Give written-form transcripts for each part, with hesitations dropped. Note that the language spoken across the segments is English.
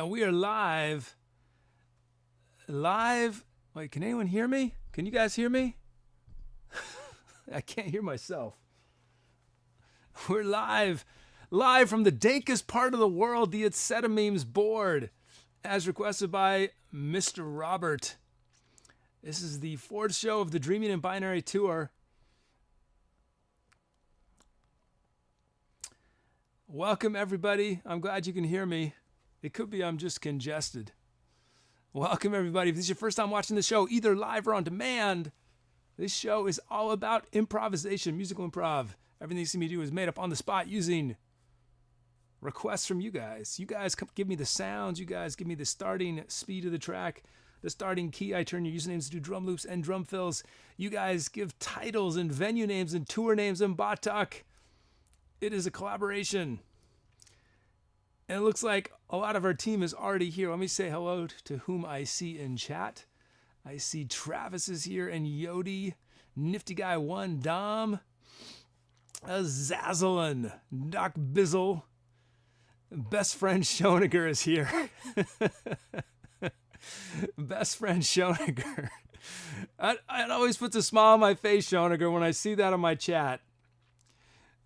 And we are live. Live. Wait, can anyone hear me? Can you guys hear me? I can't hear myself. We're live. Live from the dankest part of the world, the Etcetamemes board, as requested by Mr. Robert. This is the fourth show of the Dreaming in Binary Tour. Welcome, everybody. I'm glad you can hear me. It could be I'm just congested. Welcome, everybody. If this is your first time watching the show, either live or on demand, this show is all about improvisation, musical improv. Everything you see me do is made up on the spot using requests from you guys. You guys give me the sounds. You guys give me the starting speed of the track, the starting key. I turn your usernames to do drum loops and drum fills. You guys give titles and venue names and tour names and bot talk. It is a collaboration. And it looks like a lot of our team is already here. Let me say hello to whom I see in chat. I see Travis is here and Yodi, Nifty Guy 1, Dom, Azzazelynn, Doc Bizzle, Best Friend Schoeniger is here. Best Friend Schoeniger. It always puts a smile on my face, Schoeniger, when I see that on my chat.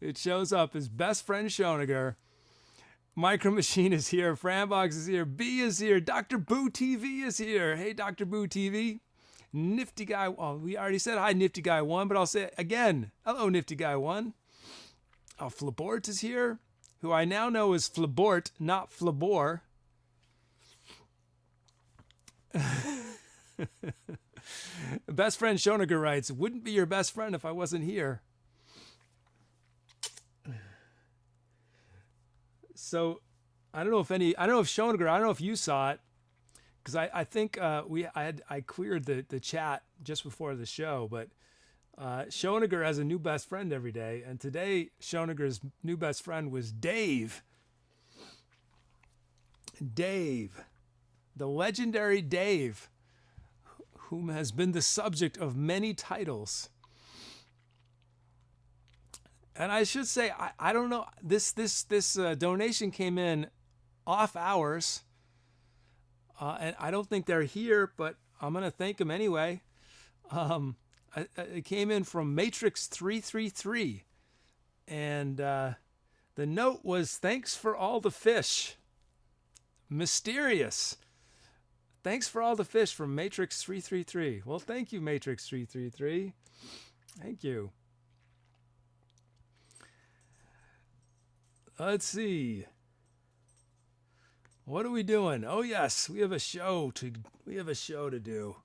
It shows up as Best Friend Schoeniger. Micro Machine is here. Franbox is here. B is here. Dr. Boo TV is here. Hey, Dr. Boo TV. Nifty Guy. Oh, we already said hi, Nifty Guy 1, but I'll say it again. Hello, Nifty Guy 1. Oh, Flabort is here, who I now know is Flabort, not Flabor. Best Friend Schoeniger writes, wouldn't be your best friend if I wasn't here. So, I don't know if Schoeniger, I don't know if you saw it, because I think I cleared the chat just before the show, but Schoeniger has a new best friend every day, and today Schoeniger's new best friend was Dave. Dave, the legendary Dave, whom has been the subject of many titles. And I should say, I don't know, this donation came in off hours, and I don't think they're here, but I'm going to thank them anyway. It came in from Matrix 333, and the note was, thanks for all the fish. Mysterious. Thanks for all the fish from Matrix 333. Well, thank you, Matrix 333. Thank you. Let's see. What are we doing? Oh yes, we have a show to do.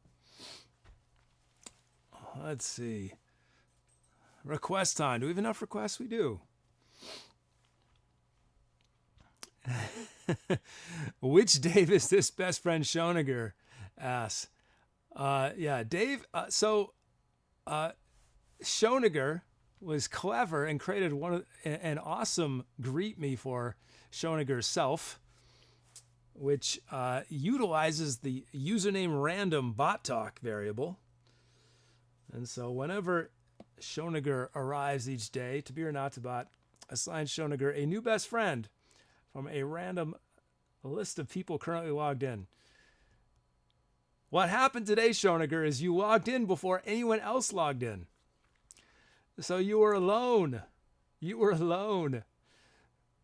Let's see. Request time. Do we have enough requests? We do. Which Dave is this Best Friend Schoeniger? Asks. Yeah, Dave. Schoeniger was clever and created an awesome greet me for Schoeniger's self, which utilizes the username random bot talk variable. And so whenever Schoeniger arrives each day, to be or not to bot, assigns Schoeniger a new best friend from a random list of people currently logged in. What happened today, Schoeniger, is you logged in before anyone else logged in. So you were alone. You were alone.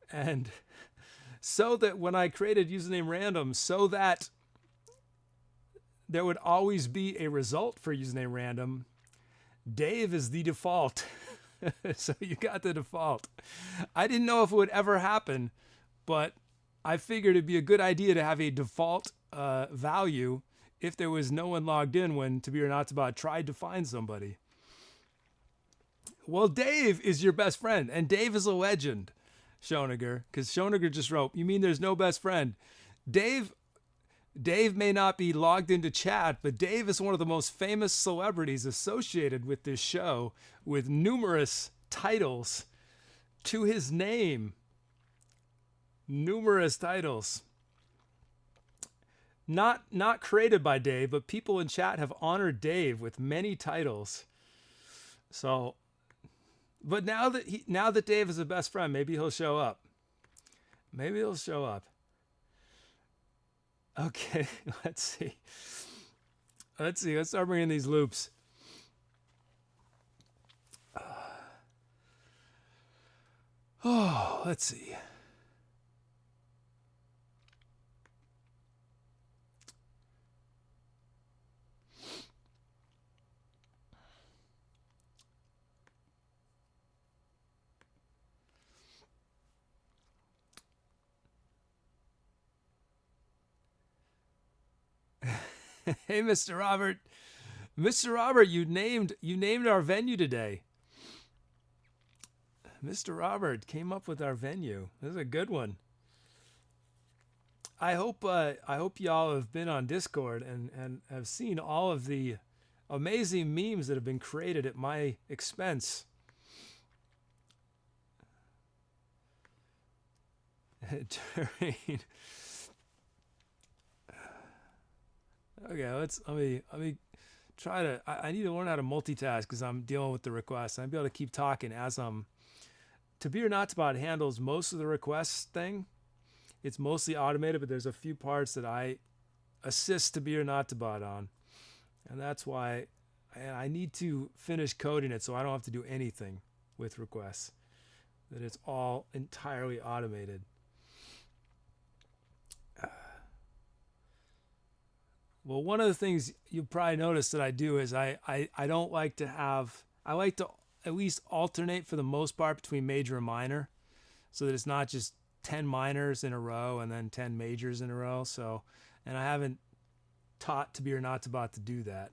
And so that when I created username random, so that there would always be a result for username random, Dave is the default. So you got the default. I didn't know if it would ever happen, but I figured it'd be a good idea to have a default value if there was no one logged in when To Be or Not To Bot tried to find somebody. Well, Dave is your best friend, and Dave is a legend, Schoeniger, because Schoeniger just wrote, you mean there's no best friend? Dave may not be logged into chat, but Dave is one of the most famous celebrities associated with this show, with numerous titles to his name. Numerous titles. Not created by Dave, but people in chat have honored Dave with many titles. So, but now that Dave is a best friend, maybe he'll show up. Maybe he'll show up. Okay, let's see. Let's start bringing these loops. Oh, let's see. Hey, Mr. Robert. Mr. Robert, you named our venue today. Mr. Robert came up with our venue. This is a good one. I hope y'all have been on Discord and have seen all of the amazing memes that have been created at my expense. Okay, let me try to. I need to learn how to multitask because I'm dealing with the requests. I'll be able to keep talking as To Be or Not to Bot handles most of the requests thing. It's mostly automated, but there's a few parts that I assist To Be or Not to Bot on, and that's why I need to finish coding it so I don't have to do anything with requests. That it's all entirely automated. Well, one of the things you'll probably notice that I do is I don't like to have, I like to at least alternate for the most part between major and minor so that it's not just 10 minors in a row and then 10 majors in a row. So, and I haven't taught To Be or Not to Bot to do that.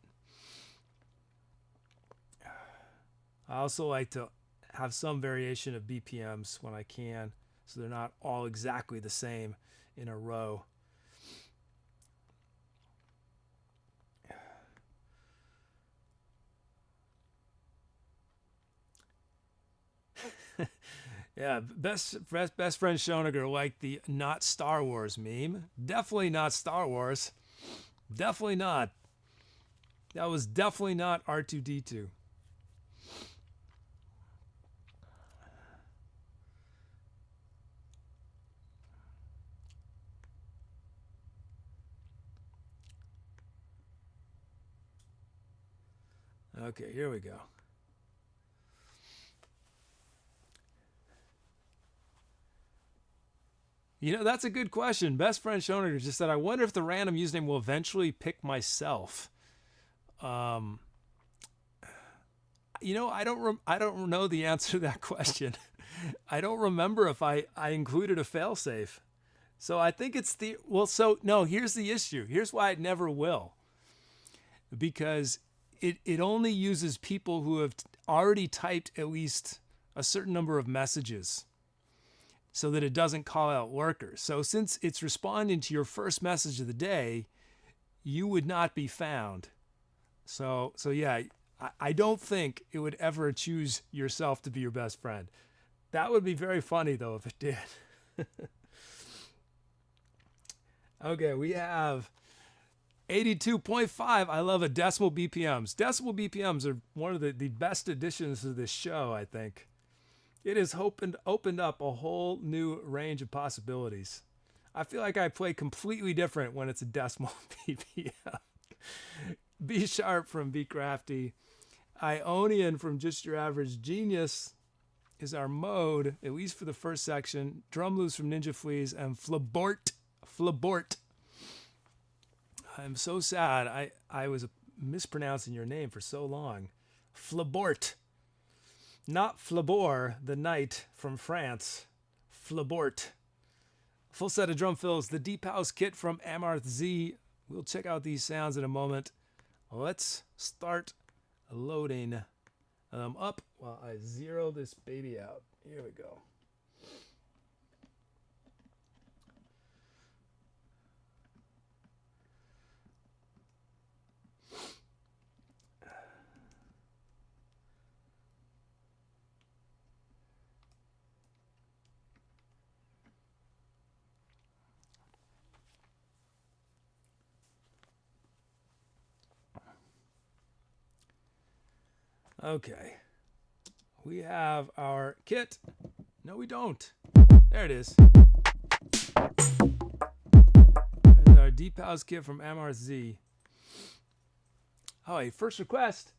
I also like to have some variation of BPMs when I can so they're not all exactly the same in a row. Yeah, best friend Schoeniger liked the not Star Wars meme. Definitely not Star Wars. Definitely not. That was definitely not R2-D2. Okay, here we go. You know, that's a good question. Best friend Schoeniger just said, I wonder if the random username will eventually pick myself. You know, I don't know the answer to that question. I don't remember if I included a failsafe. So I think it's the, well, so no, here's the issue. Here's why it never will. Because it only uses people who have already typed at least a certain number of messages, so that it doesn't call out workers. So since it's responding to your first message of the day, you would not be found. So yeah, I don't think it would ever choose yourself to be your best friend. That would be very funny though if it did. Okay, we have 82.5. I love a decimal BPMs. Decimal BPMs are one of the best additions to this show, I think. It has opened up a whole new range of possibilities. I feel like I play completely different when it's a decimal BPM. B Sharp from Be Crafty. Ionian from Just Your Average Genius is our mode, at least for the first section. Drum Loops from Ninja Fleas and Flabort. I'm so sad. I was mispronouncing your name for so long. Flabort. Not Flabor, the knight from France. Flabort. Full set of drum fills. The Deep House kit from Amarth Z. We'll check out these sounds in a moment. Let's start loading them up while I zero this baby out. Here we go. Okay, we have our kit. No, we don't. There it is. There's our Deep House Kit from MRZ. Oh, a first request.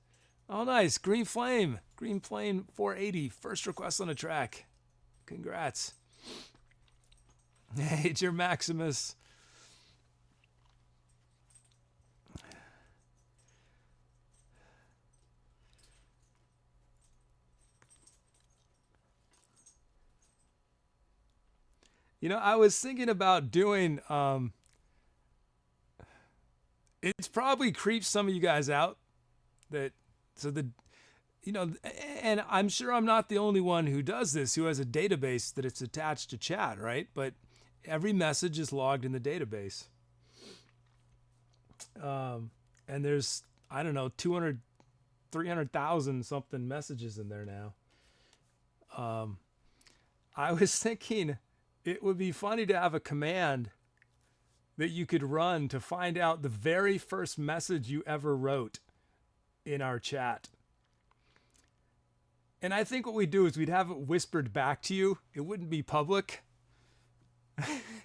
Oh, nice. Green Flame 480. First request on a track. Congrats. Hey, it's your Maximus. You know, I was thinking about doing, it's probably creeps some of you guys out and I'm sure I'm not the only one who does this, who has a database that it's attached to chat, right? But every message is logged in the database. And there's, I don't know, 300,000 something messages in there now. I was thinking it would be funny to have a command that you could run to find out the very first message you ever wrote in our chat. And I think what we'd do is we'd have it whispered back to you. It wouldn't be public.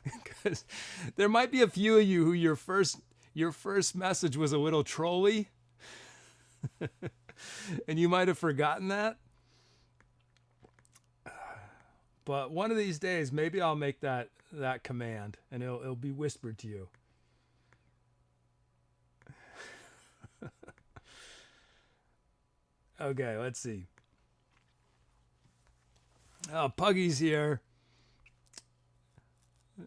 Because there might be a few of you who your first message was a little trolly. And you might have forgotten that. But one of these days, maybe I'll make that command, and it'll be whispered to you. Okay, let's see. Oh, Puggy's here.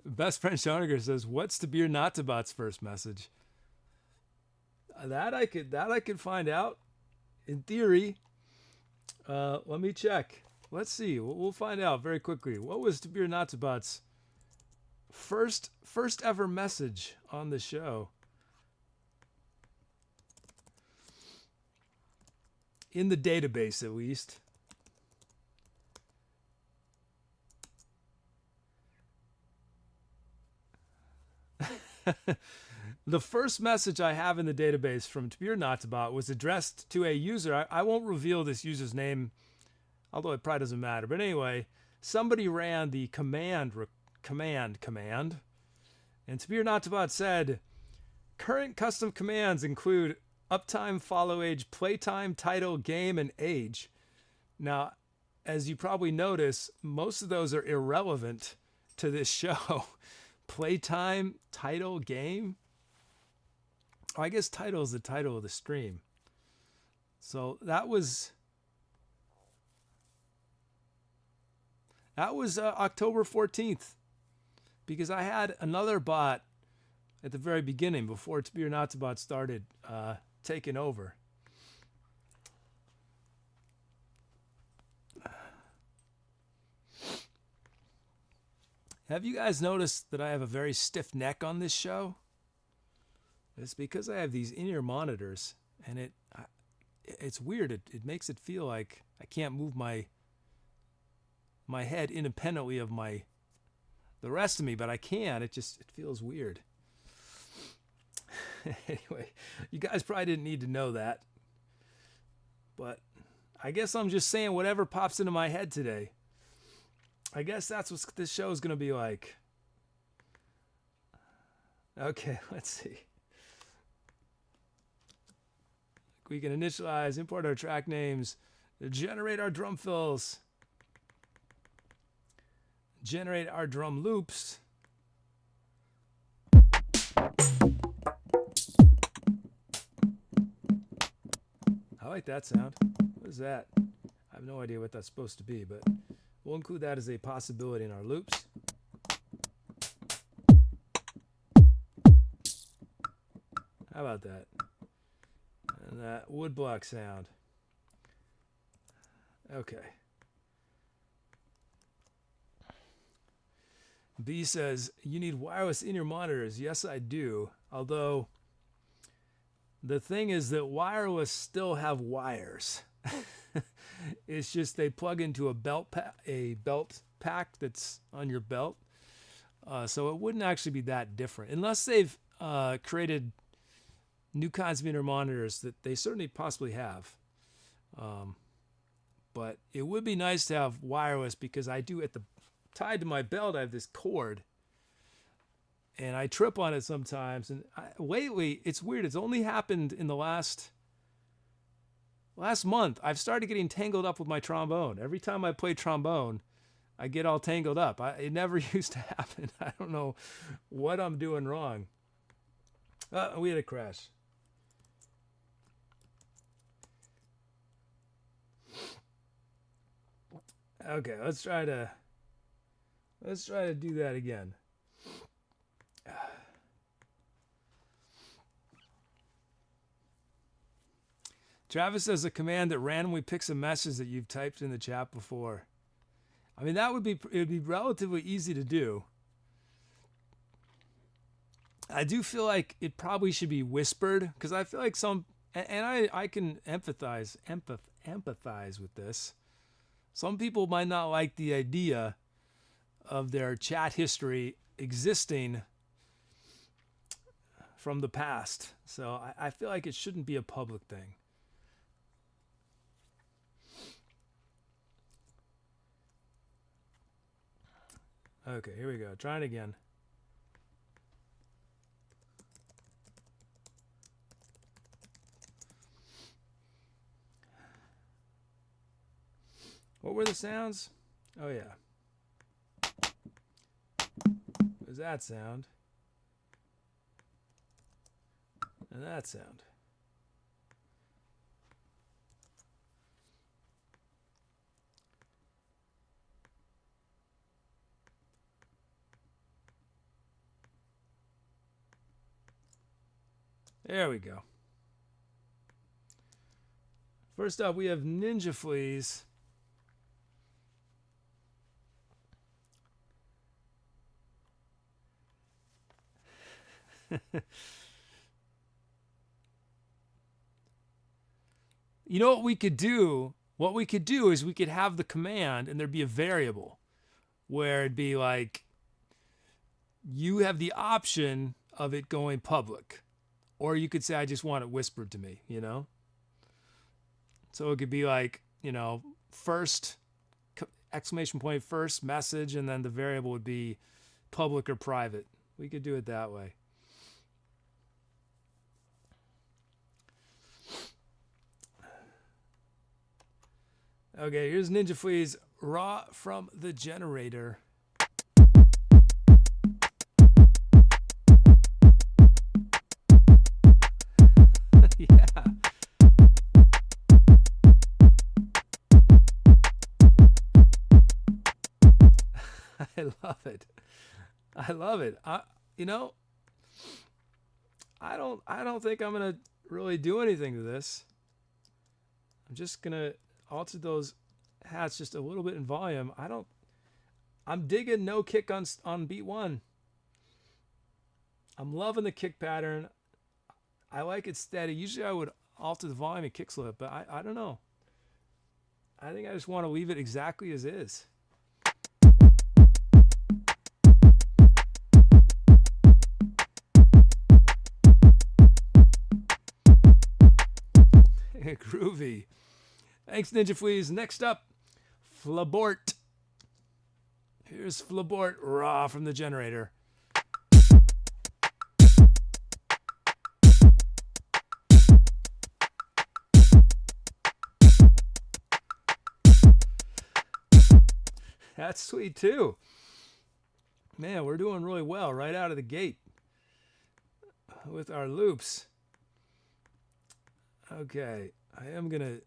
Best friend Shoninger says, "What's to be or not to bot's first message?" That I could find out. In theory. Let me check. Let's see. We'll find out very quickly. What was to be or not to bot's first ever message on the show? In the database, at least. The first message I have in the database from To Be or Not To Bot was addressed to a user. I won't reveal this user's name, although it probably doesn't matter. But anyway, somebody ran the command, and To Be or Not To Bot said, current custom commands include uptime, follow age, playtime, title, game, and age. Now, as you probably notice, most of those are irrelevant to this show. Playtime, title, game. Oh, I guess title is the title of the stream. So that was October 14th, because I had another bot at the very beginning before To Be or Not To Bot started taking over. Have you guys noticed that I have a very stiff neck on this show? It's because I have these in-ear monitors, and it's weird. It makes it feel like I can't move my head independently of the rest of me, but I can. It feels weird. Anyway, you guys probably didn't need to know that, but I guess I'm just saying whatever pops into my head today. I guess that's what this show is going to be like. Okay, let's see. We can initialize, import our track names, generate our drum fills, generate our drum loops. I like that sound. What is that? I have no idea what that's supposed to be, but we'll include that as a possibility in our loops. How about that? And that woodblock sound. Okay. B says, you need wireless in your monitors. Yes, I do. Although, the thing is that wireless still have wires. It's just they plug into a belt pack that's on your belt. So it wouldn't actually be that different. Unless they've created new kinds of inner monitors that they certainly possibly have. But it would be nice to have wireless, because I do, tied to my belt, I have this cord and I trip on it sometimes. And lately, it's weird. It's only happened in the last month. I've started getting tangled up with my trombone. Every time I play trombone, I get all tangled up. It never used to happen. I don't know what I'm doing wrong. We had a crash. Okay, let's try to do that again. Travis says a command that randomly picks a message that you've typed in the chat before. I mean, it would be relatively easy to do. I do feel like it probably should be whispered, because I feel like I can empathize with this. Some people might not like the idea of their chat history existing from the past. So I feel like it shouldn't be a public thing. Okay, here we go. Try it again. What were the sounds? Oh, yeah. What was that sound? And that sound. There we go. First up, we have Ninja Fleas. You know what we could do? What we could do is we could have the command and there'd be a variable where it'd be like, you have the option of it going public. Or you could say, I just want it whispered to me, you know? So it could be like, you know, first, exclamation point, first message, and then the variable would be public or private. We could do it that way. Okay, here's Ninja Flea's Raw from the Generator. Yeah. I love it. I love it. You know, I don't think I'm gonna really do anything to this. I'm just gonna alter those hats just a little bit in volume. I'm digging no kick on beat one. I'm loving the kick pattern. I like it steady. Usually I would alter the volume and kick slip, but I don't know. I think I just want to leave it exactly as is. Groovy. Thanks, Ninja Fleas. Next up, Flabort. Here's Flabort Raw from the Generator. That's sweet too. Man, we're doing really well right out of the gate with our loops. Okay, I am going to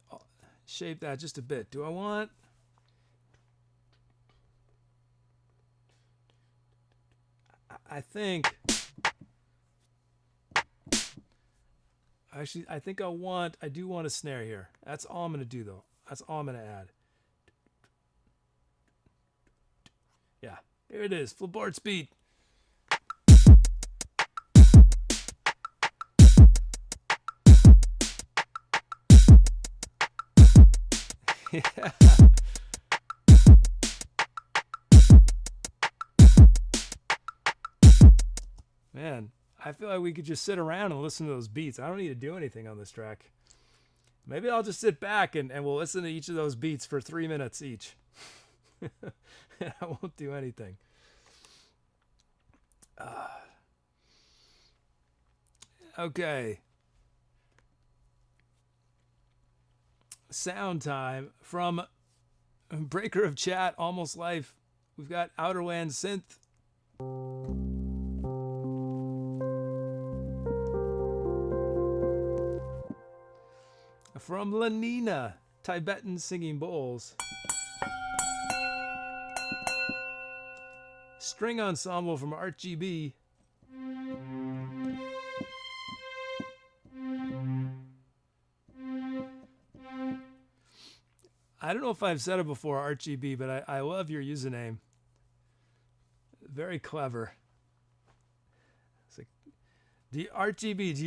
shape that just a bit. Do I want... I think... Actually, I think I do want a snare here. That's all I'm going to do, though. That's all I'm going to add. Yeah, here it is. Flabort's beat. Yeah. Man, I feel like we could just sit around and listen to those beats. I don't need to do anything on this track. Maybe I'll just sit back and we'll listen to each of those beats for 3 minutes each. I won't do anything. Okay. Sound time from Breaker of Chat, Almost Life. We've got Outerland Synth. From Lanina, Tibetan Singing Bowls. String Ensemble from ArtGB. I don't know if I've said it before, ArtGB, but I love your username. Very clever. It's like, ArtGB, do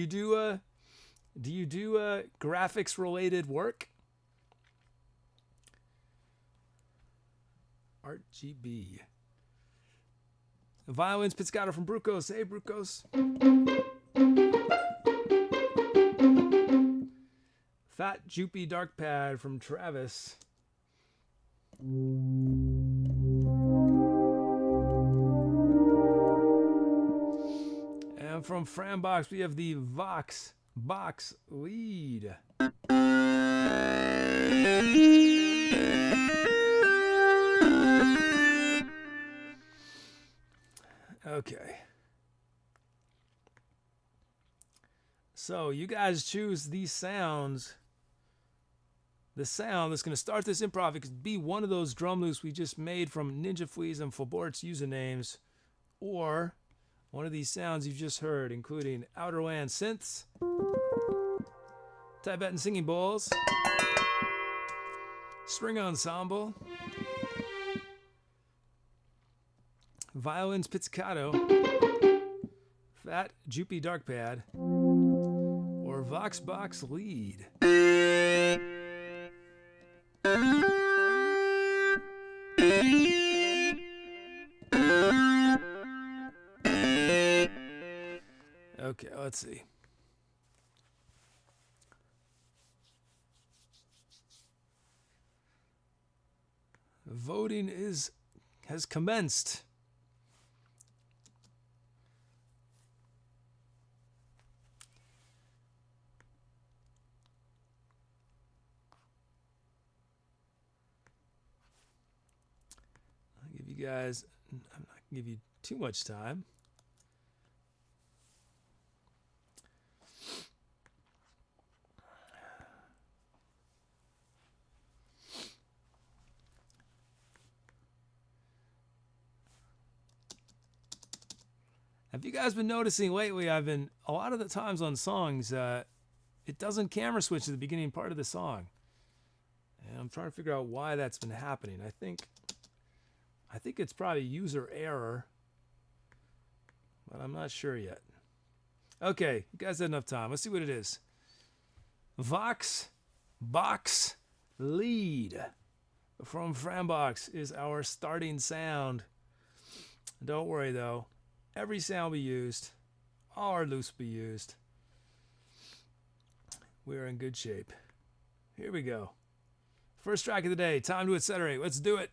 you do graphics related work? ArtGB. Violins Pizzicato from Brucos. Hey, Brucos. Fat Joopy Dark Pad from Travis. And from Frambox, we have the Vox Box Lead. Okay. So you guys choose these sounds. The sound that's going to start this improv, it could be one of those drum loops we just made from Ninja Fleas and Fabort's usernames, or one of these sounds you've just heard, including Outerland Synths, Tibetan Singing Bowls, String Ensemble, Violins Pizzicato, Fat Joopy Dark Pad, or Vox Box Lead. Okay, let's see. Voting has commenced. I'll give you guys, I'm not going to give you too much time. Have you guys been noticing lately, a lot of the times on songs, it doesn't camera switch to the beginning part of the song. And I'm trying to figure out why that's been happening. I think it's probably user error, but I'm not sure yet. Okay, you guys had enough time. Let's see what it is. Vox Box Lead from Frambox is our starting sound. Don't worry though. Every sound we used, all our loops we used, we're in good shape. Here we go. First track of the day, time to Etcetera. Let's do it.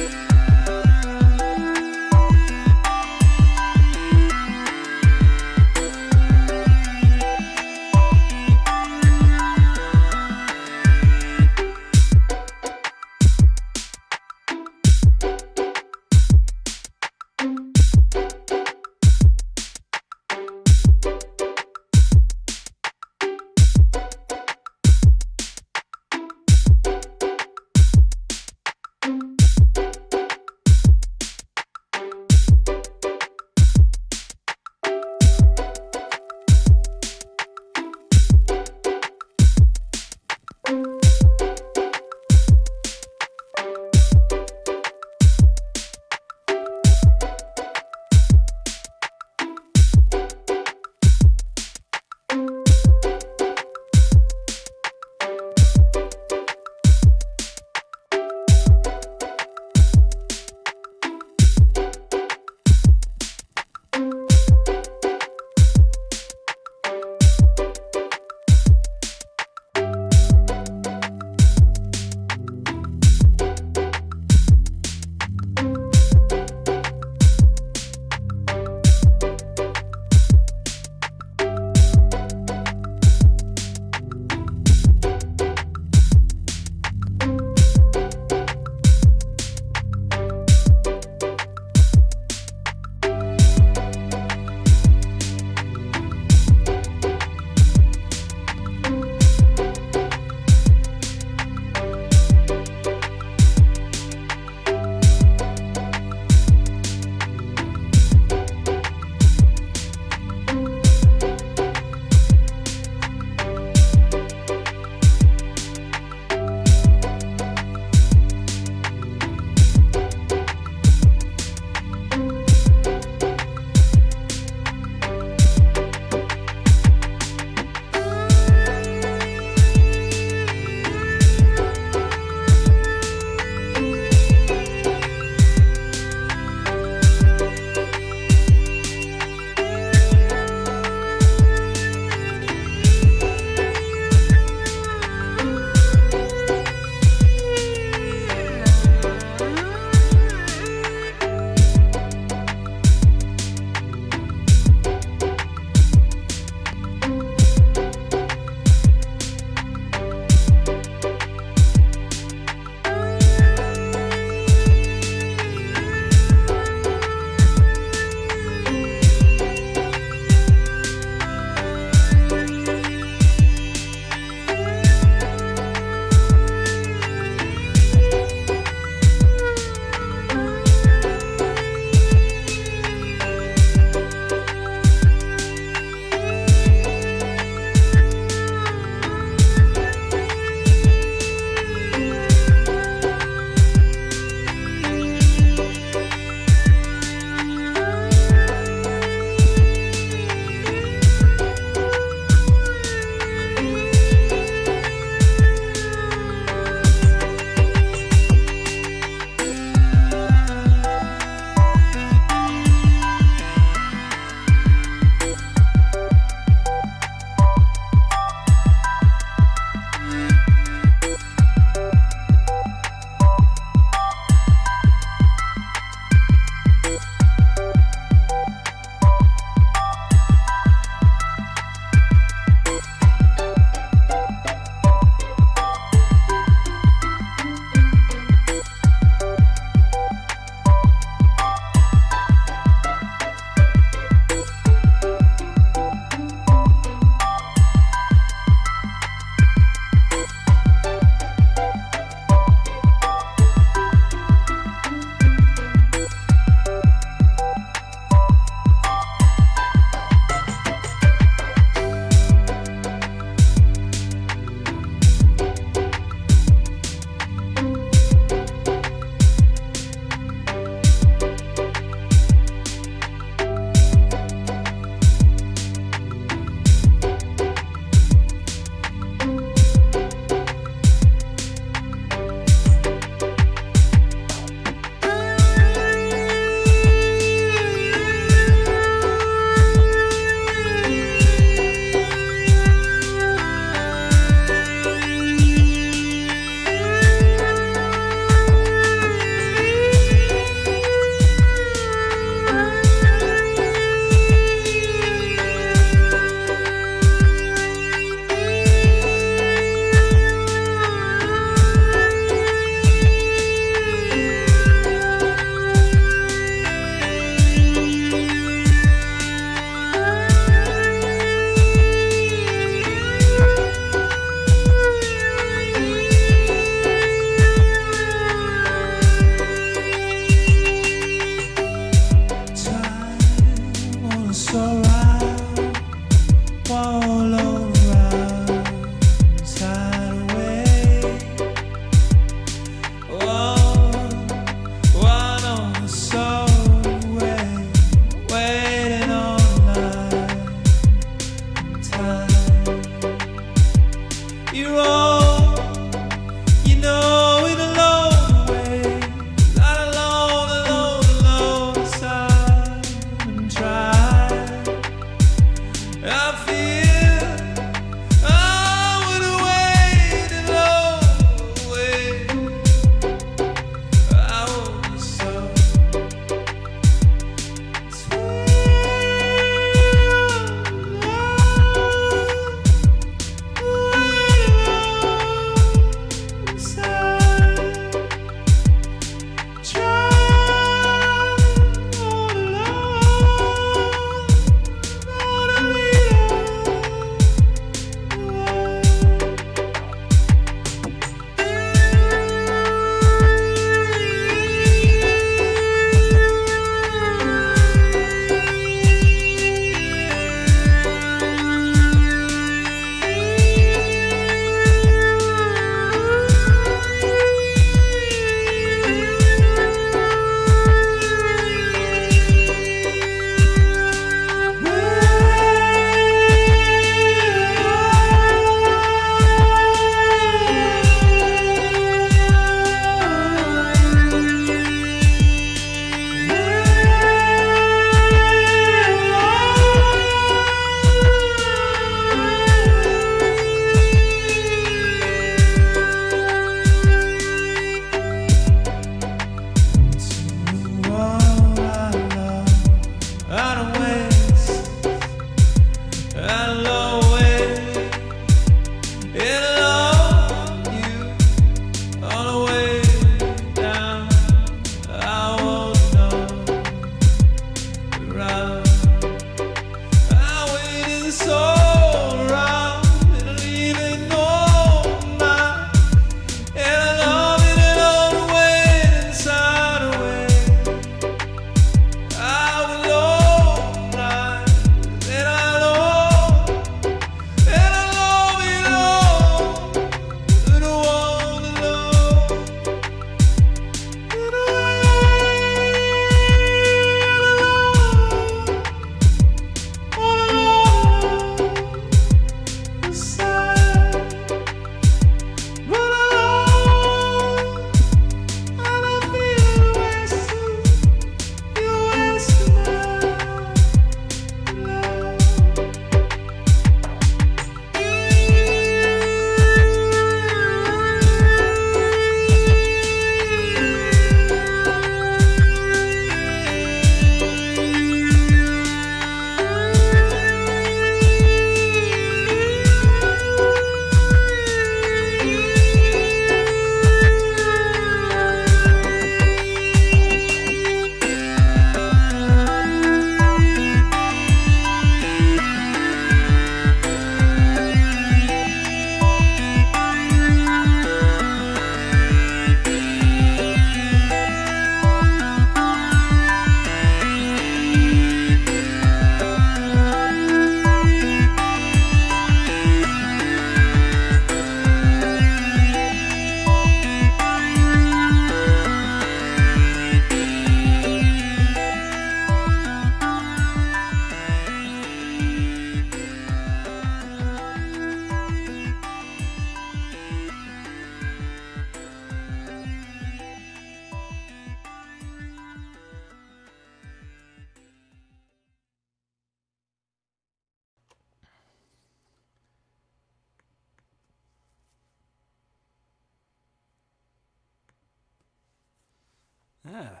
Ah.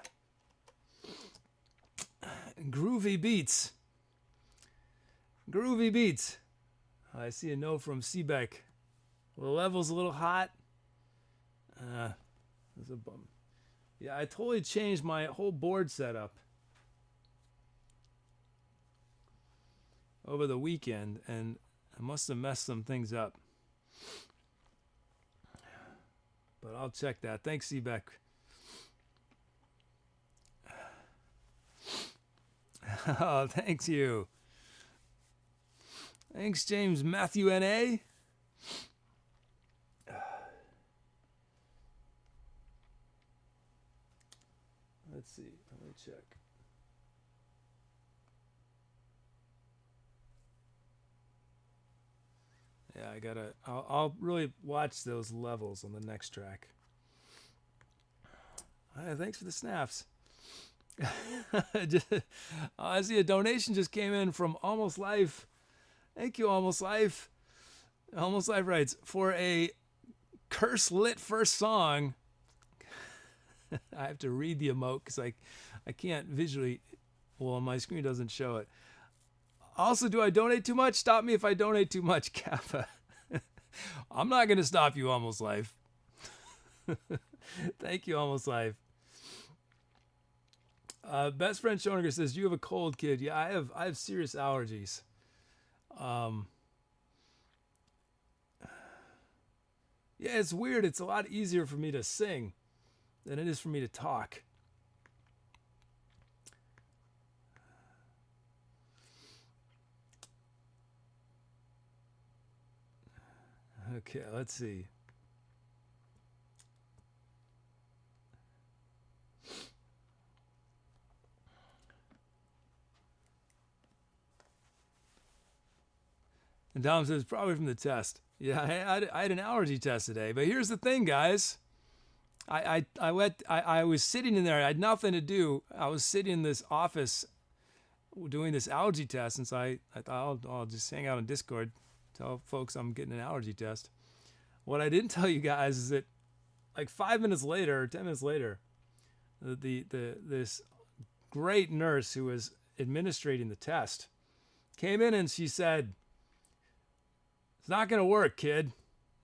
Groovy beats. Groovy beats. I see a note from Seebeck. Well, the level's a little hot. That's a bum. Yeah, I totally changed my whole board setup over the weekend, and I must have messed some things up. But I'll check that. Thanks, Seebeck. Oh, thanks you. Thanks, James Matthew N.A. Let's see. Let me check. Yeah, I'll really watch those levels on the next track. Thanks for the snaps. I see a donation just came in from Almost Life. Thank you, Almost Life. Almost Life writes, for a curse lit first song. I have to read the emote because I can't visually, well, my screen doesn't show it. Also, do I donate too much? Stop me if I donate too much, Kappa. I'm not going to stop you, Almost Life. Thank you, Almost Life. Best friend Schoninger says, you have a cold, kid. Yeah, I have serious allergies. Yeah, it's weird. It's a lot easier for me to sing than it is for me to talk. Okay, let's see. And Dom says, probably from the test. Yeah, I had an allergy test today. But here's the thing, guys. I was sitting in there. I had nothing to do. I was sitting in this office doing this allergy test. And so I thought I'll just hang out on Discord, tell folks I'm getting an allergy test. What I didn't tell you guys is that like 5 minutes later, or 10 minutes later, this great nurse who was administrating the test came in and she said, it's not going to work, kid.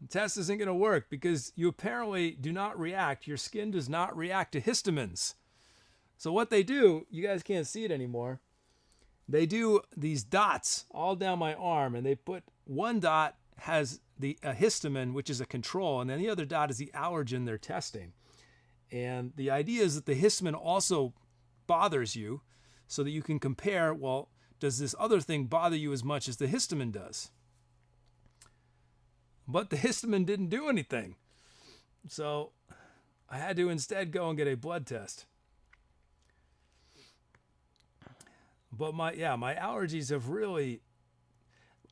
The test isn't going to work because you apparently do not react. Your skin does not react to histamines. So what they do, you guys can't see it anymore. They do these dots all down my arm, and they put one dot has a histamine, which is a control, and then the other dot is the allergen they're testing. And the idea is that the histamine also bothers you so that you can compare, well, does this other thing bother you as much as the histamine does? But the histamine didn't do anything. So I had to instead go and get a blood test. But my allergies have really,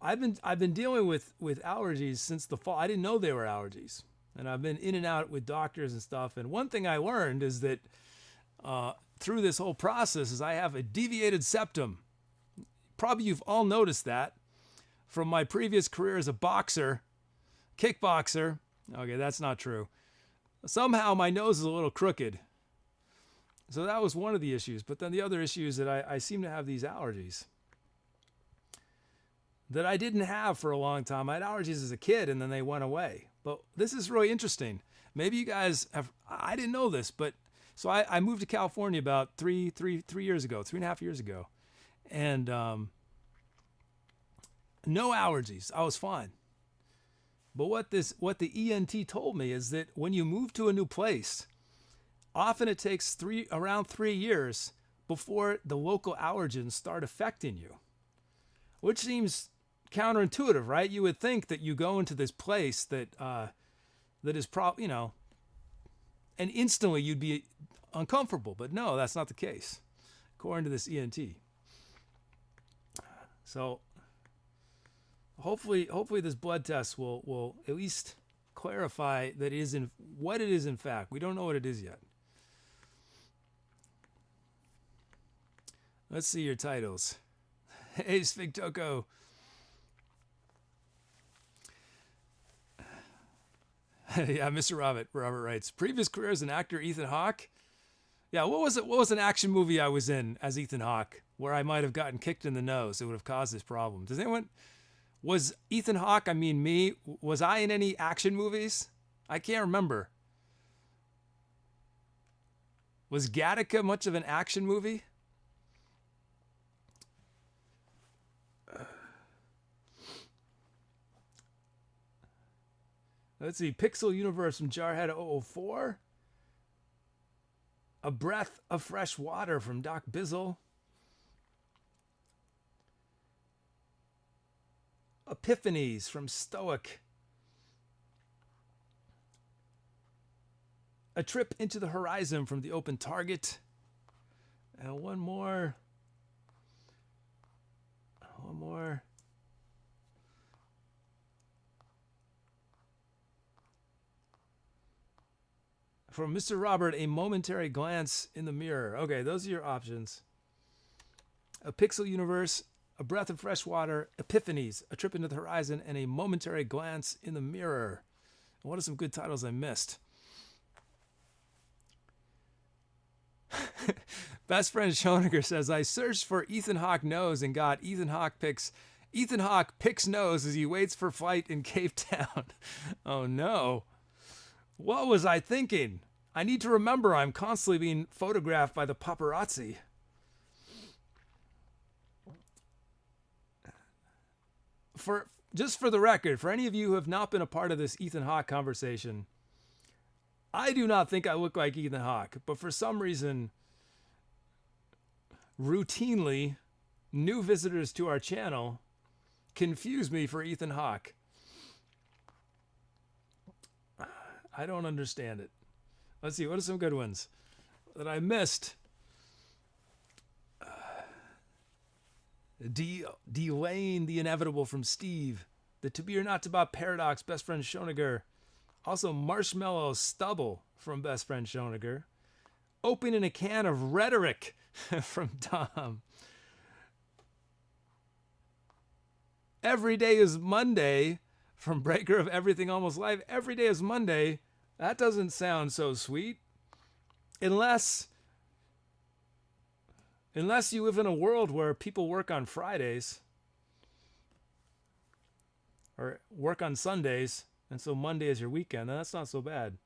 I've been dealing with allergies since the fall. I didn't know they were allergies. And I've been in and out with doctors and stuff. And one thing I learned is that through this whole process is I have a deviated septum. Probably you've all noticed that from my previous career as a boxer, kickboxer. Okay, that's not true. Somehow my nose is a little crooked. So that was one of the issues. But then the other issue is that I seem to have these allergies that I didn't have for a long time. I had allergies as a kid and then they went away. But this is really interesting. Maybe you guys have, I didn't know this, but so I moved to California about 3.5 years ago. And no allergies. I was fine. But what the ENT told me is that when you move to a new place, often it takes around 3 years before the local allergens start affecting you, which seems counterintuitive, right? You would think that you go into this place that is probably, and instantly you'd be uncomfortable. But no, that's not the case, according to this ENT. So hopefully this blood test will at least clarify that what it is in fact. We don't know what it is yet. Let's see your titles. Hey, Spigtoko. Yeah, Mr. Robert writes, previous career as an actor, Ethan Hawke. Yeah, what was it? What was an action movie I was in as Ethan Hawke where I might have gotten kicked in the nose? It would have caused this problem. Does anyone? Was Ethan Hawke? I mean, me. Was I in any action movies? I can't remember. Was Gattaca much of an action movie? Let's see. Pixel Universe from Jarhead 004. A Breath of Fresh Water from Doc Bizzle. Epiphanies from Stoic. A Trip into the Horizon from The Open Target. And one more. From Mr. Robert, A Momentary Glance in the Mirror. Okay, those are your options. A Pixel Universe, A Breath of Fresh Water, Epiphanies, A Trip into the Horizon, and A Momentary Glance in the Mirror. What are some good titles I missed? Best friend Schoeniger says, I searched for Ethan Hawke nose and got Ethan Hawke picks nose as he waits for flight in Cape Town. Oh no. What was I thinking? I need to remember I'm constantly being photographed by the paparazzi. Just for the record, for any of you who have not been a part of this Ethan Hawke conversation, I do not think I look like Ethan Hawke, but for some reason, routinely, new visitors to our channel confuse me for Ethan Hawke. I don't understand it. Let's see, what are some good ones that I missed? Delaying the Inevitable from Steve. The To Be or Not to Be Paradox, Best Friend Schoeniger. Also, Marshmallow Stubble from Best Friend Schoeniger. Opening a Can of Rhetoric from Tom. Every Day is Monday from Breaker of Everything Almost Live. Every day is Monday. That doesn't sound so sweet. Unless you live in a world where people work on Fridays or work on Sundays, and so Monday is your weekend, then that's not so bad.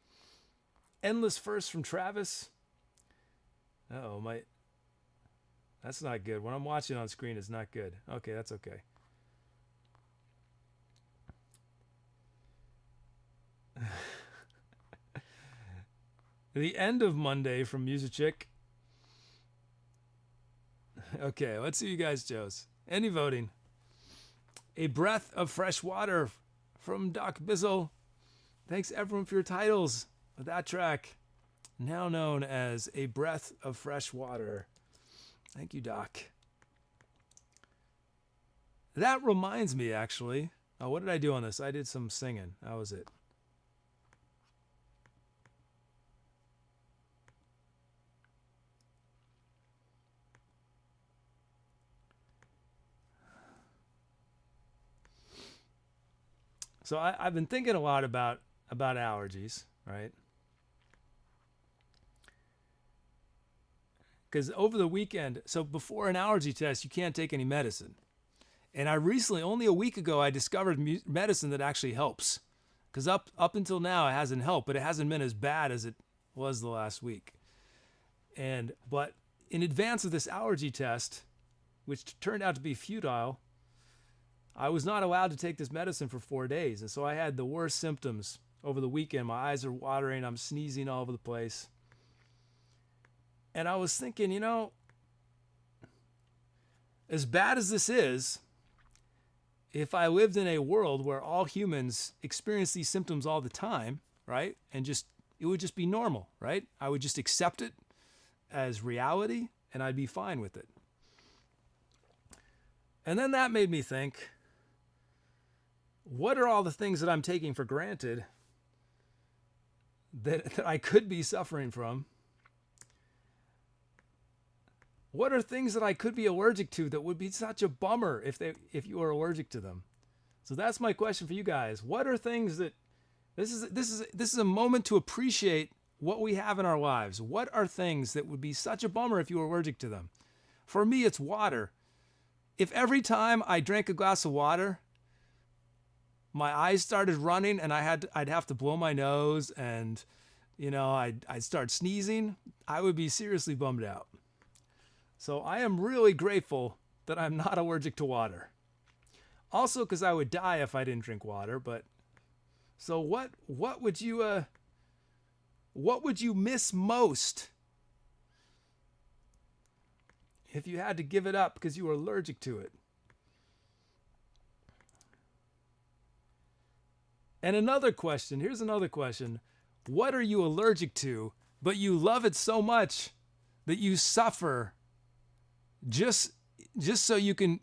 Endless First from Travis. That's not good. What I'm watching on screen is not good. Okay, that's okay. The End of Monday from Musichick. Okay, let's see you guys chose. Any voting? A Breath of Fresh Water from Doc Bizzle. Thanks everyone for your titles of that track, now known as A Breath of Fresh Water. Thank you, Doc. That reminds me, actually. Oh, what did I do on this? I did some singing. That was it. So I've been thinking a lot about allergies, right? Because over the weekend, so before an allergy test, you can't take any medicine. And I recently, only a week ago, I discovered medicine that actually helps. Because up until now, it hasn't helped, but it hasn't been as bad as it was the last week. But in advance of this allergy test, which turned out to be futile, I was not allowed to take this medicine for 4 days. And so I had the worst symptoms over the weekend. My eyes are watering. I'm sneezing all over the place. And I was thinking, as bad as this is, if I lived in a world where all humans experience these symptoms all the time, right? And it would just be normal, right? I would just accept it as reality and I'd be fine with it. And then that made me think, what are all the things that I'm taking for granted that I could be suffering from? What are things that I could be allergic to that would be such a bummer if you were allergic to them? So that's my question for you guys. What are things that this is a moment to appreciate what we have in our lives. What are things that would be such a bummer if you were allergic to them? For me, it's water. If every time I drank a glass of water, my eyes started running and I'd have to blow my nose and, I'd start sneezing, I would be seriously bummed out. So I am really grateful that I'm not allergic to water. Also, because I would die if I didn't drink water. But so what would you miss most if you had to give it up because you were allergic to it? And another question. Here's another question. What are you allergic to, but you love it so much that you suffer just so you can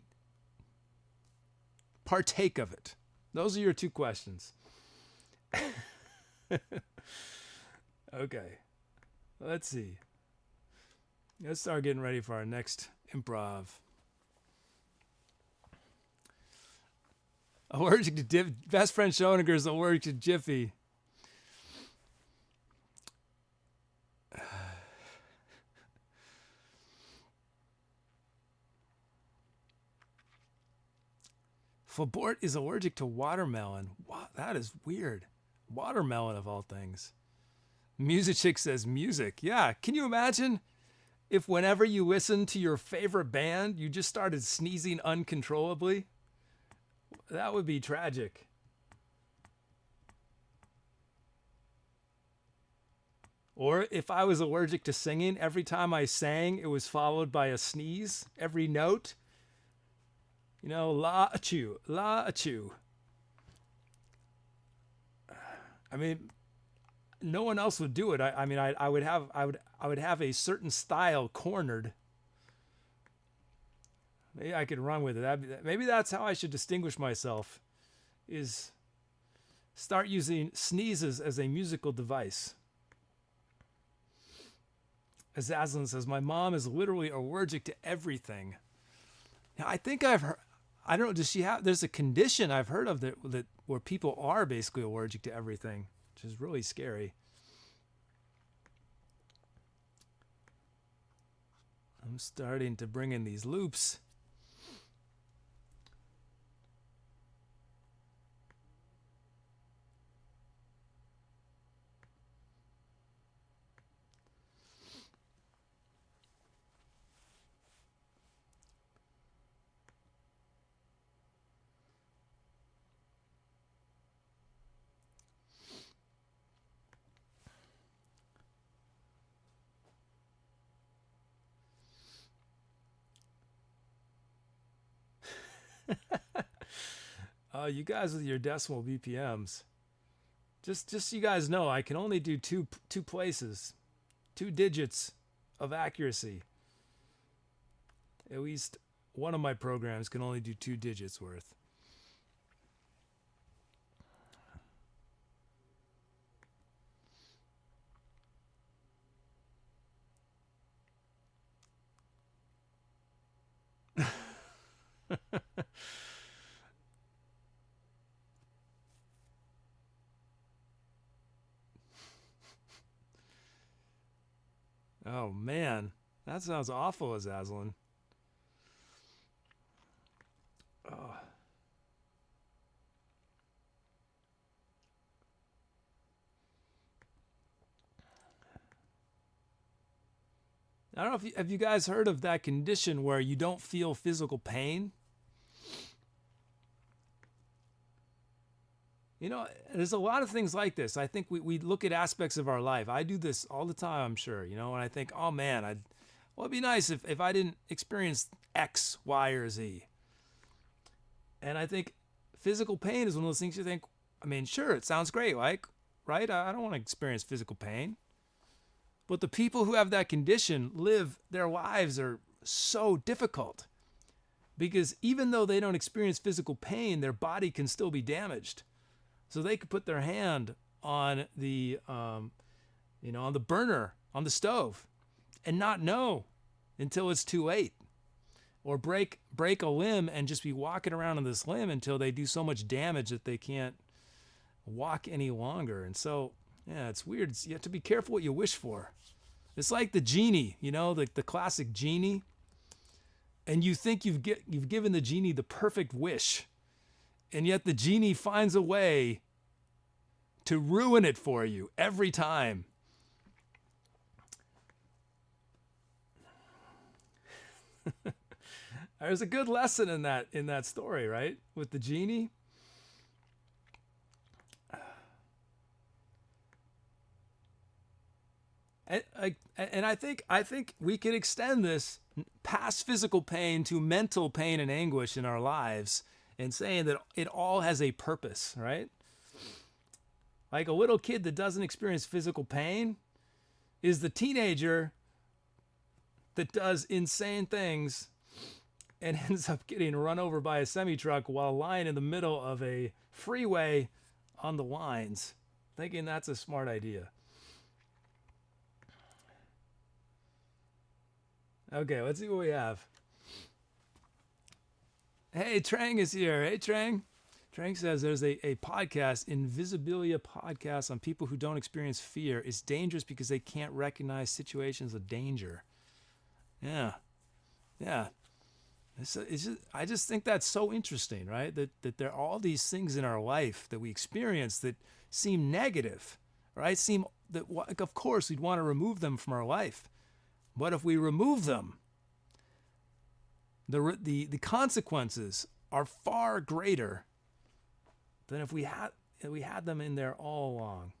partake of it? Those are your two questions. Okay. Let's see. Let's start getting ready for our next improv. Allergic to best friend Schoninger is allergic to Jiffy. Fabort is allergic to watermelon. Wow, that is weird. Watermelon of all things. Music Chick says music. Yeah, can you imagine if whenever you listen to your favorite band, you just started sneezing uncontrollably? That would be tragic. Or if I was allergic to singing, every time I sang, it was followed by a sneeze. Every note. La-achoo, la-achoo. I mean, no one else would do it. I would have a certain style cornered. Maybe I could run with it. Maybe that's how I should distinguish myself, is start using sneezes as a musical device. Azzazelynn says, my mom is literally allergic to everything. Now, I think I've heard, I don't know, does she have, there's a condition I've heard of that where people are basically allergic to everything, which is really scary. I'm starting to bring in these loops. You guys with your decimal BPMs. Just so you guys know, I can only do two places, 2 digits of accuracy. At least one of my programs can only do 2 digits worth. Oh man, that sounds awful, Azzazelynn. Oh. I don't know if have you guys heard of that condition where you don't feel physical pain? There's a lot of things like this. I think we look at aspects of our life. I do this all the time, I'm sure, and I think, oh man, it'd be nice if I didn't experience X, Y, or Z. And I think physical pain is one of those things you think, sure, it sounds great, right? I don't want to experience physical pain. But the people who have that condition their lives are so difficult. Because even though they don't experience physical pain, their body can still be damaged. So they could put their hand on the, on the burner, on the stove, and not know until it's too late. Or break a limb and just be walking around on this limb until they do so much damage that they can't walk any longer. And so Yeah, it's weird. You have to be careful what you wish for. It's like the genie, the classic genie. And you think you've given the genie the perfect wish. And yet the genie finds a way to ruin it for you every time. There's a good lesson in that story, right? With the genie. And I think we can extend this past physical pain to mental pain and anguish in our lives, and saying that it all has a purpose, right? Like a little kid that doesn't experience physical pain is the teenager that does insane things and ends up getting run over by a semi-truck while lying in the middle of a freeway on the lines, thinking that's a smart idea. Okay, let's see what we have. Hey, Trang is here. Hey, Trang. Trang says there's a podcast, Invisibilia podcast, on people who don't experience fear. It's dangerous because they can't recognize situations of danger. Yeah. I just think that's so interesting, right? That there are all these things in our life that we experience that seem negative, right? Seem that, of course, we'd want to remove them from our life. But if we remove them, the consequences are far greater than if we had them in there all along.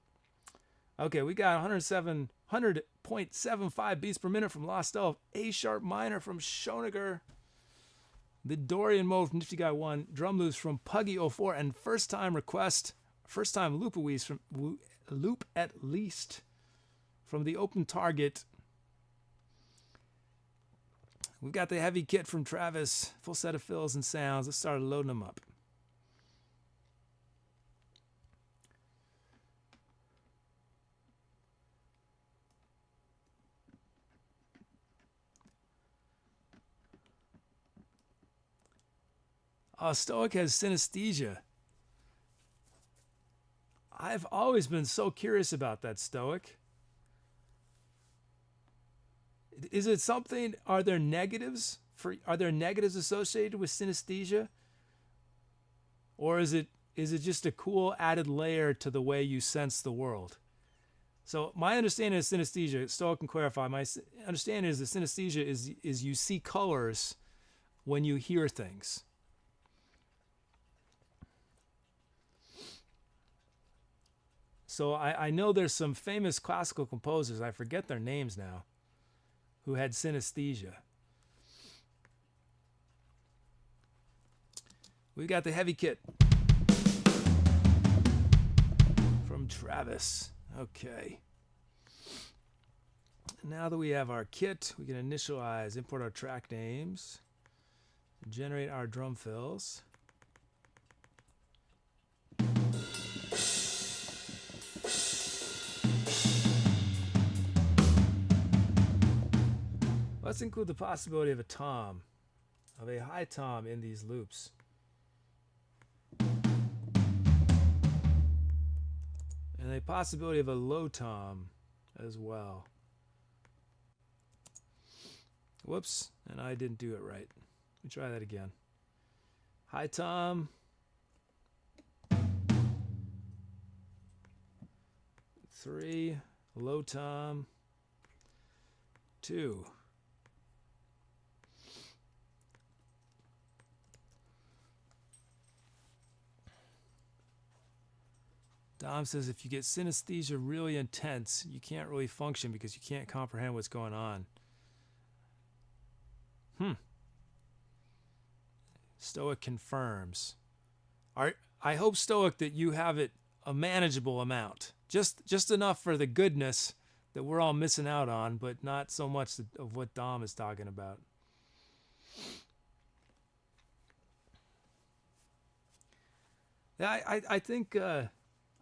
Okay, we got 100.75 beats per minute from LostElf, A sharp minor from Schoeniger, the Dorian mode from Nifty Guy 1, drum loops from Puggy04, and first time loop at least from the Open Target. We've got the heavy kit from Travis, full set of fills and sounds. Let's start loading them up. Oh, Stoic has synesthesia. I've always been so curious about that, Stoic. Is it something? Are there negatives associated with synesthesia, or is it just a cool added layer to the way you sense the world? So my understanding of synesthesia, Stoic can clarify. My understanding is that synesthesia is you see colors when you hear things. So I know there's some famous classical composers, I forget their names now, who had synesthesia. We got the heavy kit from Travis. Okay. Now that we have our kit, we can initialize, import our track names, generate our drum fills. Let's include the possibility of a tom, of a high tom in these loops. And a possibility of a low tom as well. Whoops, and I didn't do it right. Let me try that again. High tom. 3, low tom. 2. Dom says if you get synesthesia really intense, you can't really function because you can't comprehend what's going on. Stoic confirms. I hope, Stoic, that you have it a manageable amount. Just enough for the goodness that we're all missing out on, but not so much of what Dom is talking about. Yeah, I think...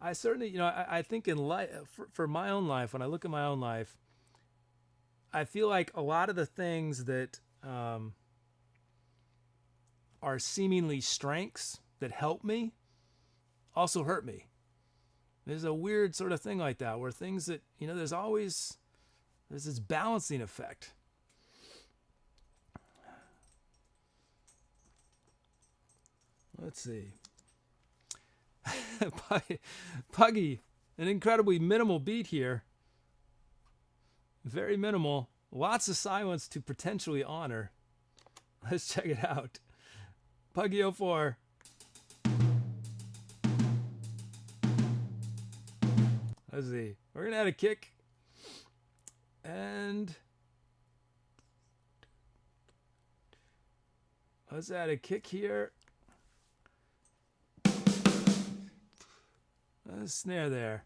I certainly, I think in life, for my own life, when I look at my own life, I feel like a lot of the things that are seemingly strengths that help me also hurt me. There's a weird sort of thing like that where things that, there's this balancing effect. Let's see. Puggy, an incredibly minimal beat here. Very minimal. Lots of silence to potentially honor. Let's check it out. Puggy04. Let's see. We're going to add a kick. And let's add a kick here. A snare there.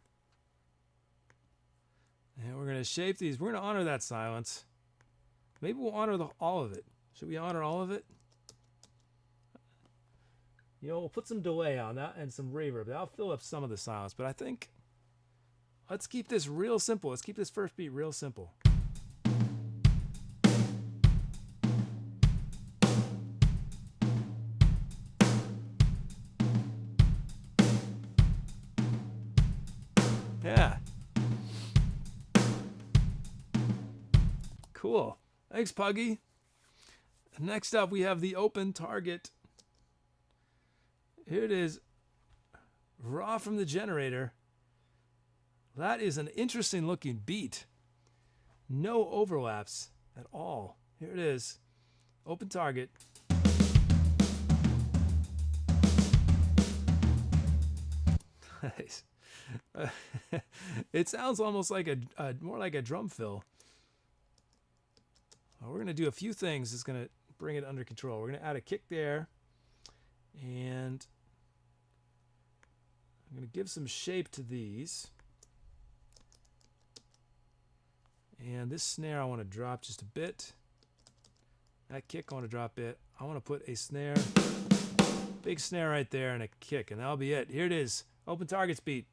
And we're going to shape these. We're going to honor that silence. Maybe we'll honor all of it. Should we honor all of it? We'll put some delay on that and some reverb. That'll fill up some of the silence. But I think let's keep this real simple. Let's keep this first beat real simple. Yeah. Cool. Thanks, Puggy. Next up, we have the open target. Here it is. Raw from the generator. That is an interesting looking beat. No overlaps at all. Here it is. Open target. Nice. It sounds almost like more like a drum fill. We're going to do a few things that's going to bring it under control. We're going to add a kick there. And I'm going to give some shape to these. And this snare I want to drop just a bit. That kick I want to drop it. I want to put a snare, big snare right there, and a kick. And that'll be it. Here it is. Open targets beat.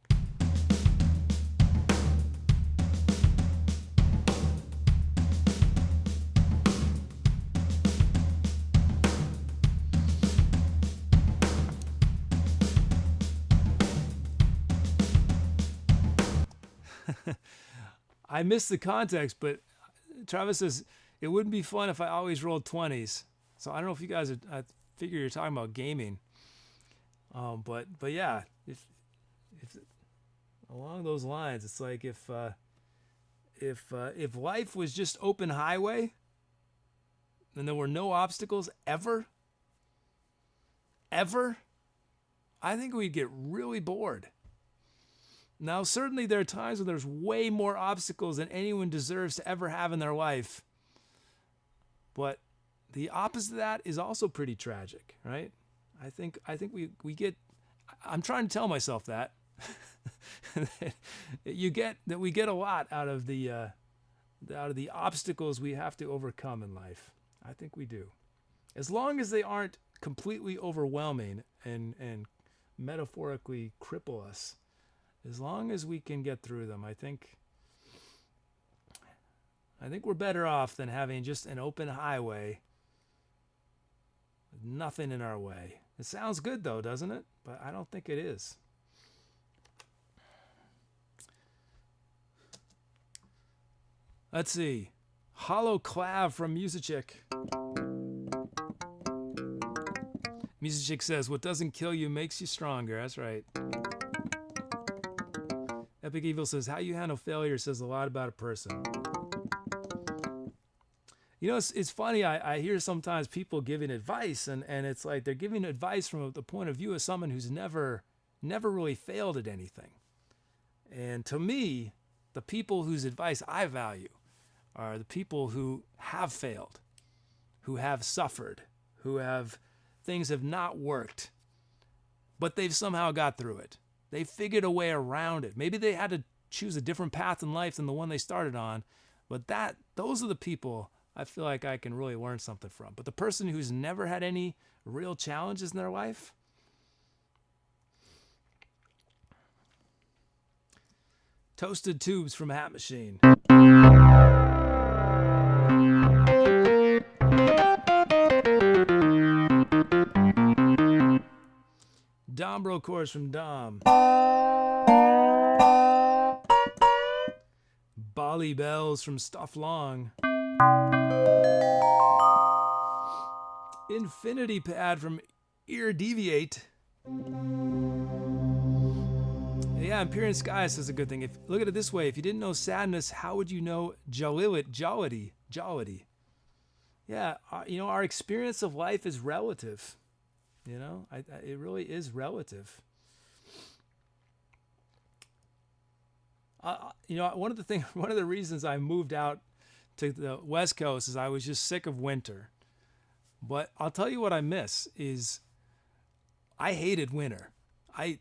I missed the context, but Travis says it wouldn't be fun if I always rolled 20s. So I don't know if you guys are, I figure you're talking about gaming. But yeah, if along those lines, it's like if life was just open highway and there were no obstacles ever, I think we'd get really bored. Now, certainly there are times when there's way more obstacles than anyone deserves to ever have in their life. But the opposite of that is also pretty tragic, right? I think we get, I'm trying to tell myself that. We get a lot out of the obstacles we have to overcome in life. I think we do. As long as they aren't completely overwhelming and metaphorically cripple us. As long as we can get through them, I think we're better off than having just an open highway with nothing in our way. It sounds good though, doesn't it? But I don't think it is. Let's see. Hollow Clav from Musichick. Musichick says, what doesn't kill you makes you stronger. That's right. Epic Evil says, how you handle failure says a lot about a person. You know, it's funny. I hear sometimes people giving advice, and it's like they're giving advice from the point of view of someone who's never really failed at anything. And to me, the people whose advice I value are the people who have failed, who have suffered, things have not worked, but they've somehow got through it. They figured a way around it. Maybe they had to choose a different path in life than the one they started on, but those are the people I feel like I can really learn something from. But the person who's never had any real challenges in their life, Toasted Tubes from Hat Machine. Dombro chorus from Dom. Jolly Bells from Stuff Long. Infinity Pad from Ear Deviate. Yeah, Empyrean Sky says a good thing. Look at it this way. If you didn't know sadness, how would you know jollity? Yeah, our experience of life is relative. It really is relative. One of the reasons I moved out to the West Coast is I was just sick of winter. But I'll tell you what I miss is I hated winter. I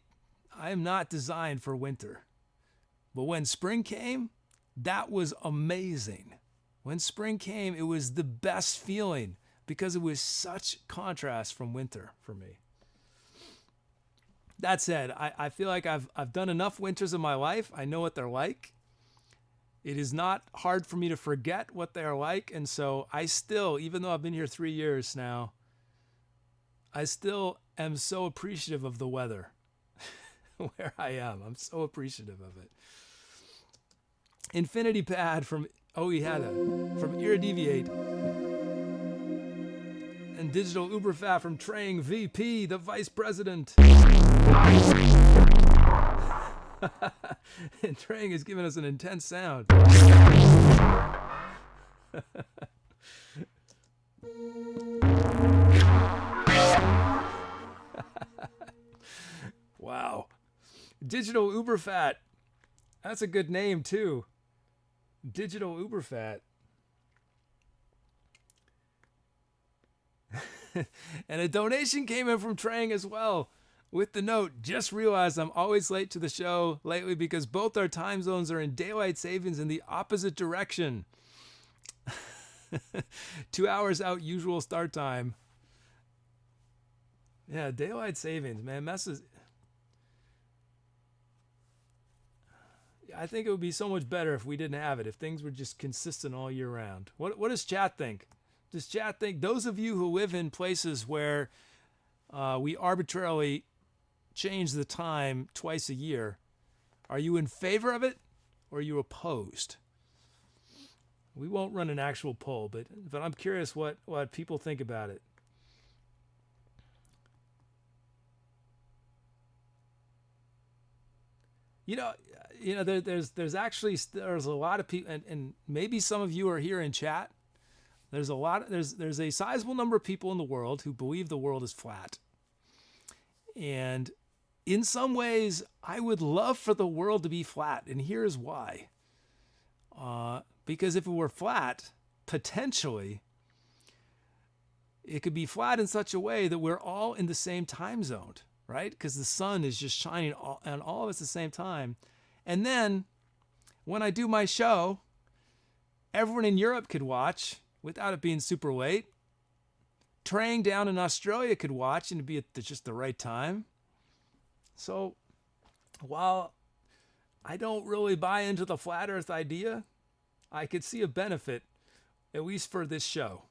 am not designed for winter. But when spring came, that was amazing. When spring came, it was the best feeling because it was such contrast from winter for me. That said, I feel like I've done enough winters in my life. I know what they're like. It is not hard for me to forget what they are like. And so I still, even though I've been here 3 years now, I still am so appreciative of the weather where I am. I'm so appreciative of it. Infinity Pad from from Ear Deviate. And Digital Uberfat from Trang VP, the Vice President. And Trang has given us an intense sound. Wow. Digital Uberfat. That's a good name too. Digital Uberfat. And a donation came in from Trang as well with the note, just realized I'm always late to the show lately because both our time zones are in daylight savings in the opposite direction. 2 hours out usual start time. Yeah, daylight savings, man, messes. I think it would be so much better if we didn't have it, if things were just consistent all year round. What does chat think? Does chat think, those of you who live in places where we arbitrarily change the time twice a year, are you in favor of it or are you opposed? We won't run an actual poll, but I'm curious what people think about it. There's a lot of people, and maybe some of you are here in chat. There's a sizable number of people in the world who believe the world is flat. And in some ways, I would love for the world to be flat, and here's why. Because if it were flat, potentially, it could be flat in such a way that we're all in the same time zone, right? Because the sun is just shining on all of us at the same time. And then, when I do my show, everyone in Europe could watch without it being super late. Trang down in Australia could watch and it'd be at just the right time. So, while I don't really buy into the flat earth idea, I could see a benefit, at least for this show.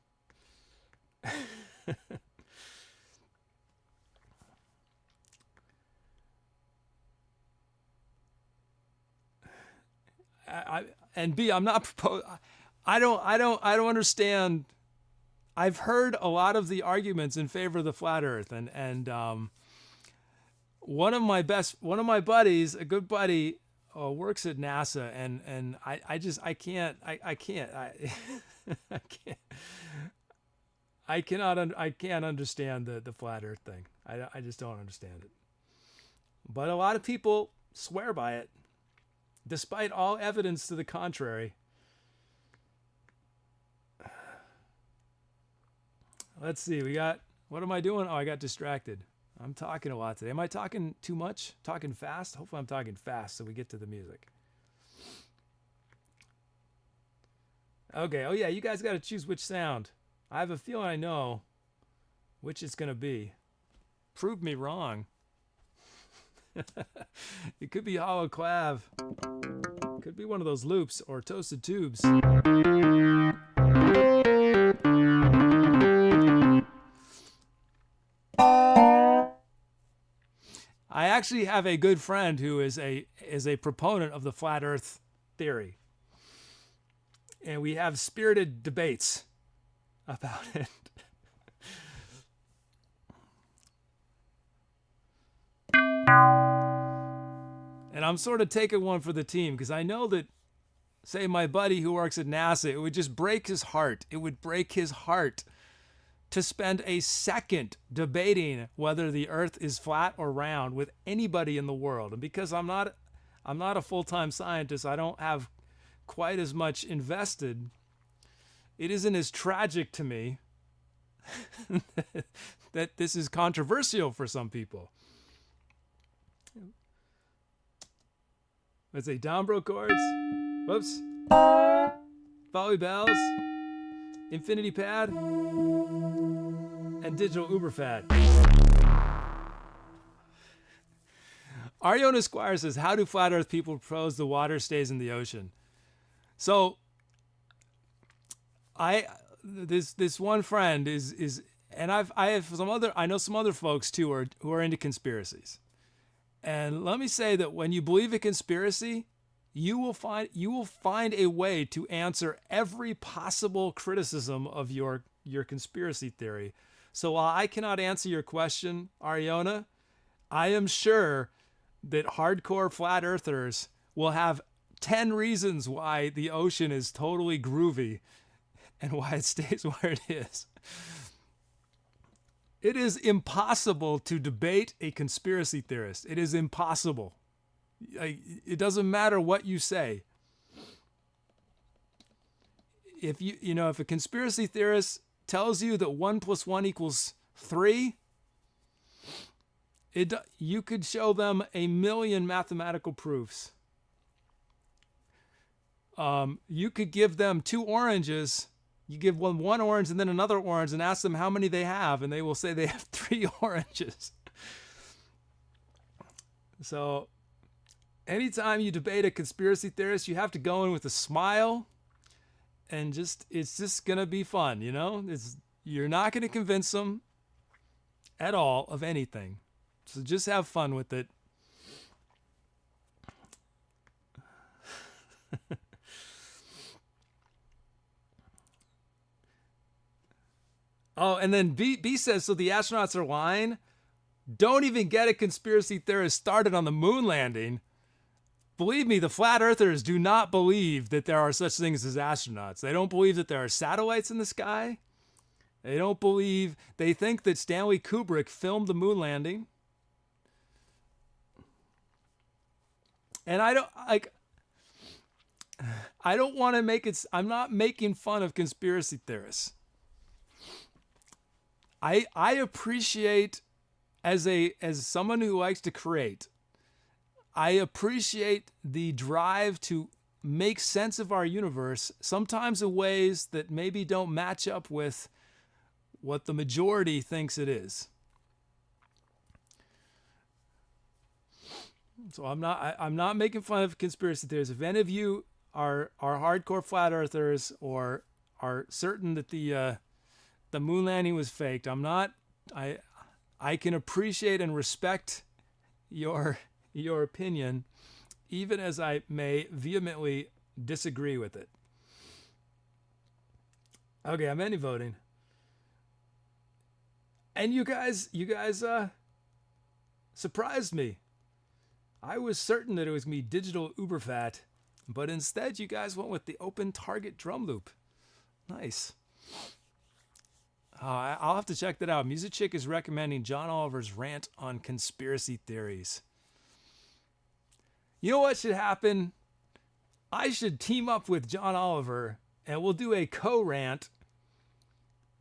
And B, I'm not proposing. I don't understand. I've heard a lot of the arguments in favor of the flat Earth, and one of my buddies, a good buddy, works at NASA, and I can't. I can't understand the flat Earth thing. I just don't understand it. But a lot of people swear by it, despite all evidence to the contrary. Let's see, what am I doing? Oh, I got distracted. I'm talking a lot today. Am I talking too much? Talking fast? Hopefully I'm talking fast so we get to the music. Okay, oh yeah, you guys got to choose which sound. I have a feeling I know which it's going to be. Prove me wrong. It could be hollow clav. Could be one of those loops or toasted tubes. I actually have a good friend who is a proponent of the flat Earth theory. and we have spirited debates about it. And I'm sort of taking one for the team because I know that, say, my buddy who works at NASA, it would just break his heart. It would break his heart to spend a second debating whether the Earth is flat or round with anybody in the world. And because I'm not a full-time scientist, I don't have quite as much invested. It isn't as tragic to me that this is controversial for some people. Let's say down broke chords. Whoops. Folly bells. Infinity pad. And digital uberfat. Ariona Squire says, how do flat earth people propose the water stays in the ocean? So this one friend is and I know some other folks too who are into conspiracies. And let me say that when you believe a conspiracy, you will find a way to answer every possible criticism of your conspiracy theory. So while I cannot answer your question, Ariona, I am sure that hardcore flat earthers will have 10 reasons why the ocean is totally groovy and why it stays where it is. It is impossible to debate a conspiracy theorist. It is impossible. It doesn't matter what you say. If if a conspiracy theorist tells you that 1 + 1 = 3, you could show them a million mathematical proofs. You could give them 2 oranges. You give one orange and then another orange and ask them how many they have, and they will say they have 3 oranges. So anytime you debate a conspiracy theorist, you have to go in with a smile, and it's just going to be fun, You're not going to convince them at all of anything. So just have fun with it. Oh, and then B says, so the astronauts are lying? Don't even get a conspiracy theorist started on the moon landing. Believe me, the flat earthers do not believe that there are such things as astronauts. They don't believe that there are satellites in the sky. They think that Stanley Kubrick filmed the moon landing. And I don't want to make it, I'm not making fun of conspiracy theorists. I appreciate, as someone who likes to create, I appreciate the drive to make sense of our universe, sometimes in ways that maybe don't match up with what the majority thinks it is. So I'm not making fun of conspiracy theories. If any of you are hardcore flat earthers or are certain that the moon landing was faked, I can appreciate and respect your opinion, even as I may vehemently disagree with it. Okay, I'm any voting. And you guys surprised me. I was certain that it was me digital uberfat, but instead you guys went with the open target drum loop. Nice. I'll have to check that out. Music Chick is recommending John Oliver's rant on conspiracy theories. You know what should happen? I should team up with John Oliver and we'll do a co-rant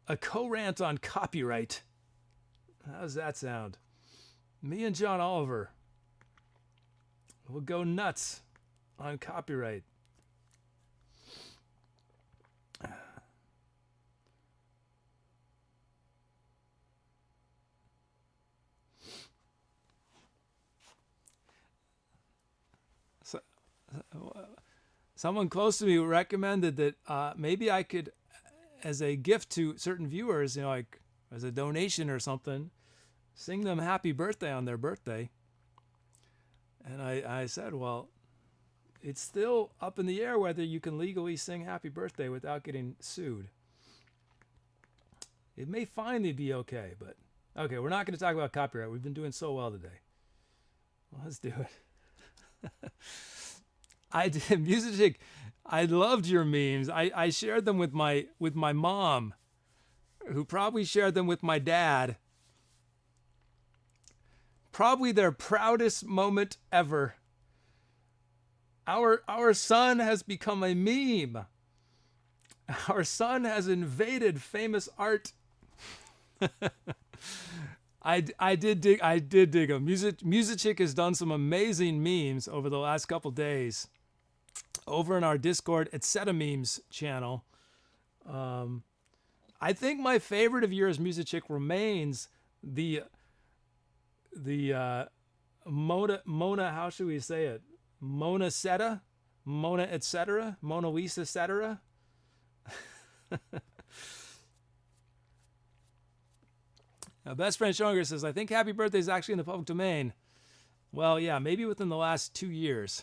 on copyright. How does that sound? Me and John Oliver will go nuts on copyright. Someone close to me recommended that maybe I could, as a gift to certain viewers, like as a donation or something, sing them happy birthday on their birthday. And I said, well, it's still up in the air whether you can legally sing happy birthday without getting sued. It may finally be okay, but okay, we're not going to talk about copyright. We've been doing so well today. Well, let's do it. I did Music. I loved your memes. I shared them with my mom, who probably shared them with my dad. Probably their proudest moment ever. Our son has become a meme. Our son has invaded famous art. I did dig them. Music has done some amazing memes over the last couple days over in our Discord Etcetamemes channel. I think my favorite of yours, Music, remains the Mona, how should we say it? Mona Seta? Mona Etcetera? Mona Lisa Etcetera? Now, Best Friend Stronger says, I think Happy Birthday is actually in the public domain. Well, yeah, maybe within the last 2 years.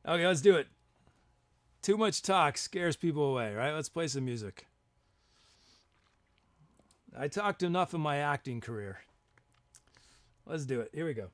Okay, let's do it. Too much talk scares people away, right? Let's play some music. I talked enough in my acting career. Let's do it. Here we go.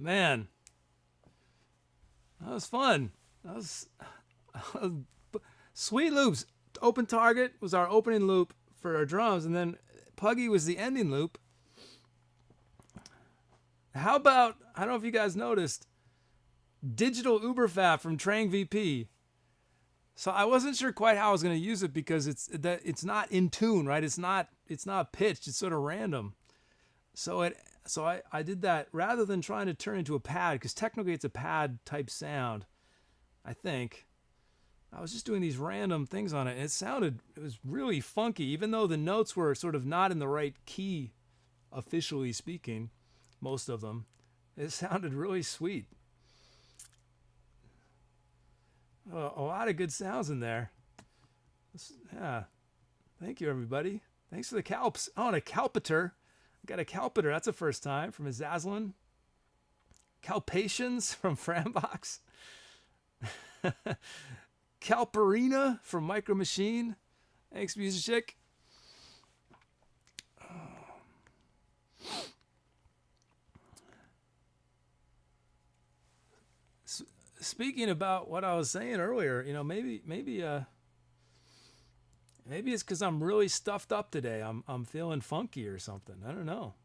Man, that was fun. That was sweet loops. Open target was our opening loop for our drums, and then Puggy was the ending loop. How about, I don't know if you guys noticed, digital Uberfab from Trang VP. So I wasn't sure quite how I was going to use it because it's not in tune, right? It's not pitched. It's sort of random. So I did that rather than trying to turn into a pad, because technically it's a pad type sound, I think. I was just doing these random things on it, and it was really funky, even though the notes were sort of not in the right key, officially speaking, most of them. It sounded really sweet. A lot of good sounds in there. Yeah. Thank you, everybody. Thanks for the calps. Oh, and a calpiter. I got a calpiter. That's the first time from Azzazelynn. Calpations from Frambox. Calperina from Micro Machine. Thanks, Music Chick. Speaking about what I was saying earlier, maybe it's because I'm really stuffed up today. I'm feeling funky or something. I don't know.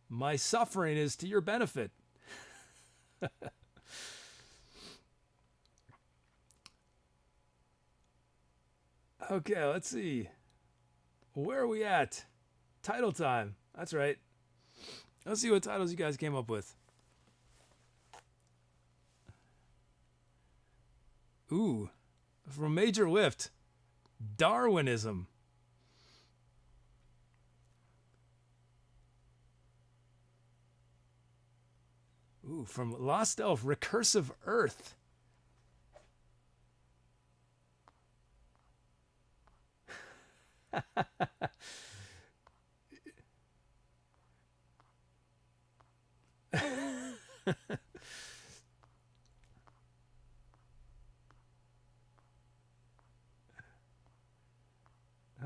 My suffering is to your benefit. Okay, let's see. Where are we at? Title time. That's right. Let's see what titles you guys came up with. Ooh, from Major Lift, Darwinism. Ooh, from LostElf, Recursive Earth.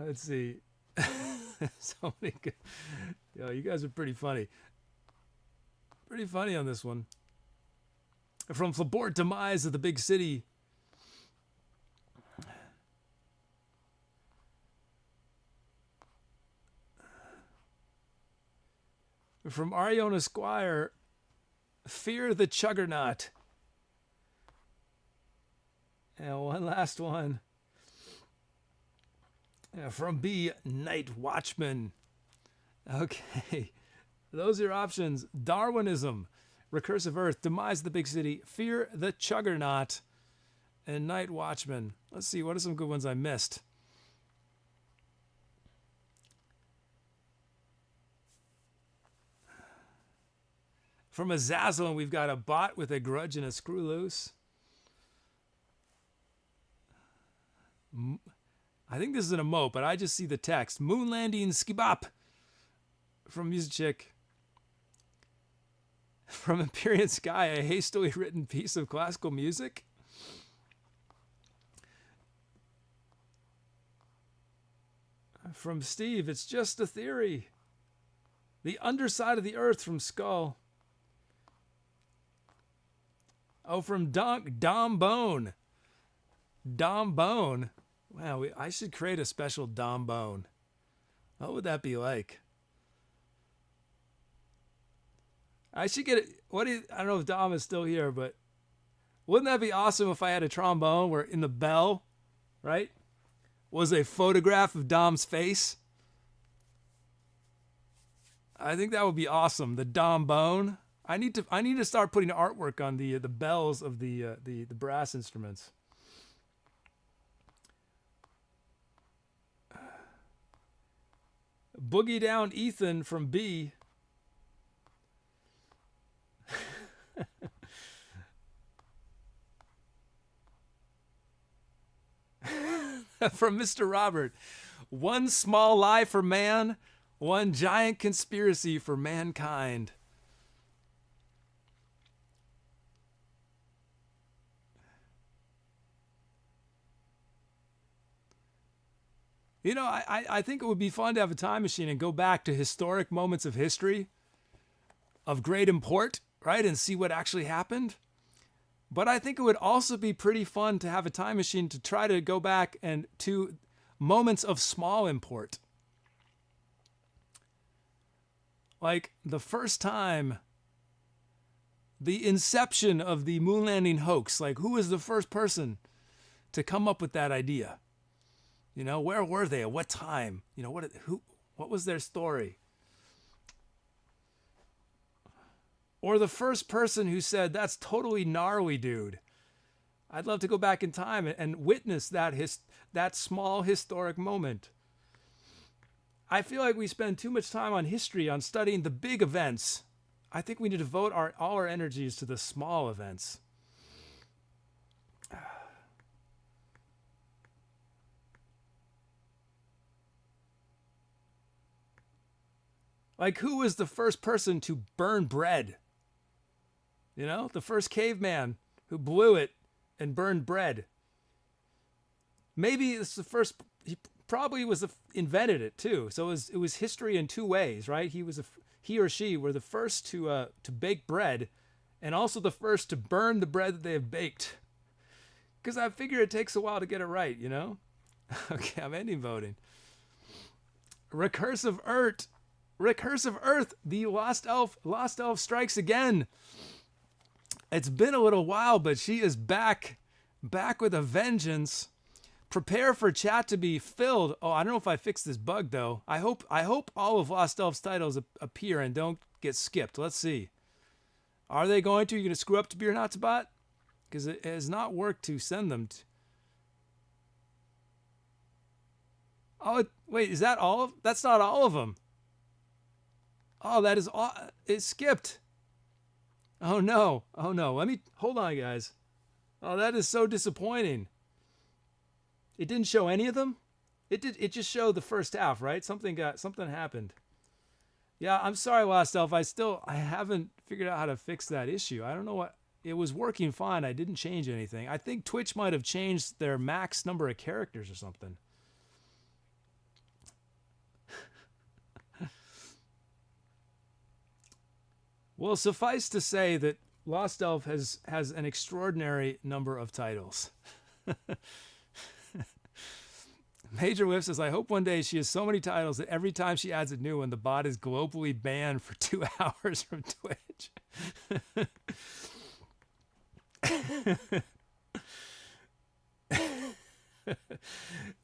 Let's see. So many good. Yo, you guys are pretty funny. Pretty funny on this one. From Flabort Demise of the Big City. From Ariona Squire, Fear the Chuggernaut. And one last one. From B, Night Watchman. Okay. Those are your options. Darwinism, Recursive Earth, Demise of the Big City, Fear the Chuggernaut, and Night Watchman. Let's see, what are some good ones I missed? From Azzazelynn, we've got a bot with a grudge and a screw loose. I think this is an emote, but I just see the text. Moon landing skibop from Music Chick. From Empyrean Sky, a hastily written piece of classical music. From Steve, it's just a theory. The underside of the earth from Skull. Oh, from Dom Bone. Dom Bone. Wow, I should create a special Dom Bone. What would that be like? I should get it. I don't know if Dom is still here, but wouldn't that be awesome if I had a trombone where in the bell, right, was a photograph of Dom's face? I think that would be awesome. The Dom Bone. I need to start putting artwork on the bells of the brass instruments. Boogie Down Ethan from B. From Mr. Robert. One small lie for man, one giant conspiracy for mankind. I think it would be fun to have a time machine and go back to historic moments of history of great import, right? And see what actually happened. But I think it would also be pretty fun to have a time machine to try to go back and to moments of small import. Like the first time, the inception of the moon landing hoax. Like, who was the first person to come up with that idea? You know, where were they? At what time? You know, what was their story? Or the first person who said, that's totally gnarly, dude. I'd love to go back in time and witness that small historic moment. I feel like we spend too much time on history, on studying the big events. I think we need to devote all our energies to the small events. Like, who was the first person to burn bread? You know, the first caveman who blew it and burned bread. Maybe it's the first. He probably invented it too. So it was history in two ways, right? He or she were the first to bake bread, and also the first to burn the bread that they have baked. Because I figure it takes a while to get it right, you know. Okay, I'm ending voting. Recursive Earth. Recursive Earth, the Lost Elf strikes again. It's been a little while, but she is back with a vengeance. Prepare for chat to be filled. Oh, I don't know if I fixed this bug though. I hope all of Lost Elf's titles appear and don't get skipped. Let's see. Are they going to? You're going to screw up to Beer Hotspot? Because it has not worked to send them. Oh, wait, is that all? That's not all of them. Oh, that is all. It skipped. Oh no. Hold on, guys. Oh, that is so disappointing. It didn't show any of them? It just showed the first half, right? Something happened. Yeah, I'm sorry, Lost Elf. I haven't figured out how to fix that issue. I don't know what. It was working fine. I didn't change anything. I think Twitch might have changed their max number of characters or something. Well, suffice to say that Lost Elf has an extraordinary number of titles. Major Whiff says, I hope one day she has so many titles that every time she adds a new one, the bot is globally banned for 2 hours from Twitch.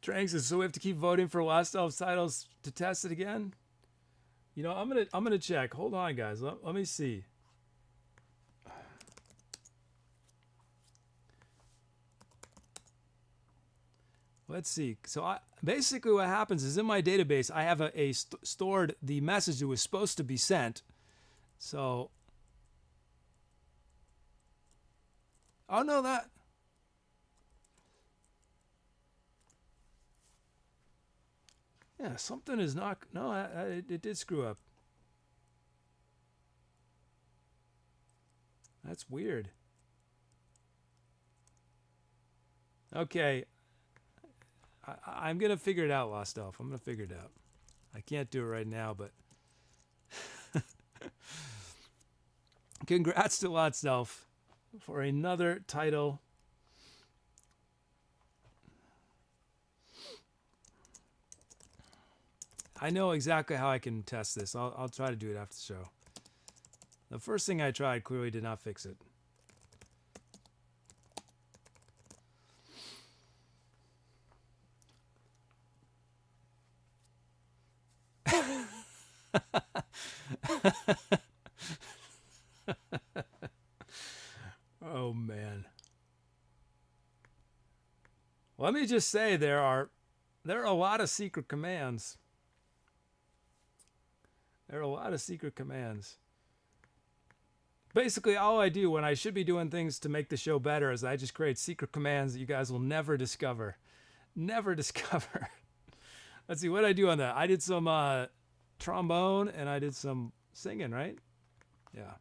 Trank says, so we have to keep voting for Lost Elf titles to test it again? You know, I'm gonna check. Hold on, guys. Let me see. Let's see. So basically what happens is in my database, I have stored the message that was supposed to be sent. So, oh no, yeah, something is not, no, it did screw up. That's weird. Okay. I'm going to figure it out, Lost Elf. I'm going to figure it out. I can't do it right now, but congrats to Lost Elf for another title. I know exactly how I can test this. I'll try to do it after the show. The first thing I tried clearly did not fix it. Oh man. Let me just say there are a lot of secret commands. There are a lot of secret commands. Basically, all I do when I should be doing things to make the show better is I just create secret commands that you guys will never discover. Never discover. Let's see, what did I do on that? I did some trombone and I did some singing, right? Yeah.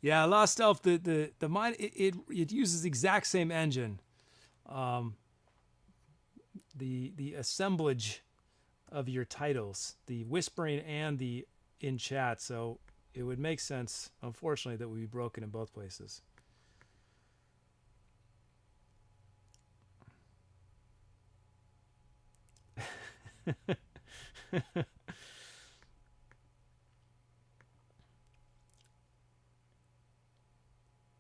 Yeah, Lost Elf, the mind, it uses the exact same engine. The assemblage of your titles, the whispering and the in chat. So it would make sense, unfortunately, that would be broken in both places.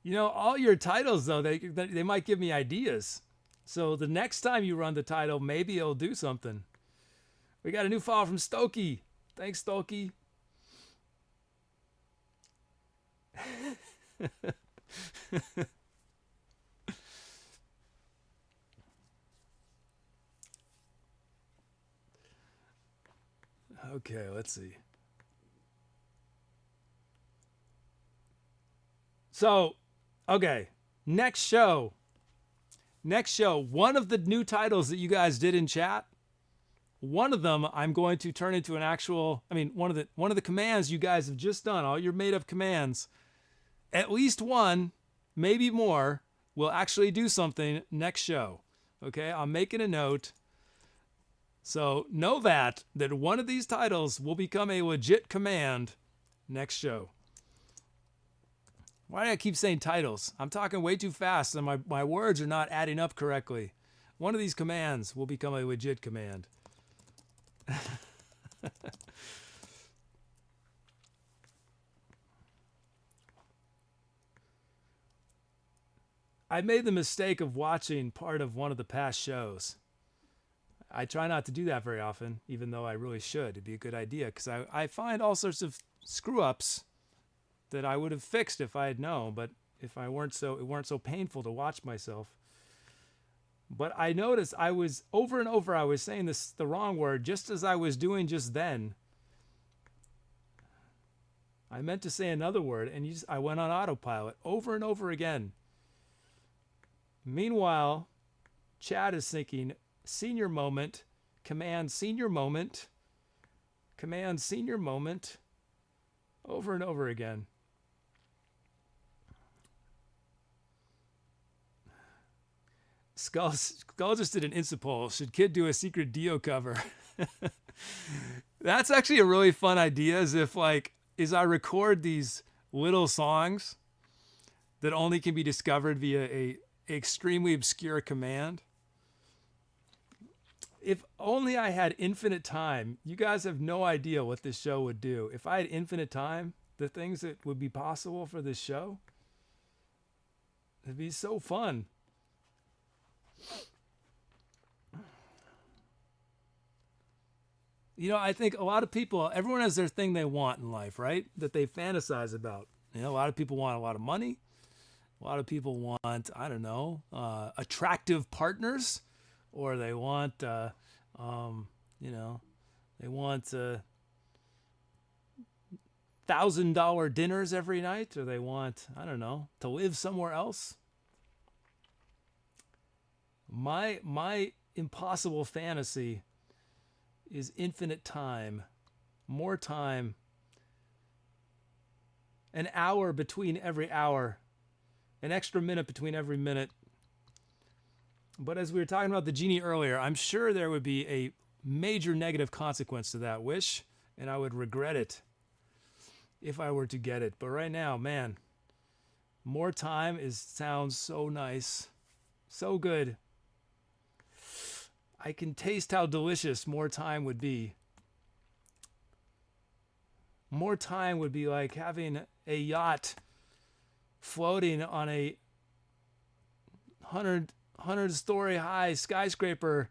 You know, all your titles, though, they might give me ideas. So the next time you run the title, maybe it'll do something. We got a new follow from Stokey. Thanks, Stokey. Okay, let's see. So, okay, next show, one of the new titles that you guys did in chat, one of them I'm going to turn into an actual, one of the commands you guys have just done, all your made up commands, at least one, maybe more, will actually do something next show. Okay, I'm making a note. So know that one of these titles will become a legit command next show. Why do I keep saying titles? I'm talking way too fast and my words are not adding up correctly. One of these commands will become a legit command. I made the mistake of watching part of one of the past shows. I try not to do that very often, even though I really should. It'd be a good idea, because I find all sorts of screw-ups that I would have fixed if I had known, but if it weren't so painful to watch myself. But I noticed I was, over and over, I was saying the wrong word, just as I was doing just then. I meant to say another word, and I went on autopilot over and over again. Meanwhile, chat is thinking, senior moment, command senior moment, command senior moment, over and over again. Skull just did an Insta poll. Should Kid do a secret Dio cover? That's actually a really fun idea, as I record these little songs that only can be discovered via a extremely obscure command. If only I had infinite time. You guys have no idea what this show would do. If I had infinite time, the things that would be possible for this show, it'd be so fun. You know, I think a lot of people, everyone has their thing they want in life, right? That they fantasize about. You know, a lot of people want a lot of money. A lot of people want, I don't know, attractive partners, or they want, they want $1,000 dinners every night, or they want, I don't know, to live somewhere else. My impossible fantasy is infinite time, more time, an hour between every hour, an extra minute between every minute. But as we were talking about the genie earlier, I'm sure there would be a major negative consequence to that wish, and I would regret it if I were to get it. But right now, man, more time sounds so nice, so good. I can taste how delicious more time would be. More time would be like having a yacht floating on a 100-story high skyscraper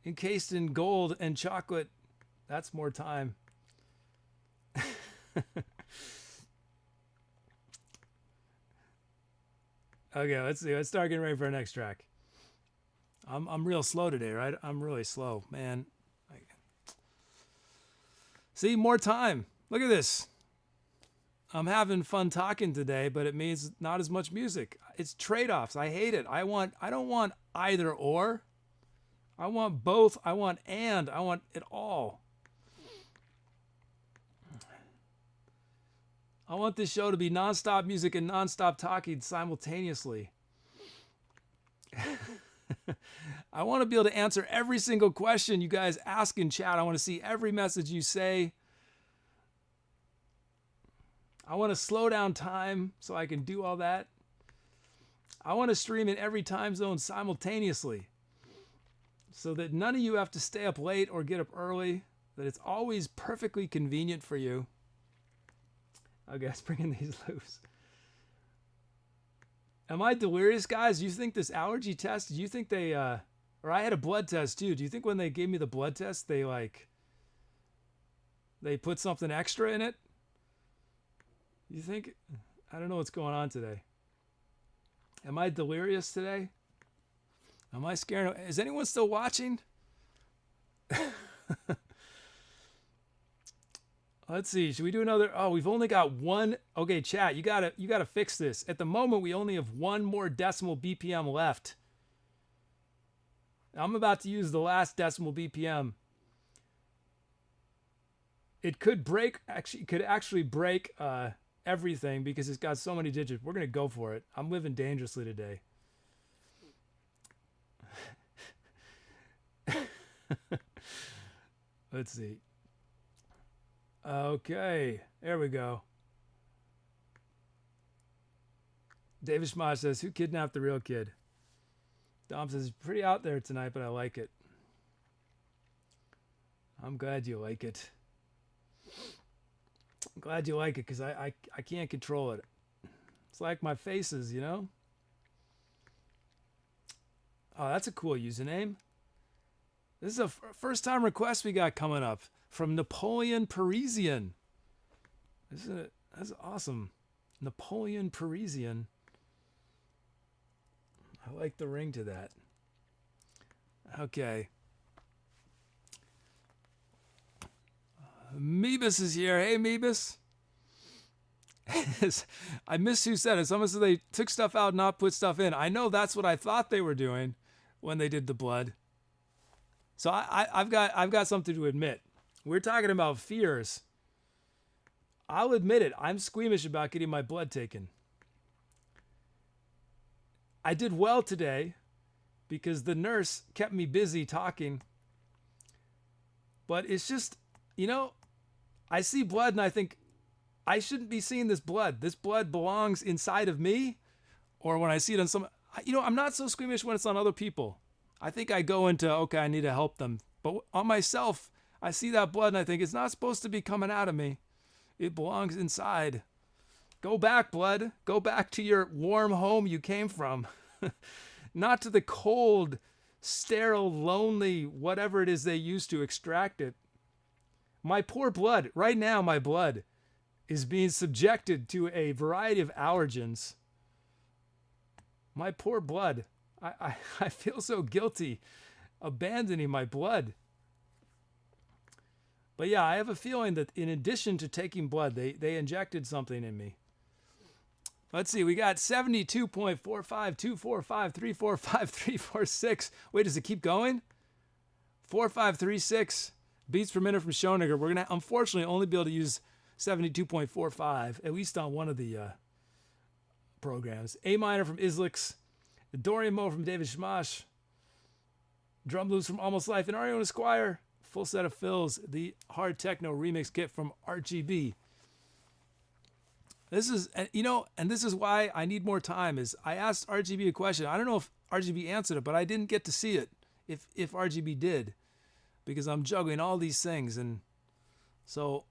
encased in gold and chocolate. That's more time. Okay, let's see. Let's start getting ready for our next track. I'm real slow today, right? I'm really slow, man. See, more time. Look at this. I'm having fun talking today, but it means not as much music. It's trade-offs. I hate it. I don't want either or. I want both. I want it all. I want this show to be nonstop music and nonstop talking simultaneously. I want to be able to answer every single question you guys ask in chat. I want to see every message you say. I want to slow down time so I can do all that. I want to stream in every time zone simultaneously so that none of you have to stay up late or get up early, that it's always perfectly convenient for you. Okay, let's bring in these loose. Am I delirious, guys? Do you think this allergy test, do you think they, or I had a blood test too. Do you think when they gave me the blood test, they put something extra in it? You think, I don't know what's going on today. Am I delirious today? Am I scared? Is anyone still watching? Let's see. Should we do another? Oh, we've only got one. Okay, chat, you gotta fix this. At the moment, we only have one more decimal BPM left. I'm about to use the last decimal BPM. It could break. Actually, it could actually break everything because it's got so many digits. We're gonna go for it. I'm living dangerously today. Let's see. Okay, there we go. David Schmott says, who kidnapped the real kid? Dom says, pretty out there tonight, but I like it. I'm glad you like it. I'm glad you like it because I can't control it. It's like my faces, you know? Oh, that's a cool username. This is a first time request we got coming up from Napoleon Parisian. Isn't it? That's awesome. Napoleon Parisian. I like the ring to that. Okay. Meebus is here. Hey, Meebus. I missed who said it. Someone said they took stuff out and not put stuff in. I know that's what I thought they were doing when they did the blood. So I've got something to admit. We're talking about fears. I'll admit it. I'm squeamish about getting my blood taken. I did well today because the nurse kept me busy talking. But it's just, you know, I see blood and I think I shouldn't be seeing this blood. This blood belongs inside of me. Or when I see it on some, you know, I'm not so squeamish when it's on other people. I think I go into, okay, I need to help them. But on myself, I see that blood and I think it's not supposed to be coming out of me. It belongs inside. Go back, blood. Go back to your warm home you came from. Not to the cold, sterile, lonely, whatever it is they use to extract it. My poor blood, right now my blood is being subjected to a variety of allergens. My poor blood. I feel so guilty abandoning my blood. But yeah, I have a feeling that in addition to taking blood, they injected something in me. Let's see, we got 72.45245345346. Wait, does it keep going? 4536 beats per minute from Schoninger. We're going to unfortunately only be able to use 72.45, at least on one of the programs. A minor from Islix. Dorian Moe from David Schmash. Drum loops from Almost Life. And Ariana Esquire. Full set of fills. The Hard Techno remix kit from RGB. This is, you know, and this is why I need more time, is I asked RGB a question. I don't know if RGB answered it, but I didn't get to see it if RGB did, because I'm juggling all these things. And so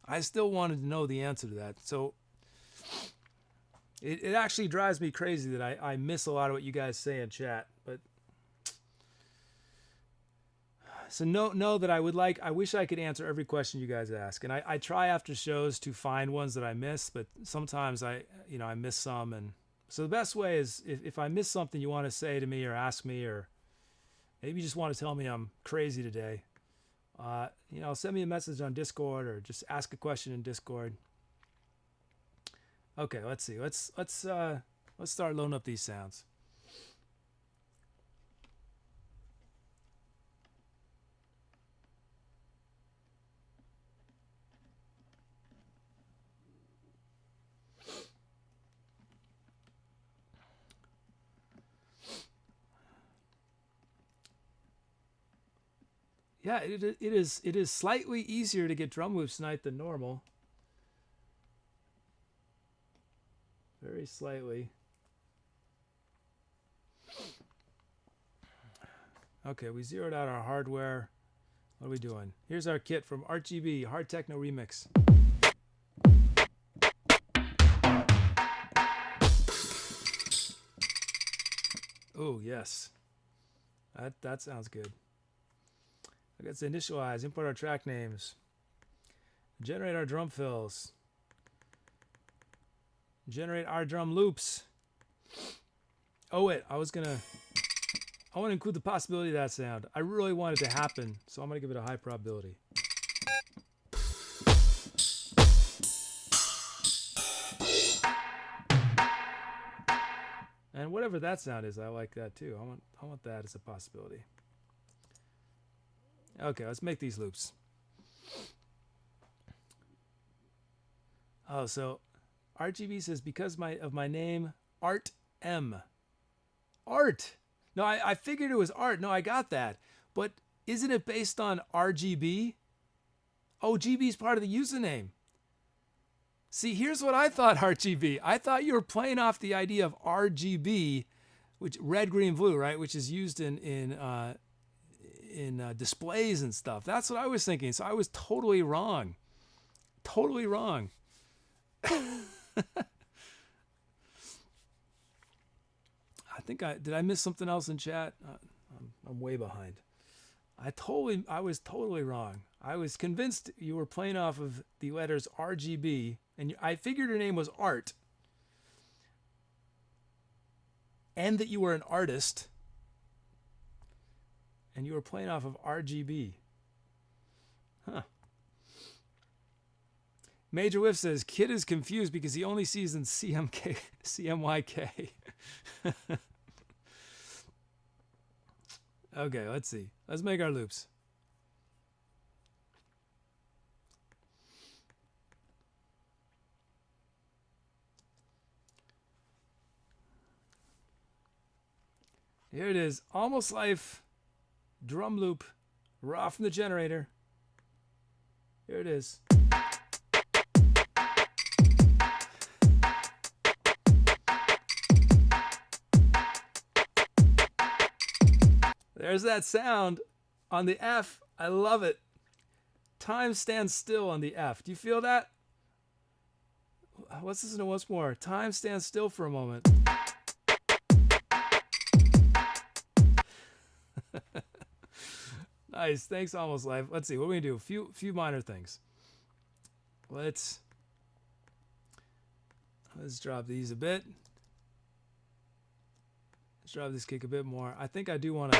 I still wanted to know the answer to that. So it actually drives me crazy that I miss a lot of what you guys say in chat. But so know that I wish I could answer every question you guys ask. And I try after shows to find ones that I miss, but sometimes I miss some. And so the best way is if I miss something you want to say to me or ask me, or maybe you just want to tell me I'm crazy today, send me a message on Discord or just ask a question in Discord. Okay, let's see. Let's start loading up these sounds. Yeah, it is slightly easier to get drum loops tonight than normal. Very slightly. Okay, we zeroed out our hardware. What are we doing? Here's our kit from ArtGB, Hard Techno Remix. Oh, yes. That sounds good. Let's initialize, import our track names, generate our drum fills, generate our drum loops. Oh wait, I want to include the possibility of that sound. I really want it to happen, so I'm going to give it a high probability. And whatever that sound is, I like that too. I want that as a possibility. Okay, let's make these loops. Oh, so RGB says because of my name, Art M. Art. No, I figured it was art. No, I got that. But isn't it based on RGB? Oh, GB is part of the username. See, here's what I thought, RGB. I thought you were playing off the idea of RGB, which red, green, blue, right? Which is used in displays and stuff. That's what I was thinking. So I was totally wrong. Totally wrong. Did I miss something else in chat? I'm way behind. I was totally wrong. I was convinced you were playing off of the letters RGB, and I figured your name was Art, and that you were an artist, and you were playing off of RGB. Huh. Major Whiff says, Kid is confused because he only sees in CMYK. Okay, let's see. Let's make our loops. Here it is. Almost Life drum loop raw from the generator. Here it is. There's that sound on the F. I love it. Time stands still on the F. Do you feel that? Let's listen to once more. Time stands still for a moment. Nice. Thanks, Almost Life. Let's see. What are we going to do? A few minor things. Let's drop these a bit. Let's drop this kick a bit more. I think I want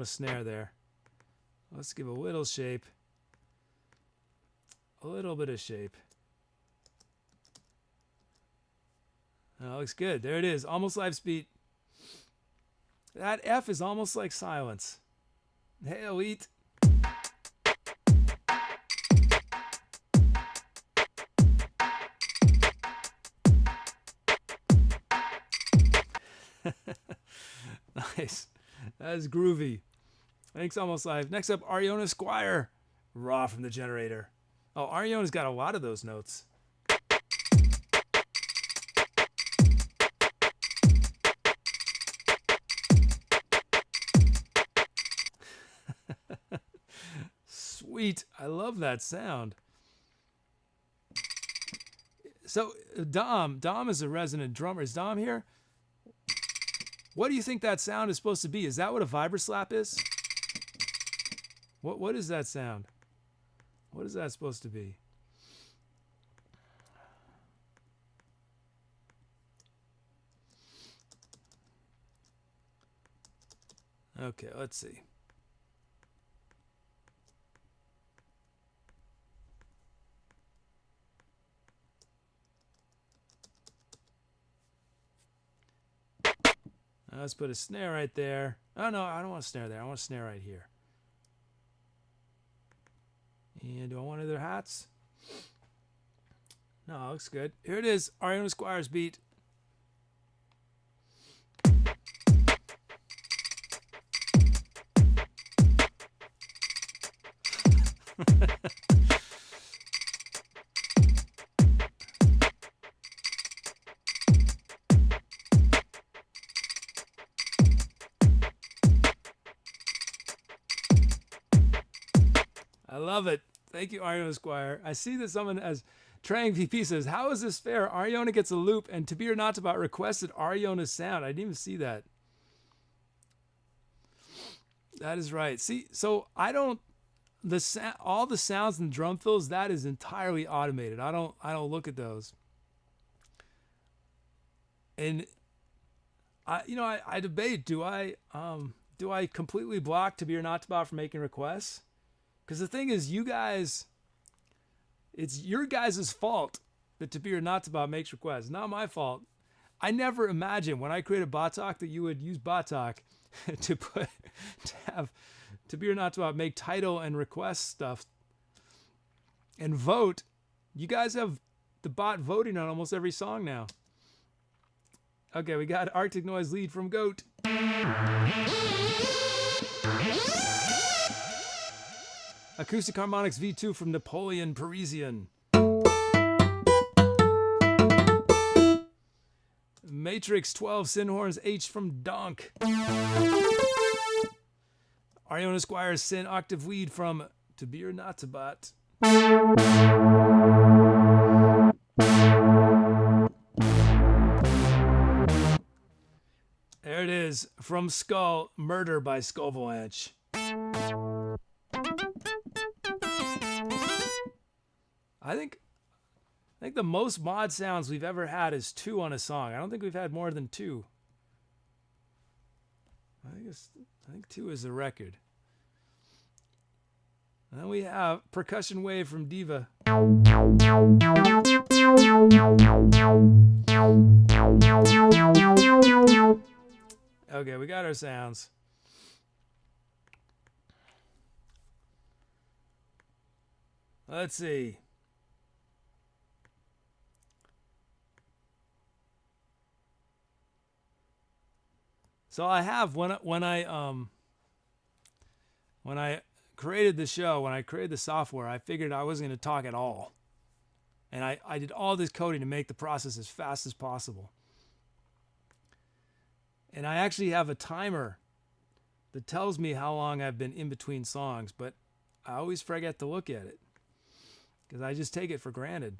a snare there. Let's give a little shape. A little bit of shape. That looks good. There it is. Almost Life's beat. That F is almost like silence. Hey, Elite. Nice. That is groovy. Thanks, Almost Live. Next up, Ariona Squire. Raw from the generator. Oh, Ariona's got a lot of those notes. Sweet. I love that sound. So, Dom is a resident drummer. Is Dom here? What do you think that sound is supposed to be? Is that what a vibroslap is? What is that sound? What is that supposed to be? Okay, let's see. Let's put a snare right there. Oh, no, I don't want a snare there. I want a snare right here. And do I want other hats? No, it looks good. Here it is. Ariona Squire's beat. I love it. Thank you, Ariona Squire. I see that someone as Trang VP says, how is this fair? Ariona gets a loop and To Be or Not To About requested Ariona's sound. I didn't even see that. That is right. See, so I don't, all the sounds and drum fills, that is entirely automated. I don't look at those. And I debate, do I completely block To Be or Not To About from making requests? Because the thing is, you guys, it's your guys' fault that To Be or Not To About makes requests. Not my fault. I never imagined when I created Batok that you would use Batok to have To Be or Not To About make title and request stuff and vote. You guys have the bot voting on almost every song now. Okay, we got Arctic Noise lead from Goat. Acoustic Harmonics V2 from Napoleon Parisian. Matrix 12 Synhorns H from Donk. Ariona Squire's Sin Octave Lead from To Be or Not To About. There it is, from Skull, Murder by Skullvalanche. I think the most mod sounds we've ever had is 2 on a song. I don't think we've had more than 2. I think 2 is the record. And then we have Percussion Wave from Diva. Okay, we got our sounds. Let's see. So I have when I created the show, when I created the software, I figured I wasn't going to talk at all. And I did all this coding to make the process as fast as possible. And I actually have a timer that tells me how long I've been in between songs, but I always forget to look at it because I just take it for granted.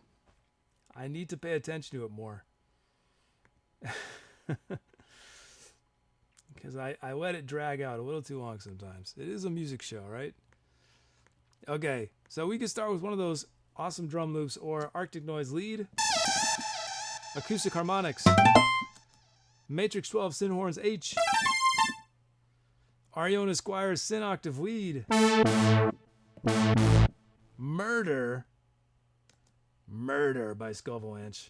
I need to pay attention to it more. Because I let it drag out a little too long sometimes. It is a music show, right? Okay, so we can start with one of those awesome drum loops or Arctic Noise lead. Acoustic Harmonics. Matrix 12 Synhorns H. Ariona Squire's Sin Octave lead. Murder by Skullvalanche.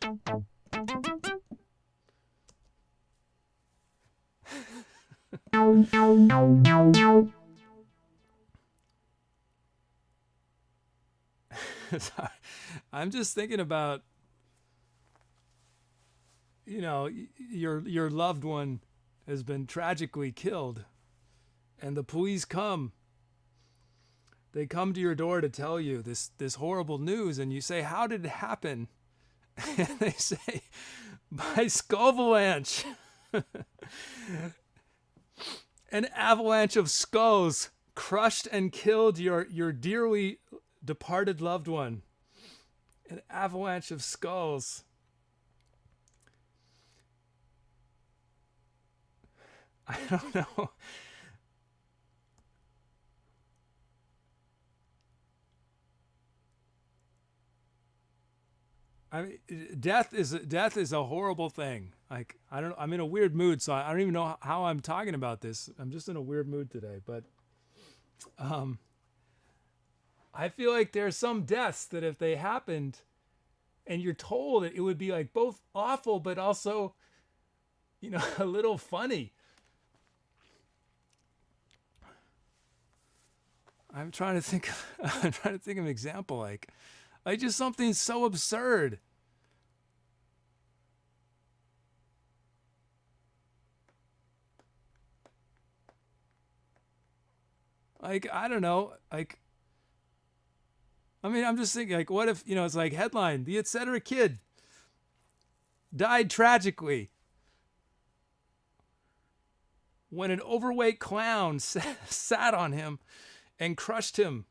Sorry. I'm just thinking about, your loved one has been tragically killed and the police come. They come to your door to tell you this horrible news, and you say, how did it happen? And they say, by Skullvalanche. An avalanche of skulls crushed and killed your dearly departed loved one. An avalanche of skulls. I don't know. I mean, death is a horrible thing. Like, I'm in a weird mood, so I don't even know how I'm talking about this. I'm just in a weird mood today, but I feel like there are some deaths that if they happened and you're told it would be like both awful but also, a little funny. I'm trying to think of an example like just something so absurd. Like, I don't know, like I mean, I'm just thinking, like, what if, it's like headline, the Etcetera kid died tragically when an overweight clown sat on him and crushed him.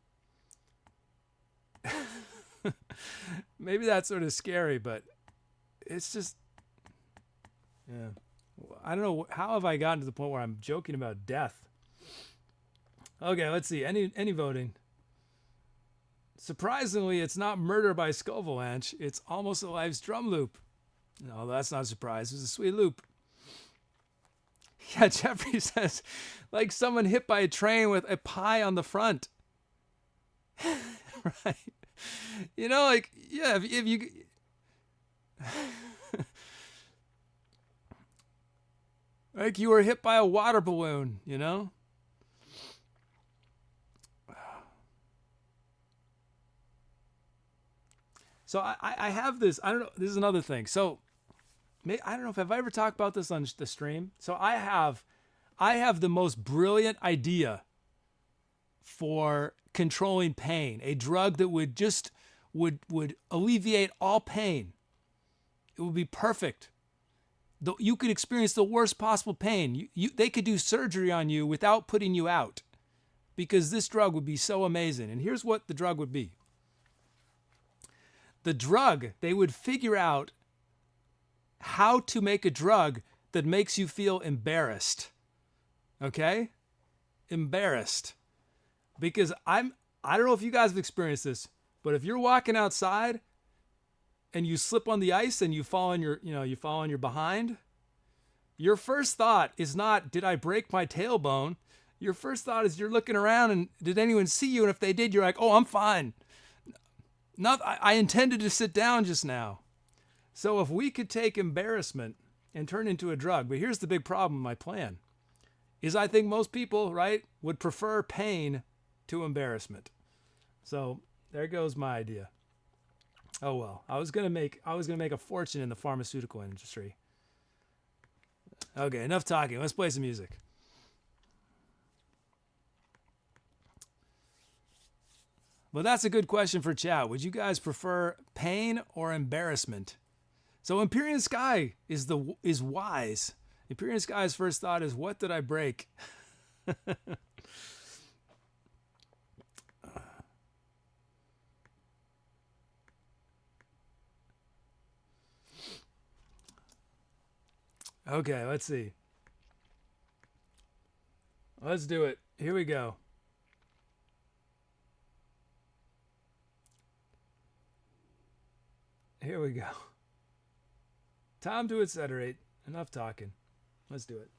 Maybe that's sort of scary, but it's just, yeah. I don't know, how have I gotten to the point where I'm joking about death? Okay, let's see. Any voting? Surprisingly, it's not Murder by Skullvalanche. It's Almost Alive's drum loop. No, that's not a surprise. It's a sweet loop. Yeah, Jeffrey says, like someone hit by a train with a pie on the front. Right. Like, yeah, if you... like you were hit by a water balloon, So I have this, I don't know, this is another thing. So I don't know if I've ever talked about this on the stream. So I have the most brilliant idea for controlling pain, a drug that would just would alleviate all pain. It would be perfect. You could experience the worst possible pain. They could do surgery on you without putting you out, because this drug would be so amazing. And here's what the drug would be. The drug, they would figure out how to make a drug that makes you feel embarrassed. Okay? Embarrassed. Because I don't know if you guys have experienced this, but if you're walking outside and you slip on the ice and you fall on your behind, your first thought is not, did I break my tailbone? Your first thought is you're looking around and did anyone see you? And if they did, you're like, oh, I'm fine. I intended to sit down just now. So if we could take embarrassment and turn it into a drug, but here's the big problem with my plan, is I think most people, right, would prefer pain to embarrassment. So there goes my idea. Oh well, I was gonna make a fortune in the pharmaceutical industry. Okay, enough talking. Let's play some music. Well, that's a good question for chat. Would you guys prefer pain or embarrassment? So Empyrean Sky is wise. Empyrean Sky's first thought is, what did I break? Okay, let's see. Let's do it. Here we go. Here we go. Time to etceterate. Enough talking. Let's do it.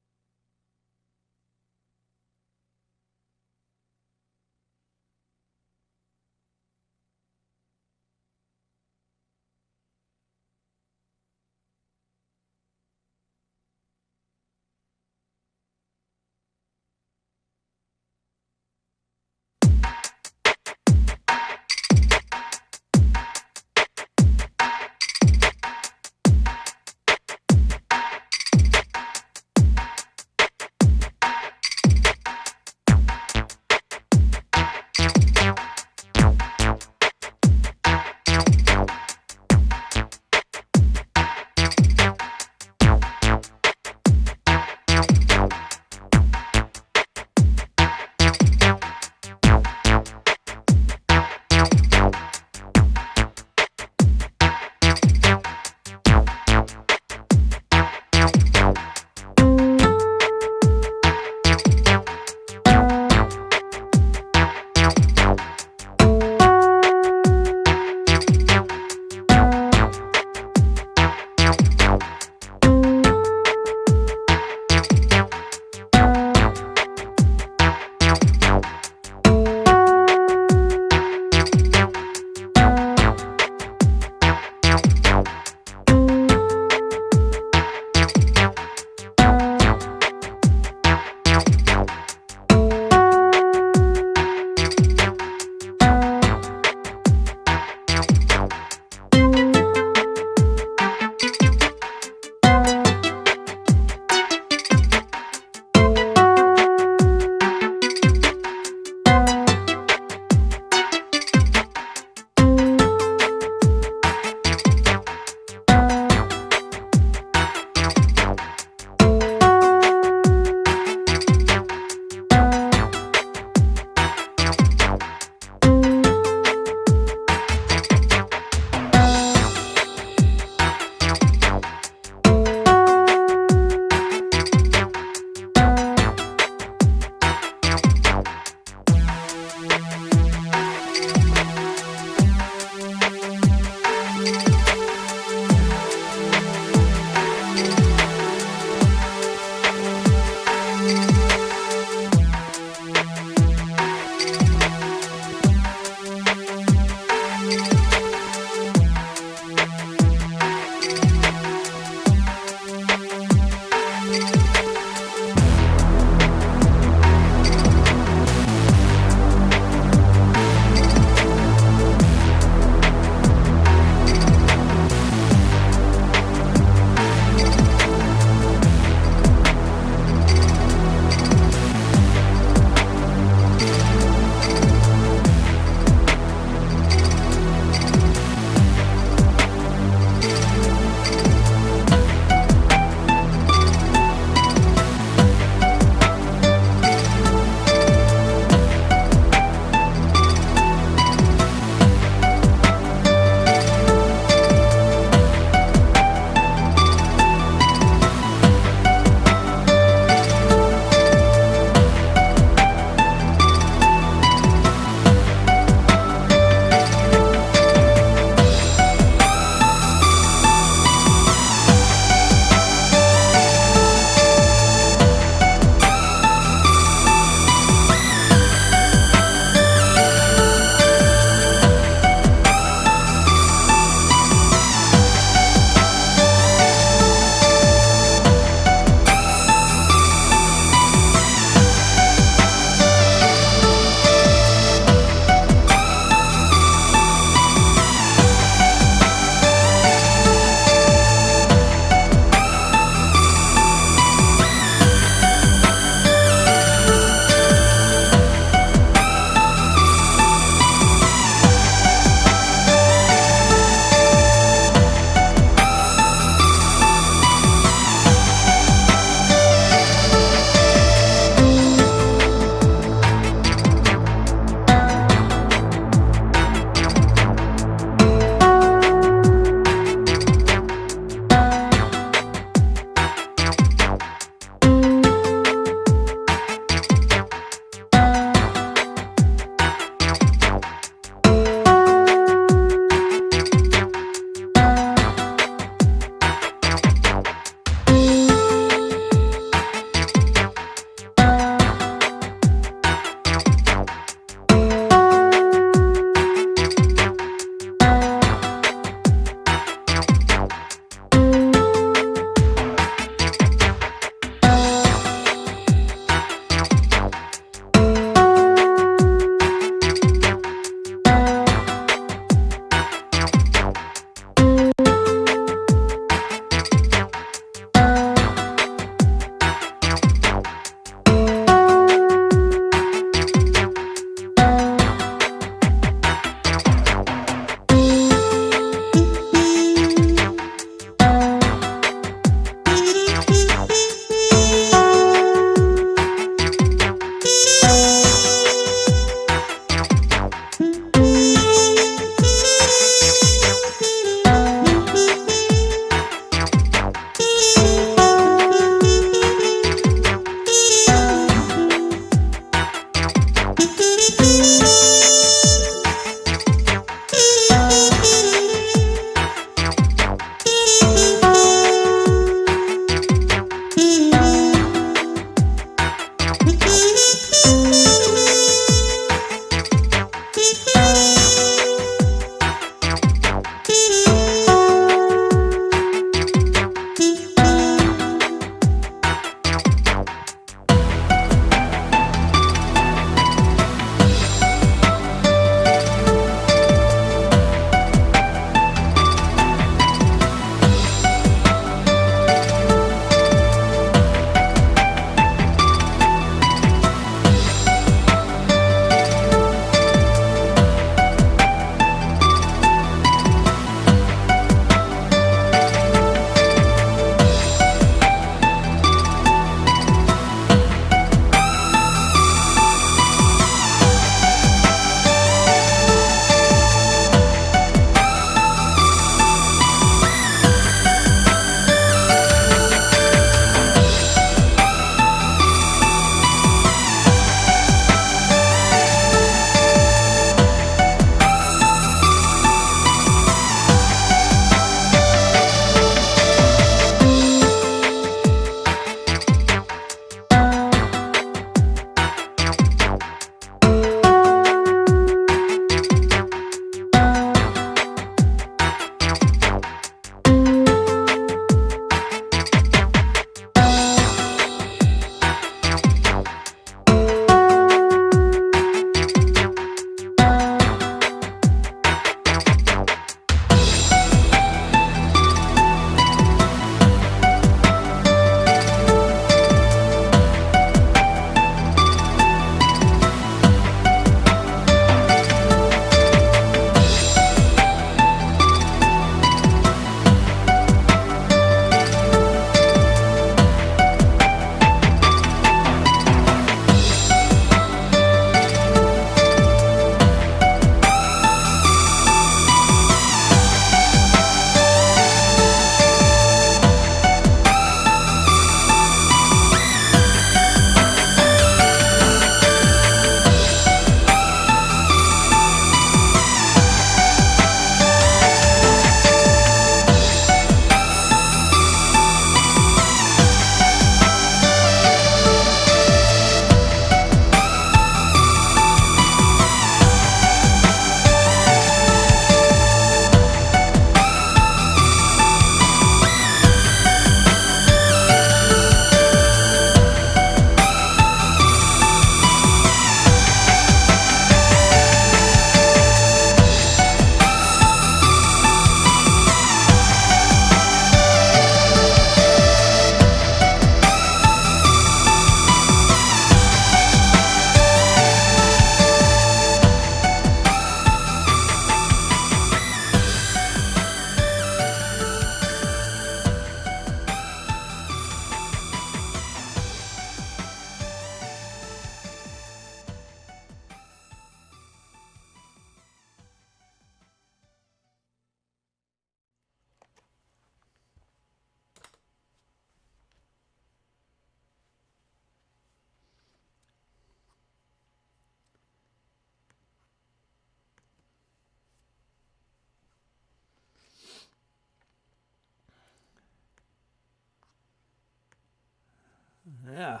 Yeah.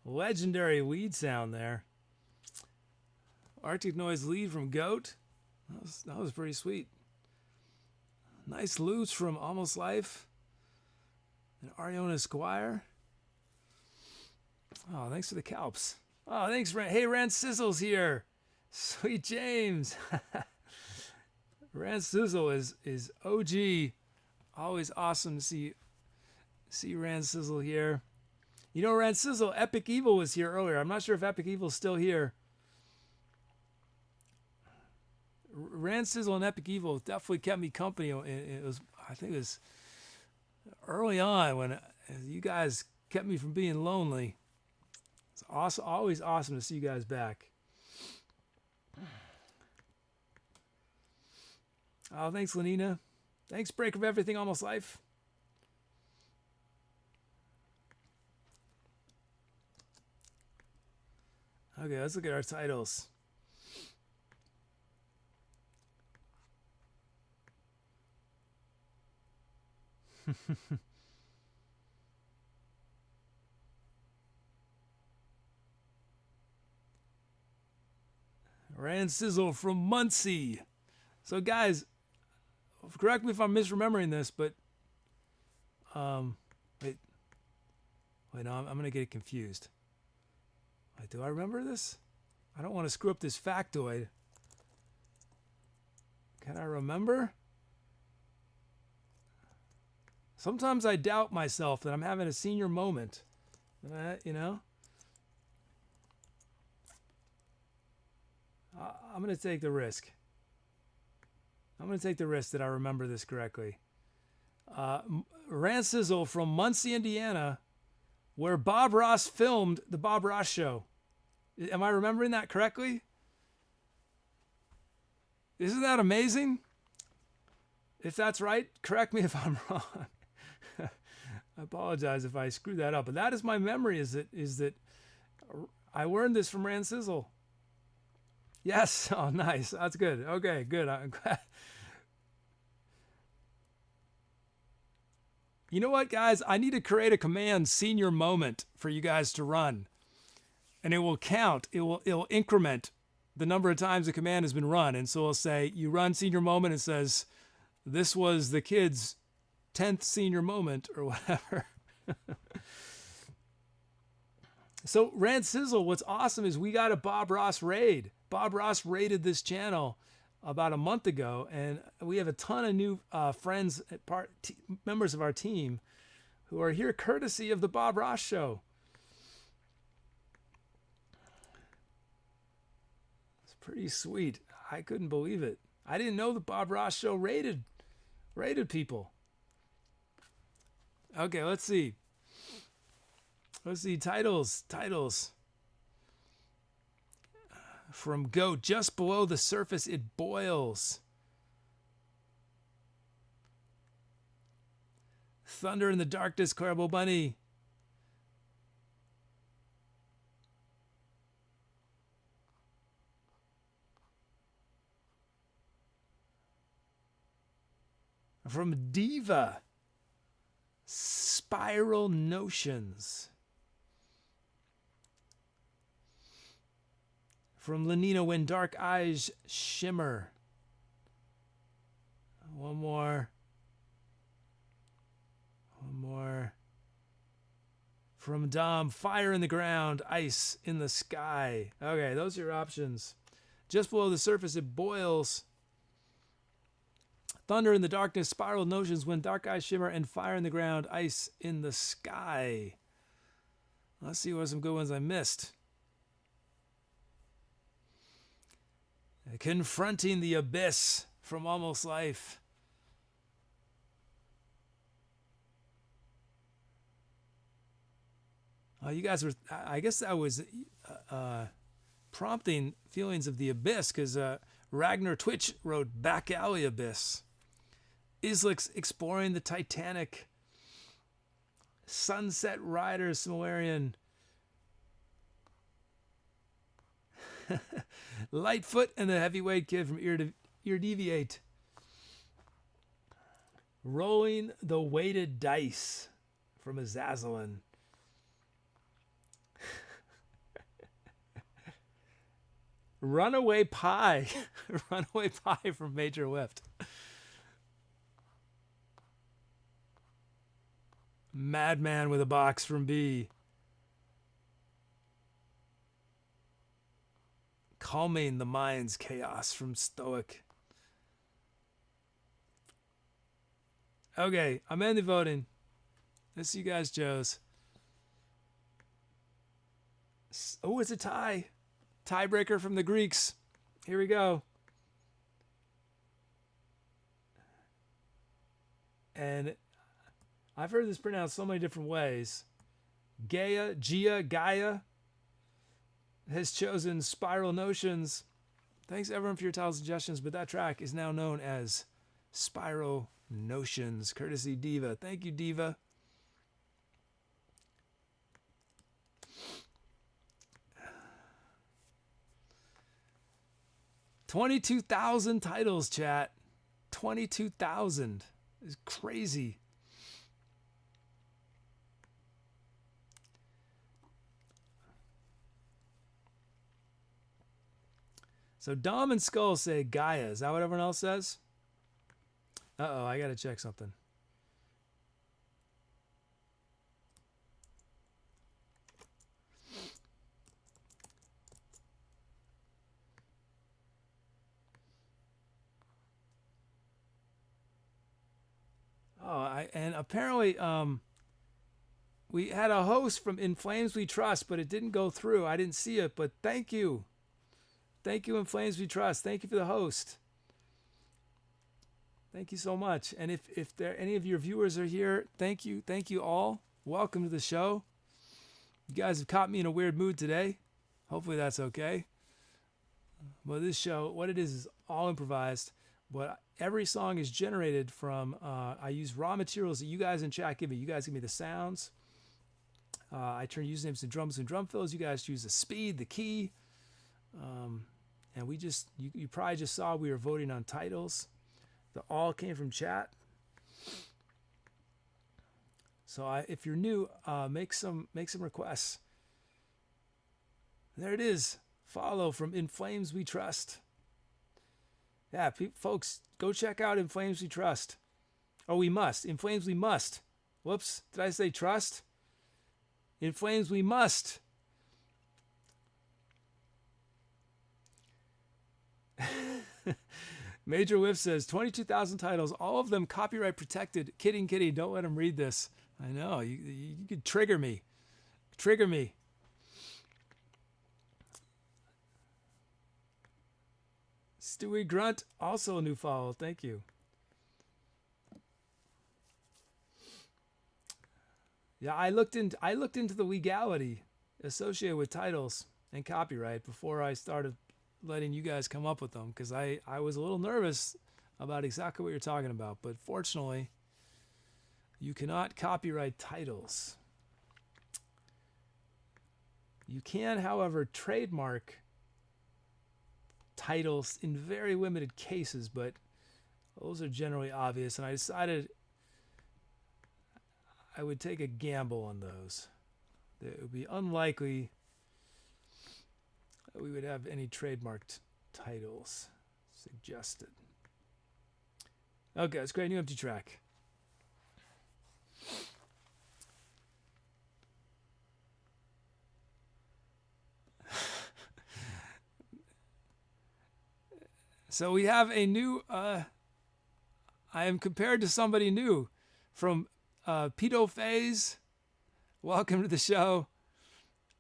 Legendary lead sound there. Arctic Noise lead from Goat. That was pretty sweet. Nice loops from Almost Life and Ariona Squire. Oh, thanks for the calps. Oh, thanks, hey, Rand Sizzle's here. Sweet James. Rand Sizzle is OG. Always awesome to see Rand Sizzle here. You know, Rand Sizzle, Epic Evil was here earlier. I'm not sure if Epic Evil's still here. Rand Sizzle and Epic Evil definitely kept me company. I think it was early on when you guys kept me from being lonely. It's awesome, always awesome to see you guys back. Oh, thanks, Lenina. Thanks, Break of Everything, Almost Life. Okay, let's look at our titles. Rand Sizzle from Muncie. So guys, correct me if I'm misremembering this, but wait, no, I'm gonna get confused. Wait, do I remember this? I don't want to screw up this factoid. Can I remember? Sometimes I doubt myself that I'm having a senior moment. You know? I'm going to take the risk. I'm going to take the risk that I remember this correctly. Rand Sizzle from Muncie, Indiana, where Bob Ross filmed The Bob Ross Show. Am I remembering that correctly? Isn't that amazing? If that's right, correct me if I'm wrong. I apologize if I screwed that up, but that is my memory. Is that I learned this from Rand Sizzle. Yes. Oh, nice. That's good. Okay, good. I'm glad. You know what, guys? I need to create a command senior moment for you guys to run, and it will count. It'll increment the number of times the command has been run, and so it'll say you run senior moment. It says this was the kid's 10th senior moment or whatever. So Rand Sizzle, what's awesome is we got a Bob Ross raid. Bob Ross raided this channel about a month ago, and we have a ton of new friends, members of our team who are here courtesy of the Bob Ross Show. It's pretty sweet. I couldn't believe it. I didn't know the Bob Ross Show raided people. Okay, let's see. Titles. From Goat, just below the surface it boils. Thunder in the Darkness, Carbo Bunny. From Diva, Spiral Notions. From Lenina, When Dark Eyes Shimmer. One more. From Dom, Fire in the Ground, Ice in the Sky. Okay, those are your options. Just below the surface it boils. Thunder in the Darkness, Spiral Notions, When Dark Eyes Shimmer, and Fire in the Ground, Ice in the Sky. Let's see what some good ones I missed. Confronting the Abyss from Almost Life. You guys were, I guess that was prompting feelings of the Abyss because Ragnar Twitch wrote Back Alley Abyss. Islix Exploring the Titanic. Sunset Riders, Similarian. Lightfoot and the Heavyweight Kid from Ear Deviate. Rolling the Weighted Dice from Azzazelynn. Runaway Pie. Runaway Pie from Major Whipped. Madman with a box from B. Calming the Mind's Chaos from Stoic. Okay, I'm ending voting. Let's see you guys, Joes. Oh, it's a tie. Tiebreaker from the Greeks. Here we go. And I've heard this pronounced so many different ways. Gaia has chosen Spiral Notions. Thanks everyone for your title suggestions, but that track is now known as Spiral Notions, courtesy Diva. Thank you, Diva. $22,000 titles, chat. 22,000 is crazy. So Dom and Skull say Gaia. Is that what everyone else says? Uh-oh, I got to check something. And apparently we had a host from In Flames We Trust, but it didn't go through. I didn't see it, but thank you. Thank you, In Flames We Trust. Thank you for the host. Thank you so much. And if there any of your viewers are here, thank you. Thank you all. Welcome to the show. You guys have caught me in a weird mood today. Hopefully that's okay. Well, this show, what it is all improvised. But every song is generated from, I use raw materials that you guys in chat give me. You guys give me the sounds. I turn usernames to drums and drum fills. You guys choose the speed, the key. And we just, you probably just saw we were voting on titles. That all came from chat. So if you're new, make some requests. There it is. Follow from In Flames We Trust. Yeah, folks, go check out In Flames We Trust. Oh, we must. In Flames We Must. Whoops, did I say trust? In Flames We Must. Major Whiff says 22,000 titles, all of them copyright protected. Kidding, don't let him read this. I know, you could trigger me. Trigger me. Stewie Grunt, also a new follow. Thank you. Yeah, I looked into the legality associated with titles and copyright before I started letting you guys come up with them, because I was a little nervous about exactly what you're talking about. But fortunately, you cannot copyright titles. You can, however, trademark titles in very limited cases, but those are generally obvious, and I decided I would take a gamble on those. It would be unlikely that we would have any trademarked titles suggested. Okay, let's create a new empty track. So we have a new, I am compared to somebody new from Pedo Phase. Welcome to the show.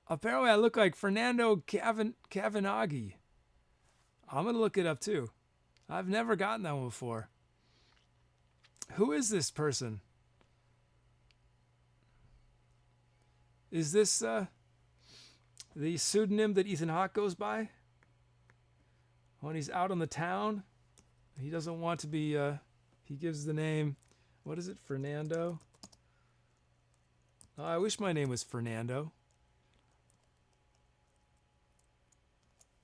Apparently I look like Fernando Cavanaghi. I'm going to look it up too. I've never gotten that one before. Who is this person? Is this the pseudonym that Ethan Hawke goes by? When he's out on the town, he doesn't want to be, he gives the name, what is it, Fernando? Oh, I wish my name was Fernando.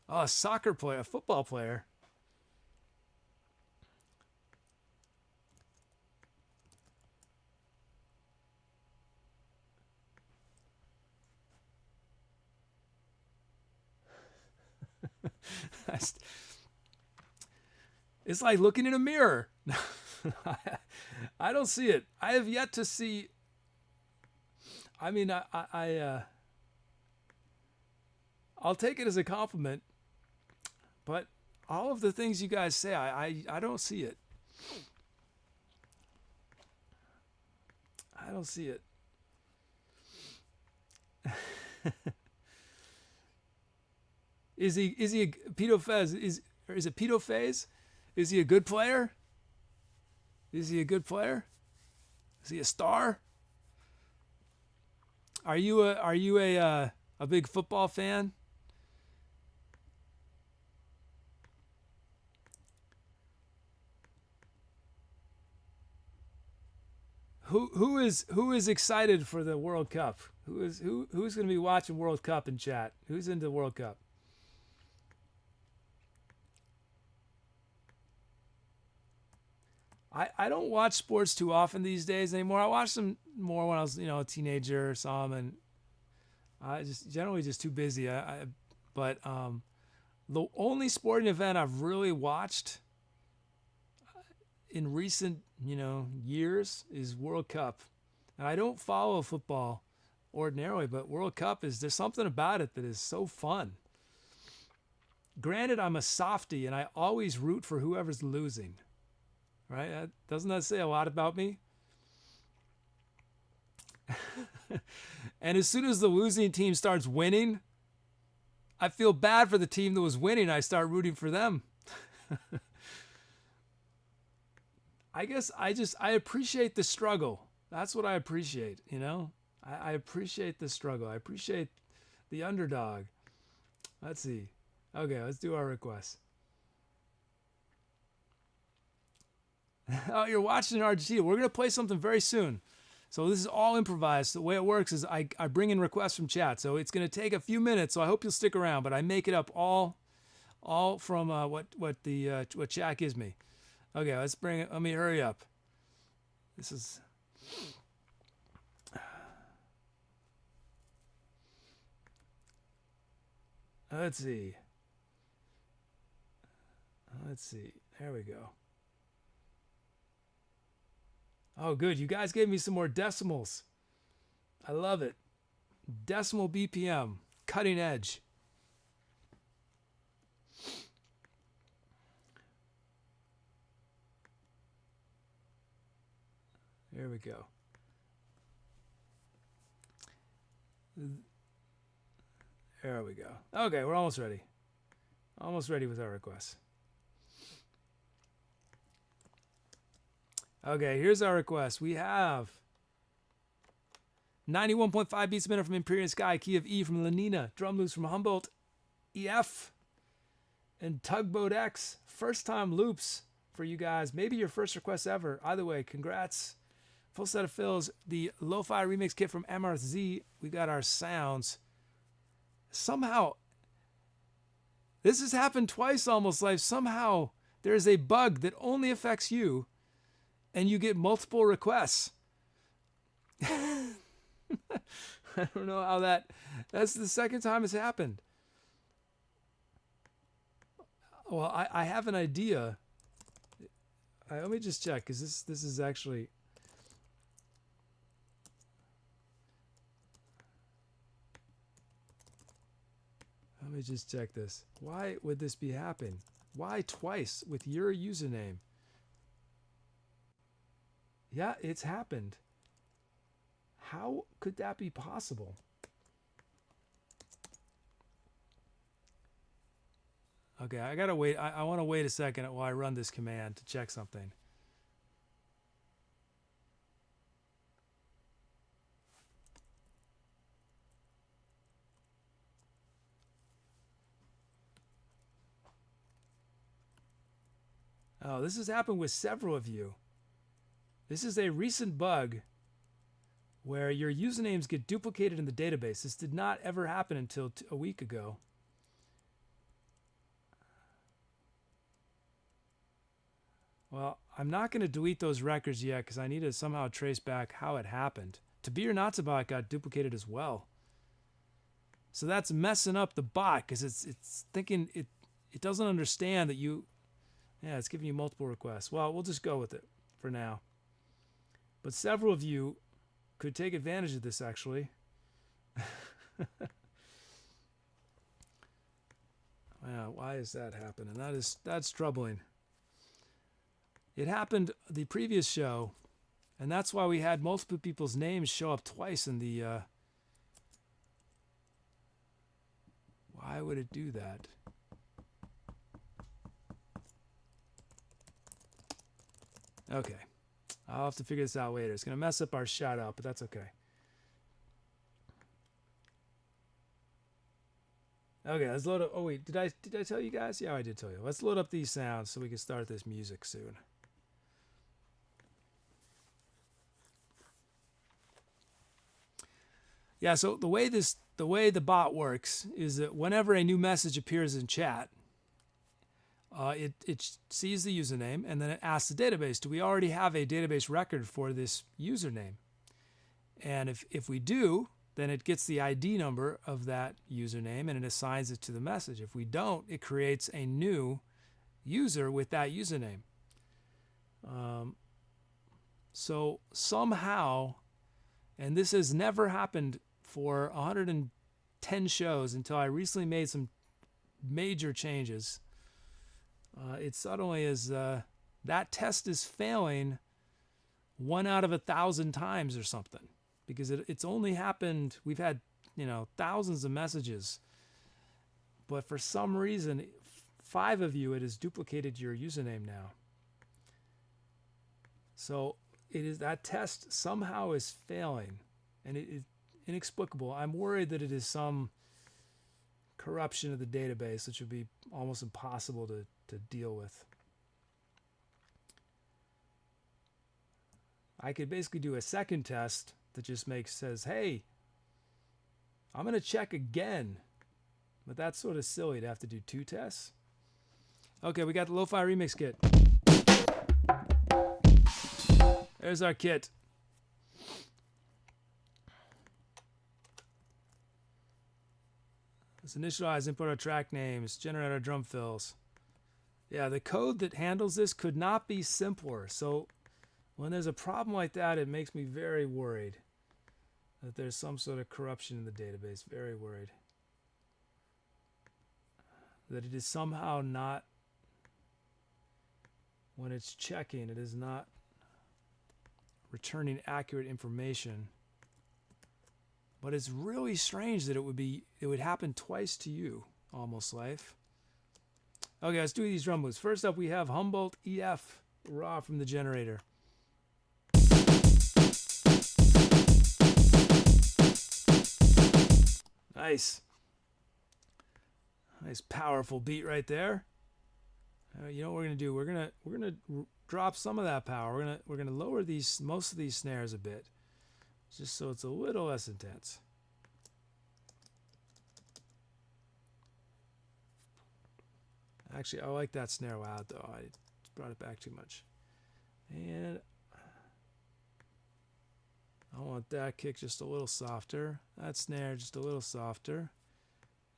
Oh, a soccer player, a football player. It's like looking in a mirror. I don't see it. I have yet to see. I mean, I'll take it as a compliment, but all of the things you guys say, I don't see it. I don't see it. Is he a Pedo Fez? Is it Pedo Phase? Is he a good player? Is he a good player? Is he a star? Are you a big football fan? Who is excited for the World Cup? Who's going to be watching World Cup in chat? Who's into the World Cup? I don't watch sports too often these days anymore. I watched them more when I was, a teenager, saw them, and I just generally just too busy. But the only sporting event I've really watched in recent, years is World Cup. And I don't follow football ordinarily, but World Cup there's something about it that is so fun. Granted, I'm a softie and I always root for whoever's losing. Right? Doesn't that say a lot about me? And as soon as the losing team starts winning, I feel bad for the team that was winning. I start rooting for them. I guess I appreciate the struggle. That's what I appreciate, I appreciate the struggle. I appreciate the underdog. Let's see. Okay, let's do our requests. Oh, you're watching in Argentina. We're going to play something very soon. So this is all improvised. The way it works is I bring in requests from chat. So it's going to take a few minutes, so I hope you'll stick around. But I make it up all from what chat gives me. Okay, let's bring it. Let me hurry up. This is... Let's see. There we go. Oh, good. You guys gave me some more decimals. I love it. Decimal BPM. Cutting edge. There we go. There we go. Okay, we're almost ready. Almost ready with our requests. Okay, here's our request. We have 91.5 beats a minute from Empyrean Sky, key of E from Lenina, drum loops from Humboldt, EF, and Tugboat X. First time loops for you guys. Maybe your first request ever. Either way, congrats. Full set of fills. The Lo-Fi remix kit from MRZ. We got our sounds. Somehow, this has happened twice almost. Like somehow there is a bug that only affects you, and you get multiple requests. I don't know how that's the second time it's happened. Well, I have an idea. Let me just check, because this is actually... Let me just check this. Why would this be happening? Why twice with your username? Yeah, it's happened. How could that be possible? Okay, I gotta wait. I want to wait a second while I run this command to check something. Oh, this has happened with several of you. This is a recent bug where your usernames get duplicated in the database. This did not ever happen until a week ago. Well, I'm not going to delete those records yet because I need to somehow trace back how it happened. To Be or Not To Be got duplicated as well. So that's messing up the bot because it's thinking it doesn't understand that you, yeah, it's giving you multiple requests. Well, we'll just go with it for now. But several of you could take advantage of this actually. Wow, why is that happening? That's troubling. It happened the previous show, and that's why we had multiple people's names show up twice in the why would it do that? Okay. I'll have to figure this out later. It's going to mess up our shout out, but that's okay. Okay, let's load up. Oh wait, did I tell you guys? Yeah, I did tell you. Let's load up these sounds so we can start this music soon. Yeah, so the way the bot works is that whenever a new message appears in chat, it sees the username and then it asks the database, do we already have a database record for this username? And if we do, then it gets the ID number of that username and it assigns it to the message. If we don't, it creates a new user with that username. So somehow, and this has never happened for 110 shows until I recently made some major changes. It suddenly is that test is failing 1 out of 1,000 times or something, because it's only happened. We've had thousands of messages, but for some reason, 5 of you, it has duplicated your username now. So it is that test somehow is failing, and it is inexplicable. I'm worried that it is some corruption of the database, which would be almost impossible to deal with. I could basically do a second test that just says, hey, I'm going to check again. But that's sort of silly to have to do 2 tests. Okay, we got the Lo-Fi Remix Kit. There's our kit. Let's initialize, input our track names, generate our drum fills. Yeah, the code that handles this could not be simpler. So when there's a problem like that, it makes me very worried that there's some sort of corruption in the database. Very worried that it is somehow not, when it's checking, it is not returning accurate information. But it's really strange that it would happen twice to you, Almost Life. Okay, let's do these drum moves. First up, we have Humboldt EF raw from the generator. Nice powerful beat right there. You know what we're gonna do? We're gonna drop some of that power. We're gonna lower most of these snares a bit, just so it's a little less intense. Actually, I like that snare loud though. I brought it back too much. And I want that kick just a little softer. That snare just a little softer.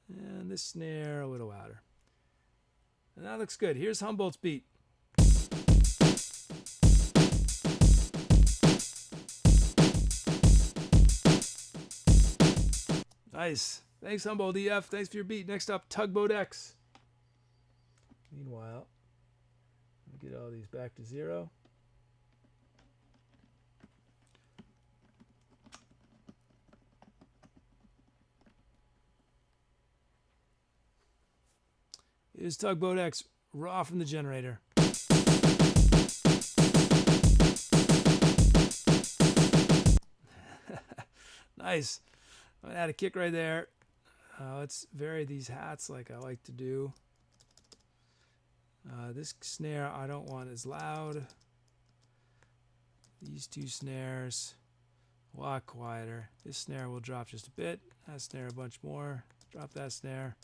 And this snare a little louder. And that looks good. Here's Humboldt's beat. Nice. Thanks, Humboldt EF. Thanks for your beat. Next up, Tugboat X. Meanwhile, let me get all these back to 0. Here's Tugboat X raw from the generator. Nice. I'm gonna add a kick right there. Let's vary these hats like I like to do. This snare I don't want as loud. These 2 snares a lot quieter. This snare will drop just a bit. That snare a bunch more. Drop that snare.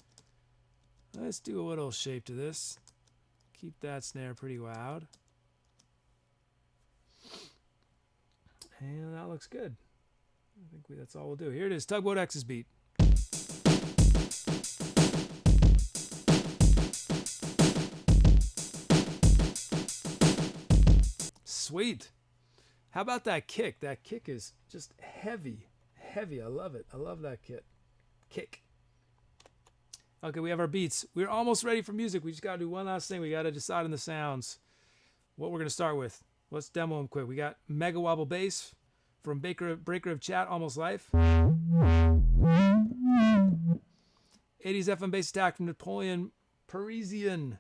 Let's do a little shape to this. Keep that snare pretty loud. And that looks good. I think that's all we'll do. Here it is, Tugboat X's beat. Sweet. How about that kick? That kick is just heavy. Heavy. I love it. I love that kick. Okay, we have our beats. We're almost ready for music. We just got to do one last thing. We got to decide on the sounds. What we're going to start with. Let's demo them quick. We got Mega Wobble Bass from Breaker of Chat, Almost Life. 80s FM Bass Attack from Napoleon Parisian.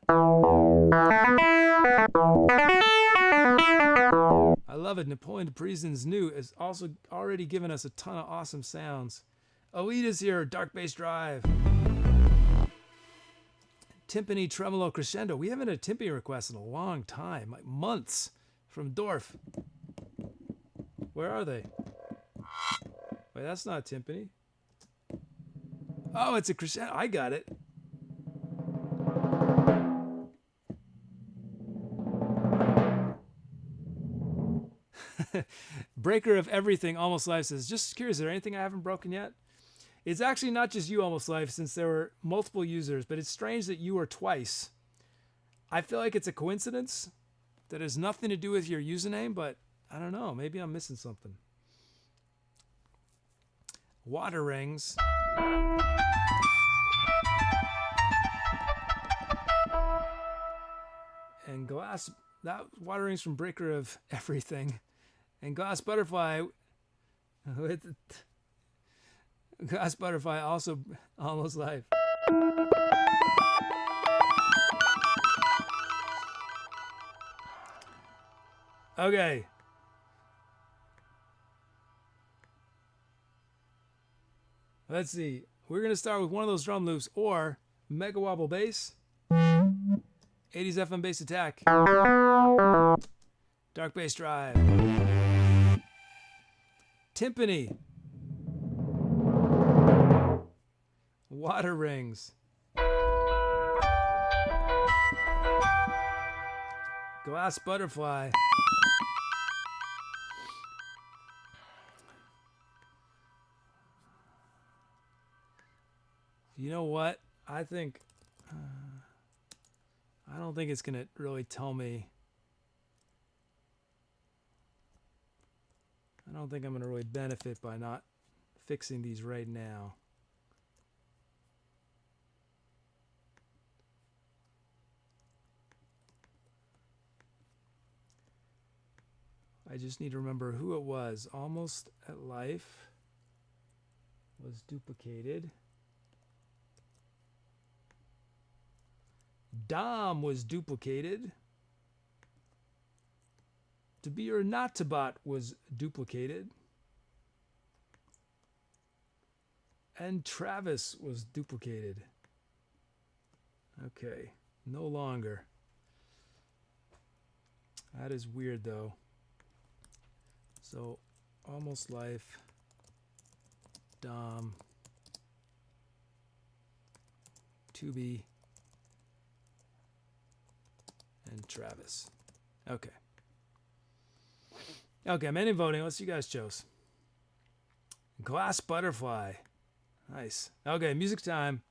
I love it. Napoleon Parisian's new has also already given us a ton of awesome sounds. Alita's here, Dark Bass Drive. Timpani Tremolo Crescendo. We haven't had a timpani request in a long time, like months, from Dorf. Where are they? Wait, that's not timpani. Oh, it's a crescendo. I got it. Breaker of Everything, Almost Life says, just curious, is there anything I haven't broken yet? It's actually not just you, Almost Life, since there were multiple users, but it's strange that you are twice. I feel like it's a coincidence that has nothing to do with your username, but I don't know. Maybe I'm missing something. Water Rings. And Glass, that Water Rings from Breaker of Everything. And Glass Butterfly with Glass Butterfly also Almost Life. Okay. Let's see. We're going to start with one of those drum loops or Mega Wobble Bass, 80s FM Bass Attack, Dark Bass Drive, Timpani, Water Rings, Glass Butterfly, you know what? I think I don't think it's gonna really tell me. I don't think I'm gonna really benefit by not fixing these right now. I just need to remember who it was. Almost at Life was duplicated. Dom was duplicated. To Be or Not to Bot was duplicated. And Travis was duplicated. Okay, no longer. That is weird though. So, Almost Life, Dom, To Be, and Travis. Okay. Okay, I'm ending voting. Let's see you guys chose. Glass Butterfly. Nice. Okay, music time.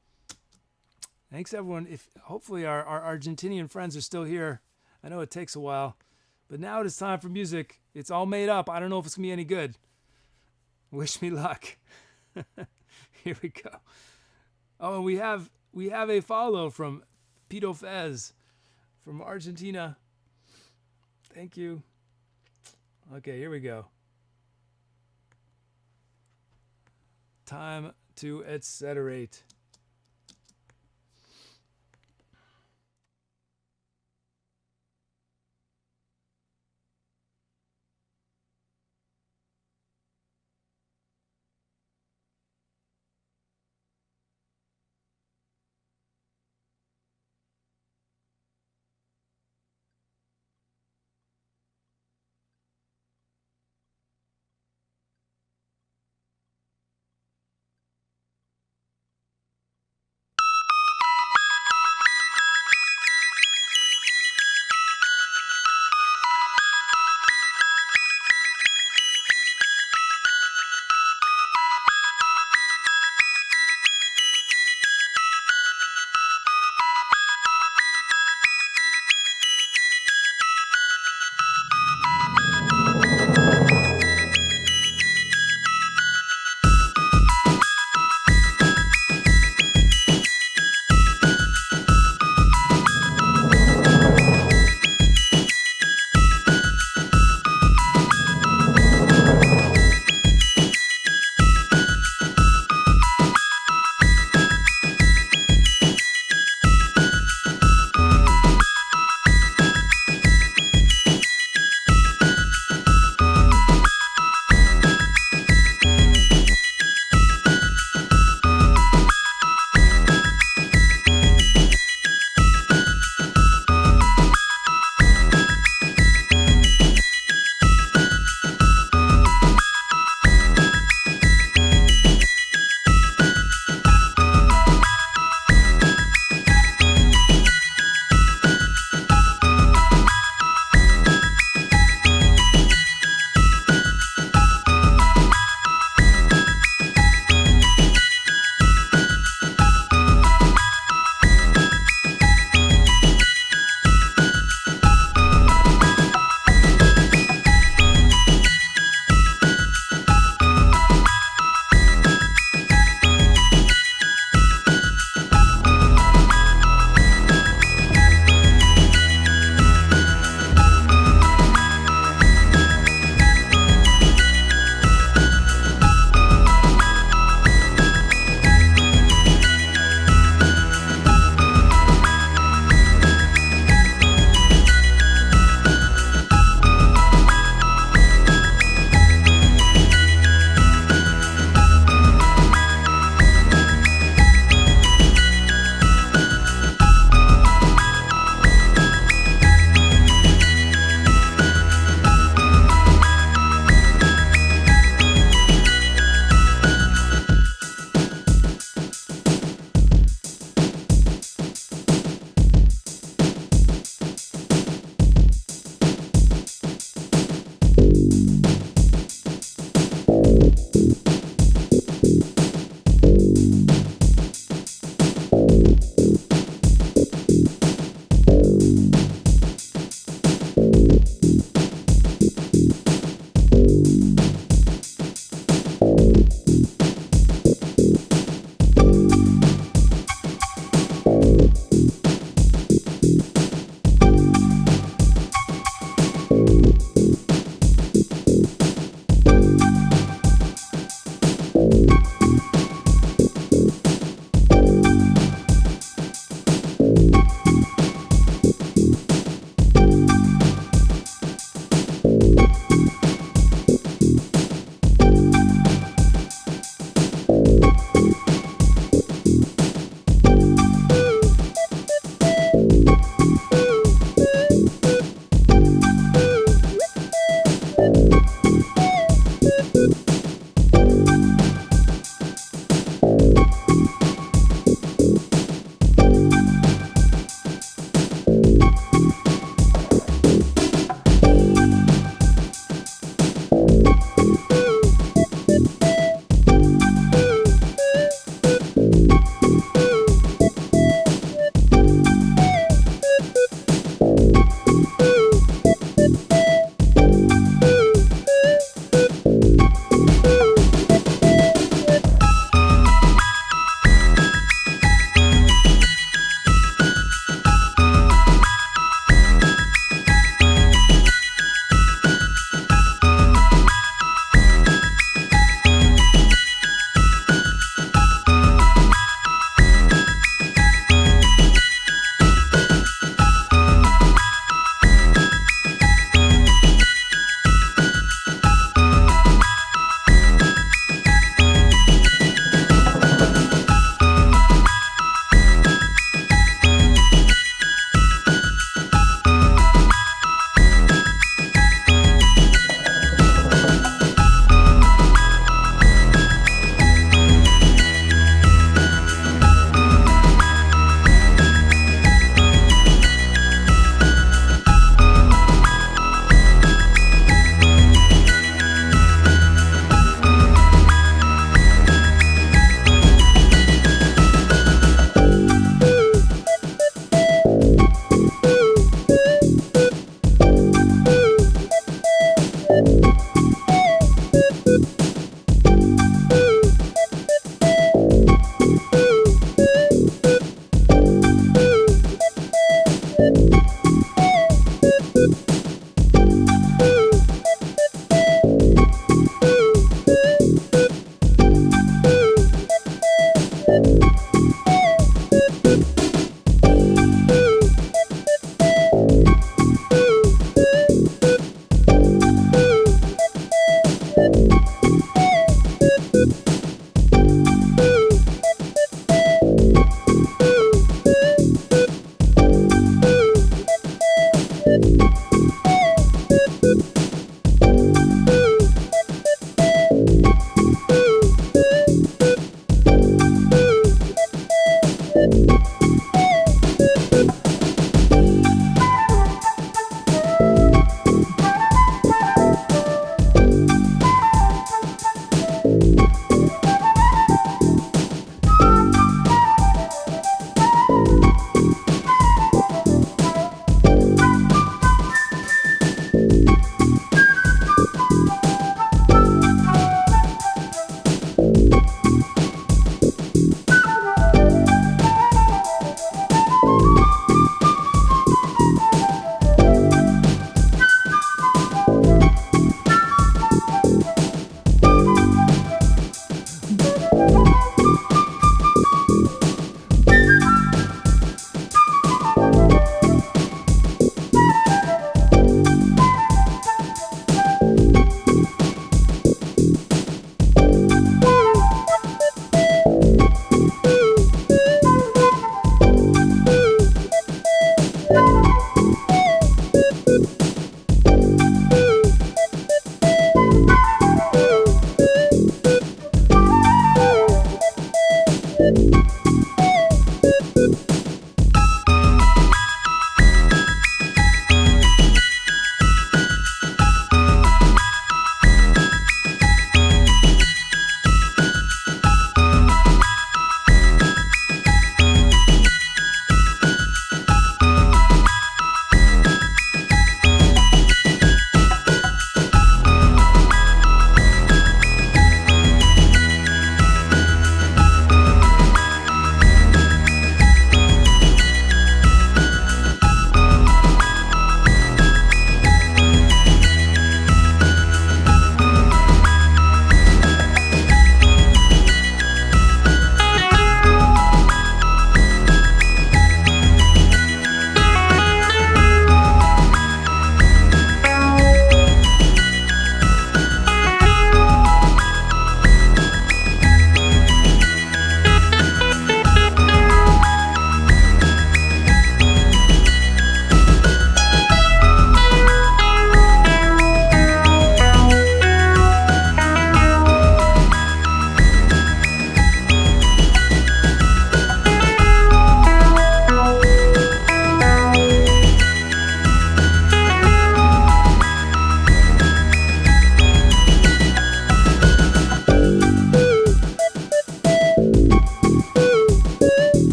Thanks everyone. If hopefully our Argentinian friends are still here. I know it takes a while. But now it is time for music. It's all made up. I don't know if it's going to be any good. Wish me luck. Here we go. Oh, and we have a follow from Pito Fez from Argentina. Thank you. Okay, here we go. Time to etceterate.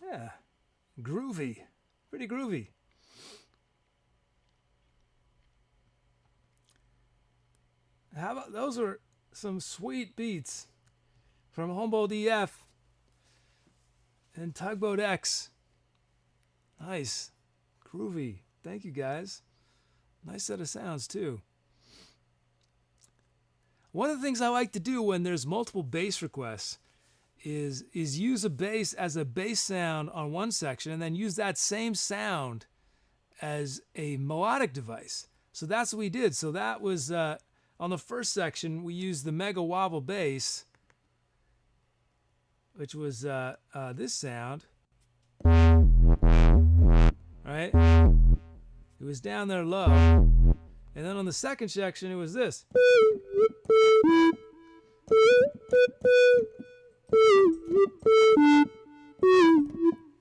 Yeah, groovy, pretty groovy. How about those are some sweet beats from Humboldt EF and Tugboat X. Nice, groovy. Thank you guys. Nice set of sounds too. One of the things I like to do when there's multiple bass requests is use a bass as a bass sound on one section and then use that same sound as a melodic device. So that's what we did. So that was on the first section, we used the mega wobble bass, which was this sound, right? It was down there low. And then on the second section, it was this.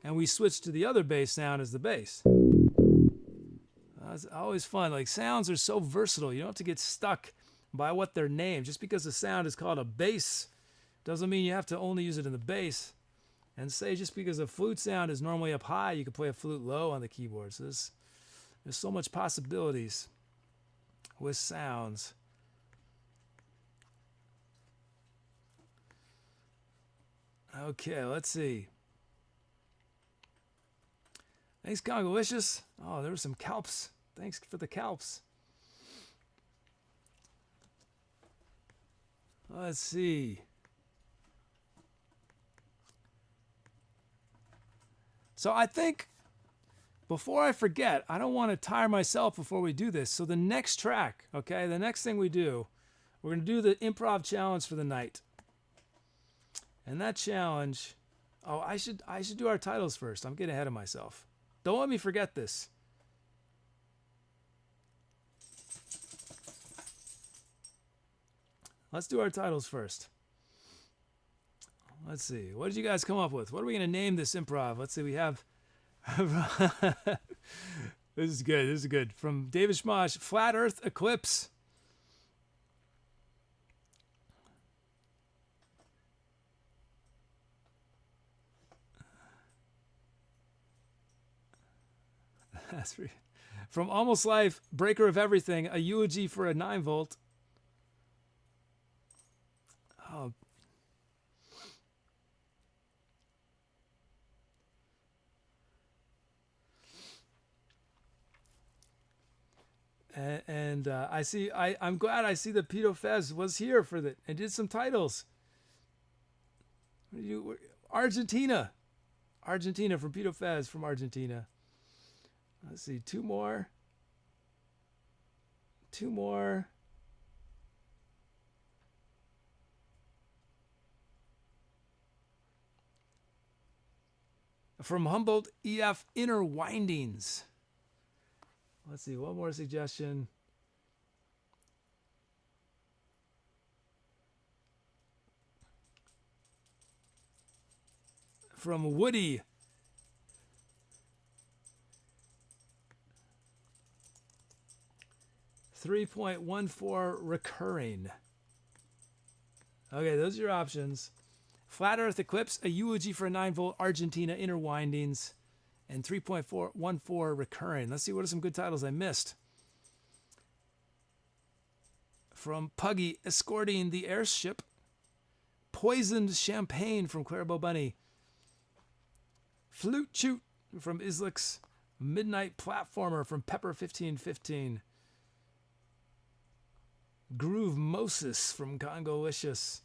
And we switched to the other bass sound as the bass. It's always fun. Like sounds are so versatile. You don't have to get stuck by what they're named. Just because the sound is called a bass doesn't mean you have to only use it in the bass. And say just because a flute sound is normally up high, you can play a flute low on the keyboard. So there's so much possibilities with sounds. Okay, let's see. Thanks, Congolicious. Oh, there were some kelps. Thanks for the kelps. Let's see. So I think, before I forget, I don't want to tire myself before we do this. So the next track, okay, the next thing we do, we're going to do the improv challenge for the night. And that challenge, oh, I should do our titles first. I'm getting ahead of myself. Don't let me forget this. Let's do our titles first. Let's see. What did you guys come up with? What are we going to name this improv? Let's see. We have... This is good. This is good. From David Schmosh, Flat Earth Eclipse. From Almost Life, Breaker of Everything, a eulogy for a 9-volt. Oh. And I see. I'm glad I see that Pito Fez was here for that and did some titles. Argentina from Pito Fez from Argentina. Let's see, two more. From Humboldt EF, Inner Windings. Let's see, one more suggestion. From Woody. .14 recurring. Okay, those are your options. Flat Earth Eclipse, a eulogy for a 9-volt, Argentina, Inner Windings, and 3.414 recurring. Let's see, what are some good titles I missed? From Puggy, Escorting the Airship, Poisoned Champagne from Clairbo Bunny, Flute Choot from Islix, Midnight Platformer from Pepper 1515, Groove Moses from Congolicious,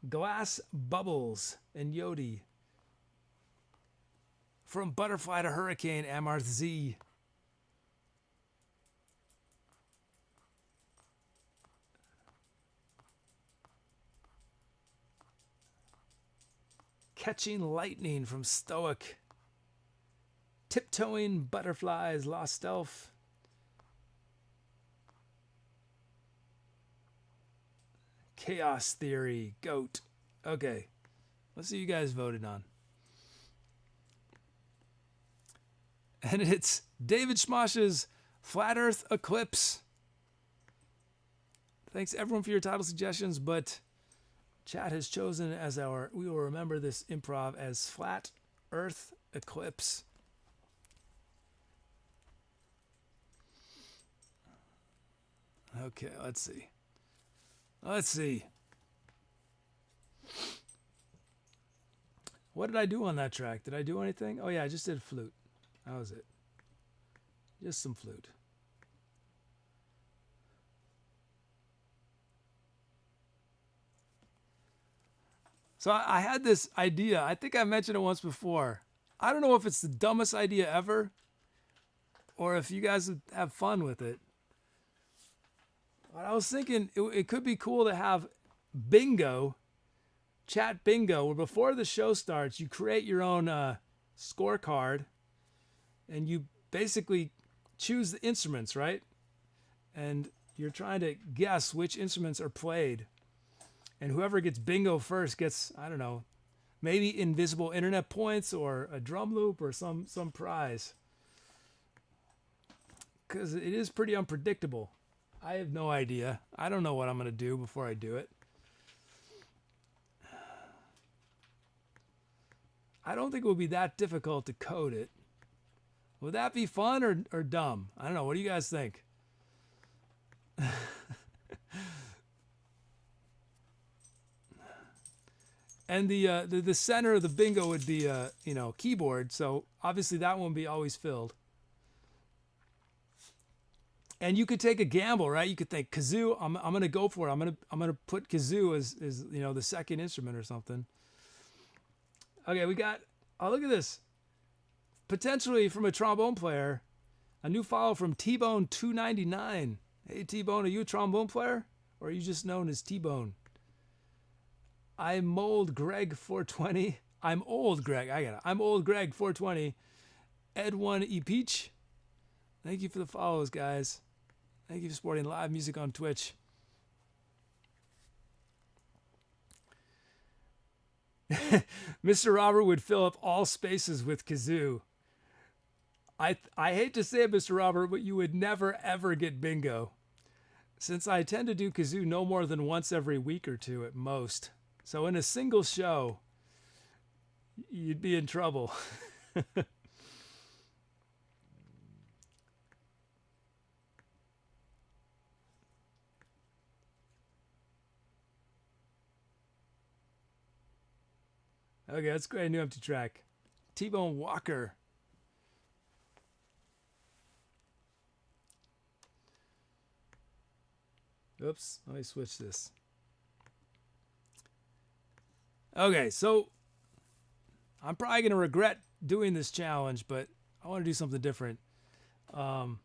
Glass Bubbles and Yodi, from Butterfly to Hurricane, Amarth Z, Catching Lightning from Stoic, Tiptoeing Butterflies, LostElf, Chaos Theory, Goat. Okay, let's see what you guys voted on. And it's David Schmosh's Flat Earth Eclipse. Thanks everyone for your title suggestions, but chat has chosen as we will remember this improv as Flat Earth Eclipse. Okay, let's see. What did I do on that track? Did I do anything? Oh yeah, I just did flute. That was it. Just some flute. So I had this idea. I think I mentioned it once before. I don't know if it's the dumbest idea ever or if you guys would have fun with it. But I was thinking it could be cool to have bingo, chat bingo, where before the show starts, you create your own scorecard and you basically choose the instruments, right? And you're trying to guess which instruments are played. And whoever gets bingo first gets, I don't know, maybe invisible internet points or a drum loop or some prize. Because it is pretty unpredictable. I have no idea. I don't know what I'm going to do before I do it. I don't think it would be that difficult to code it. Would that be fun or dumb? I don't know. What do you guys think? And the center of the bingo would be keyboard. So obviously that won't be always filled. And you could take a gamble, right? You could think kazoo. I'm gonna go for it. I'm gonna put kazoo as the second instrument or something. Okay, we got. Oh, look at this. Potentially from a trombone player, a new follow from T-Bone 299. Hey T-Bone, are you a trombone player, or are you just known as T-Bone? I'm old Greg 420. I'm old Greg. I got it. I'm old Greg 420. Ed1 E Peach. Thank you for the follows, guys. Thank you for supporting live music on Twitch. Mr. Robert would fill up all spaces with kazoo. I hate to say it, Mr. Robert, but you would never ever get bingo. Since I tend to do kazoo no more than once every week or two at most. So in a single show, you'd be in trouble. Okay, let's go ahead and new empty track. T-Bone Walker. Oops, let me switch this. Okay, so I'm probably going to regret doing this challenge, but I want to do something different. Trang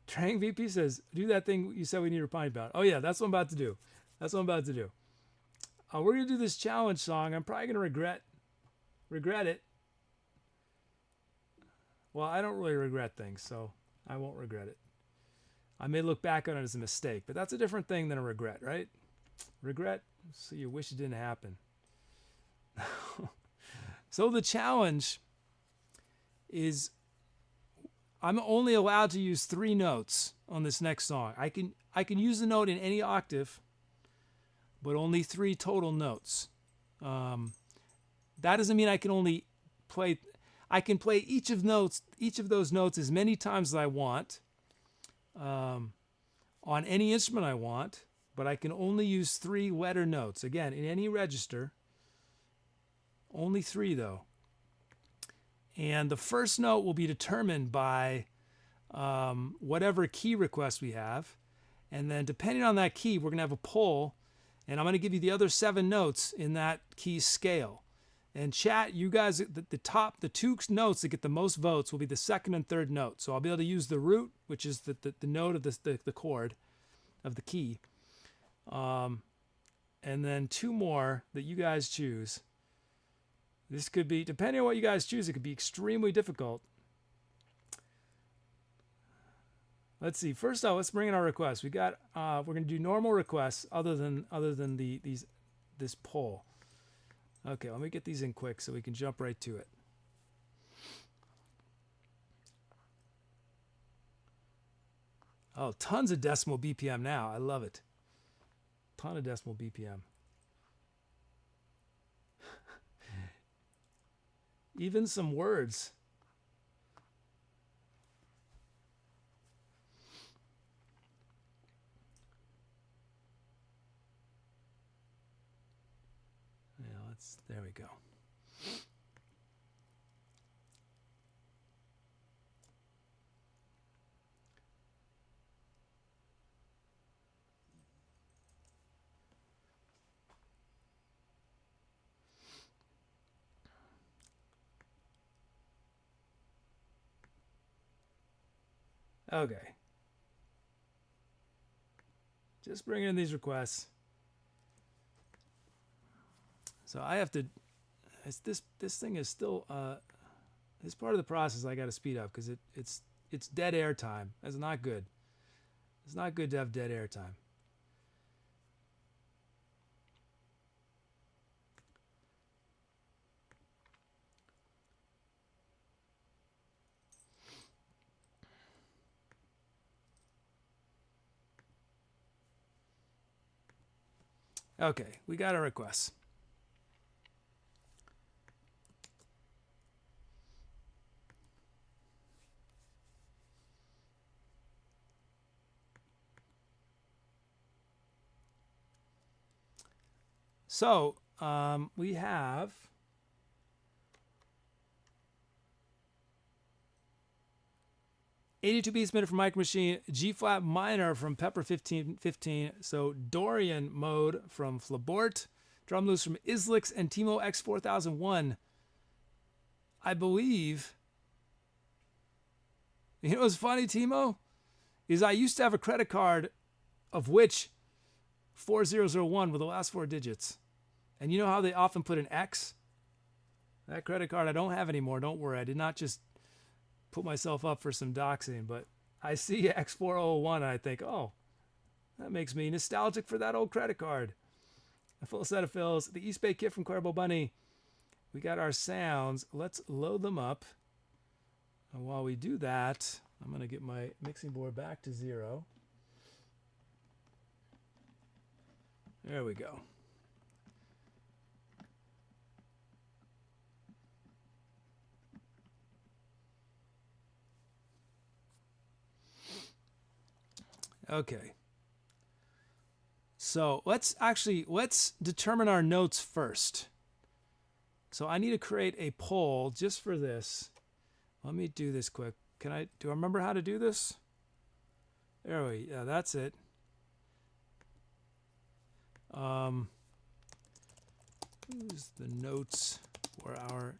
VP says, do that thing you said we need to repine about. Oh yeah, that's what I'm about to do. That's what I'm about to do. We're going to do this challenge song. I'm probably going to regret it. Well, I don't really regret things, so I won't regret it. I may look back on it as a mistake, but that's a different thing than a regret, right? Regret, so you wish it didn't happen. So the challenge is I'm only allowed to use 3 notes on this next song. I can use the note in any octave, but only 3 total notes. That doesn't mean I can only play. I can play each of those notes as many times as I want, on any instrument I want, but I can only use 3 letter notes. Again, in any register, only 3 though. And the first note will be determined by whatever key request we have. And then depending on that key, we're going to have a poll. And I'm going to give you the other 7 notes in that key scale. And chat, you guys, the 2 notes that get the most votes will be the second and third note. So I'll be able to use the root, which is the note of the chord of the key. And then 2 more that you guys choose. This could be, depending on what you guys choose, it could be extremely difficult. Let's see. First off, let's bring in our requests. We got we're going to do normal requests other than this poll. Okay, let me get these in quick so we can jump right to it. Oh, tons of decimal BPM now. I love it. Ton of decimal BPM. Even some words. There we go. Okay. Just bringing in these requests. So I have to, this thing is still, this part of the process I got to speed up because it's dead air time. That's not good. It's not good to have dead air time. Okay, we got a request. So we have 82 beats minute from Micro Machine, G flat minor from Pepper 1515. So Dorian mode from Flabort, drum loops from Islix and Timo X 4001. I believe. You know what's funny, Timo? Is I used to have a credit card of which 4001 were the last 4 digits. And you know how they often put an X? That credit card I don't have anymore. Don't worry. I did not just put myself up for some doxing, but I see X401 and I think, oh, that makes me nostalgic for that old credit card. A full set of fills. The East Bay Kit from Cuervo Bunny. We got our sounds. Let's load them up. And while we do that, I'm going to get my mixing board back to 0. There we go. Okay. So let's determine our notes first. So I need to create a poll just for this. Let me do this quick. Do I remember how to do this? There we go. Yeah, that's it. Choose the notes for our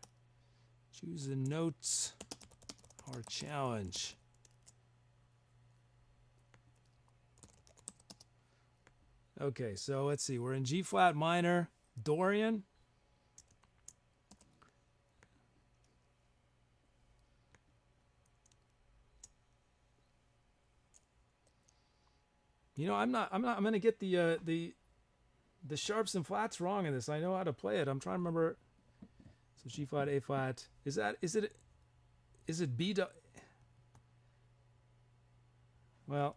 challenge. Okay, so let's see. We're in G flat minor, Dorian. You know, I'm going to get the sharps and flats wrong in this. I know how to play it. I'm trying to remember. So G flat, A flat. Is it B? Well,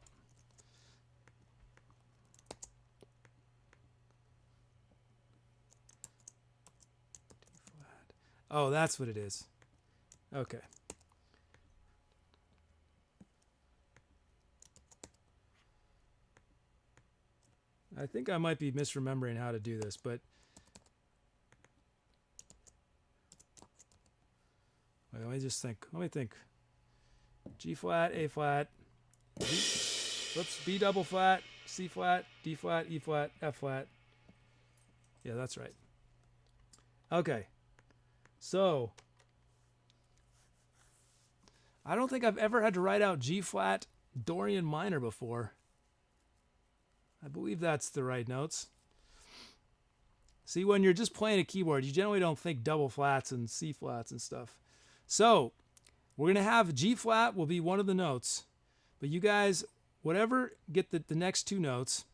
oh, that's what it is. Okay. I think I might be misremembering how to do this, but wait, let me think. G flat, A flat, B double flat, C flat, D flat, E flat, F flat. Yeah, that's right. Okay. So I don't think I've ever had to write out G flat Dorian minor before. I believe that's the right notes. See, when you're just playing a keyboard, you generally don't think double flats and C flats and stuff. So we're going to have G flat will be one of the notes. But you guys, whatever, get the next 2 notes.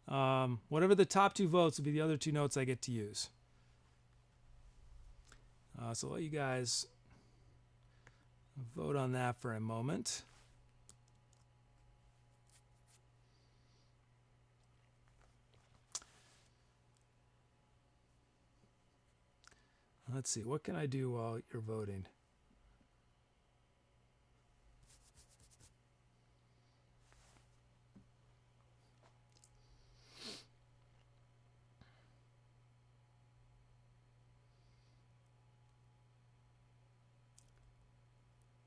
Whatever the top 2 votes will be the other 2 notes I get to use. So I'll let you guys vote on that for a moment. Let's see, what can I do while you're voting?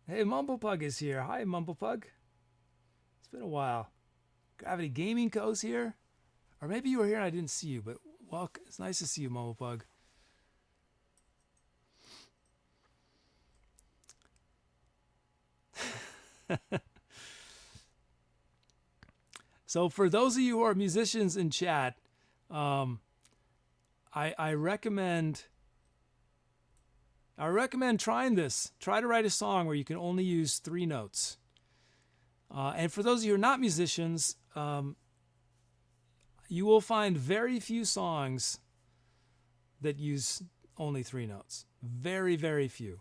Hey, Mumblepug is here. Hi, Mumblepug. It's been a while. Gravity Gaming Co's here. Or maybe you were here and I didn't see you, but welcome. It's nice to see you, Mumblepug. So for those of you who are musicians in chat, I recommend trying this. Try to write a song where you can only use 3 notes. And for those of you who are not musicians, you will find very few songs that use only 3 notes. Very, very few.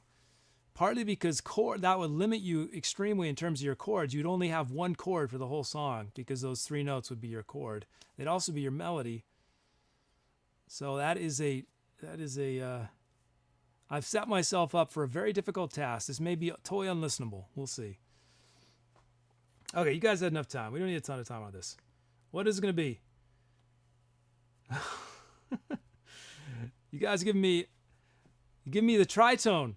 Partly because that would limit you extremely in terms of your chords. You'd only have one chord for the whole song because those 3 notes would be your chord. They'd also be your melody. So I've set myself up for a very difficult task. This may be totally unlistenable. We'll see. Okay, you guys had enough time. We don't need a ton of time on this. What is it going to be? You guys give me the tritone.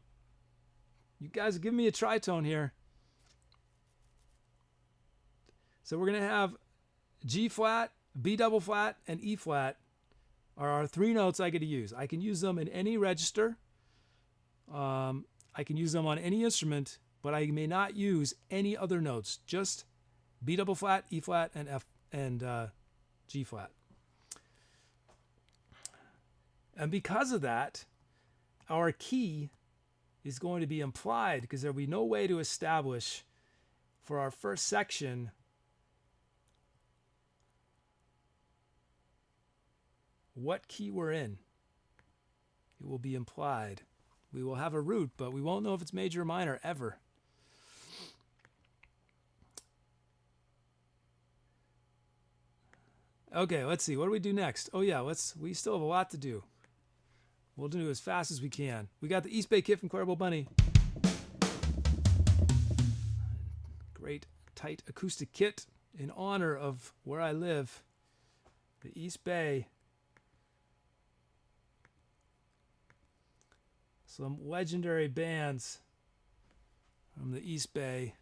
You guys give me a tritone here. So we're going to have G flat, B double flat, and E flat are our 3 notes I get to use. I can use them in any register. I can use them on any instrument, but I may not use any other notes. Just B double flat, E flat, and F and G flat. And because of that, our key is going to be implied because there will be no way to establish for our first section what key we're in. It will be implied. We will have a root, but we won't know if it's major or minor ever. Okay, let's see. What do we do next? Oh yeah, we still have a lot to do. We'll do it as fast as we can. We got the East Bay kit from Clarabelle Bunny. Great tight acoustic kit in honor of where I live, the East Bay. Some legendary bands from the East Bay.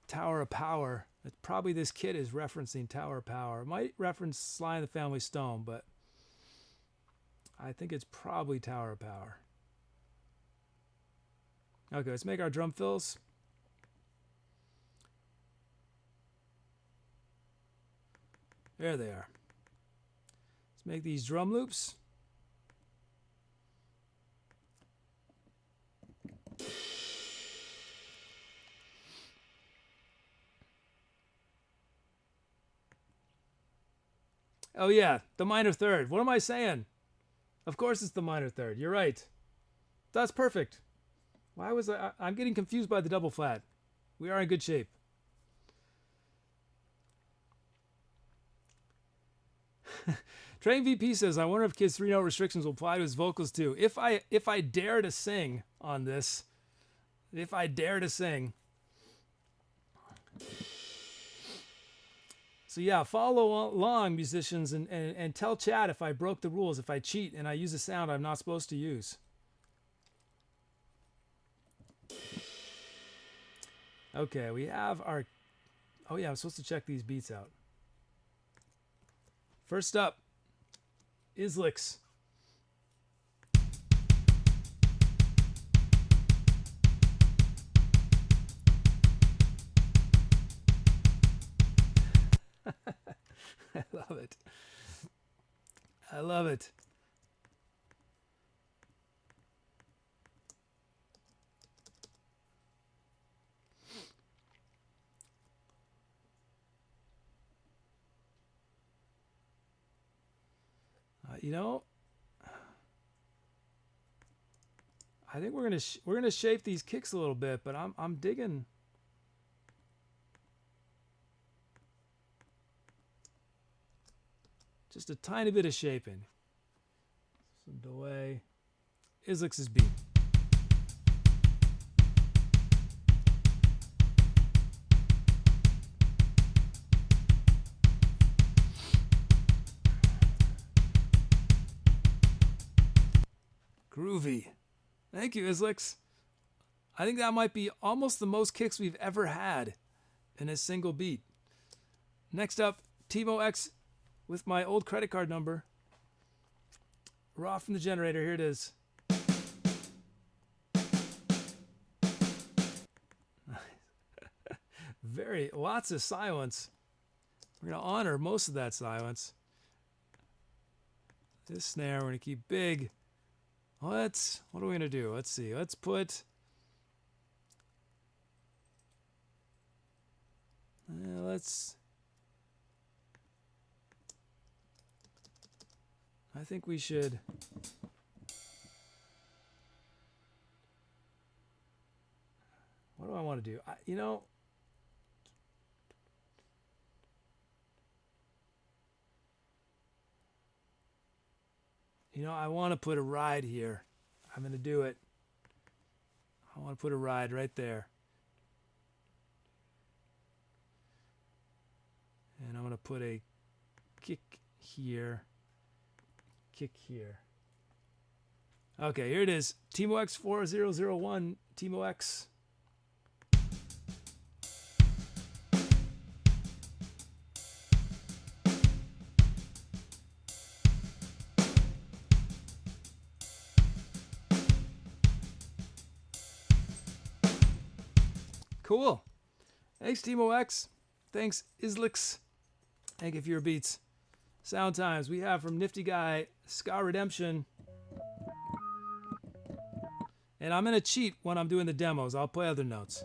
Tower of Power. Probably this kit is referencing Tower of Power. It might reference Sly and the Family Stone, but I think it's probably Tower of Power. Okay, let's make our drum fills. There they are. Let's make these drum loops. Oh yeah, the minor third. What am I saying? Of course it's the minor third. You're right. That's perfect. Why was I'm getting confused by the double flat. We are in good shape. Train VP says, I wonder if Kid's 3-note restrictions will apply to his vocals too. If I dare to sing on this, if I dare to sing. So yeah, follow along, musicians, and tell chat if I broke the rules, if I cheat and I use a sound I'm not supposed to use. Okay, we have our... Oh yeah, I'm supposed to check these beats out. First up, Islix. I love it. I love it. You know, I think we're gonna shape these kicks a little bit, but I'm digging. Just a tiny bit of shaping. Some delay. Islix's beat. Groovy. Thank you, Islix. I think that might be almost the most kicks we've ever had in a single beat. Next up, Timo X with my old credit card number. Raw from the generator. Here it is. Lots of silence. We're going to honor most of that silence. This snare we're going to keep big. What are we going to do? Let's see. Let's put... I think we should... want to do? I want to put a ride here. I'm going to do it. I want to put a ride right there. And I'm going to put a kick here. Kick here. Okay, here it is. TeamOX 4001. TeamOX. Cool. Thanks, TeamOX. Thanks, Islix. Thank you for your beats. Sound times we have from Nifty Guy, Ska Redemption. And I'm going to cheat when I'm doing the demos. I'll play other notes.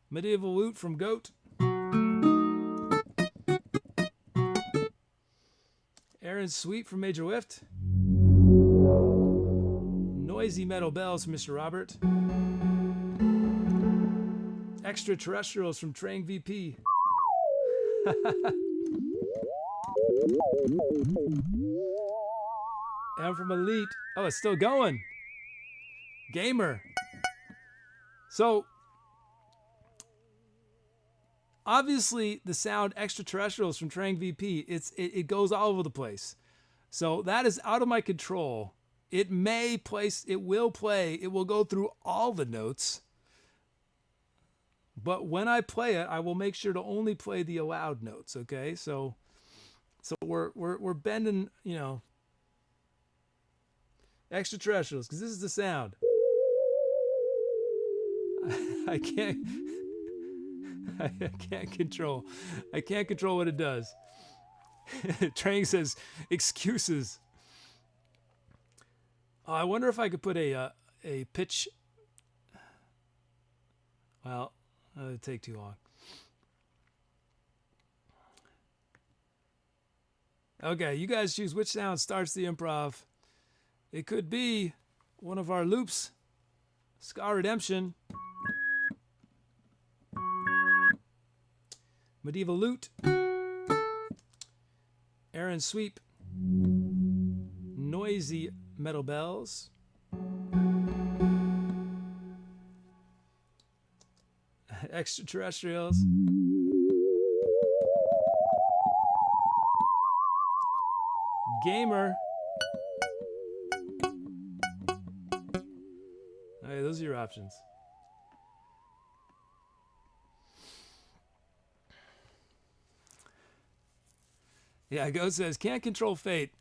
Medieval Loot from Goat. Aaron's Sweet from Major Whift. Noisy Metal Bells from Mr. Robert. Extraterrestrials from Trang VP. And from Elite. Oh, it's still going. Gamer. So, obviously, the sound Extraterrestrials from Trang VP, it goes all over the place. So that is out of my control. It will go through all the notes. But when I play it, I will make sure to only play the allowed notes, okay? So we're bending, extraterrestrials, because this is the sound. I can't control what it does. Trang says excuses. I wonder if I could put a pitch. Well, that would take too long. Okay, you guys choose which sound starts the improv. It could be one of our loops. Ska Redemption. Medieval Loot. Aaron Sweep. Noisy Metal Bells. Extraterrestrials. Gamer. Okay, those are your options. Yeah, Go says, can't control fate.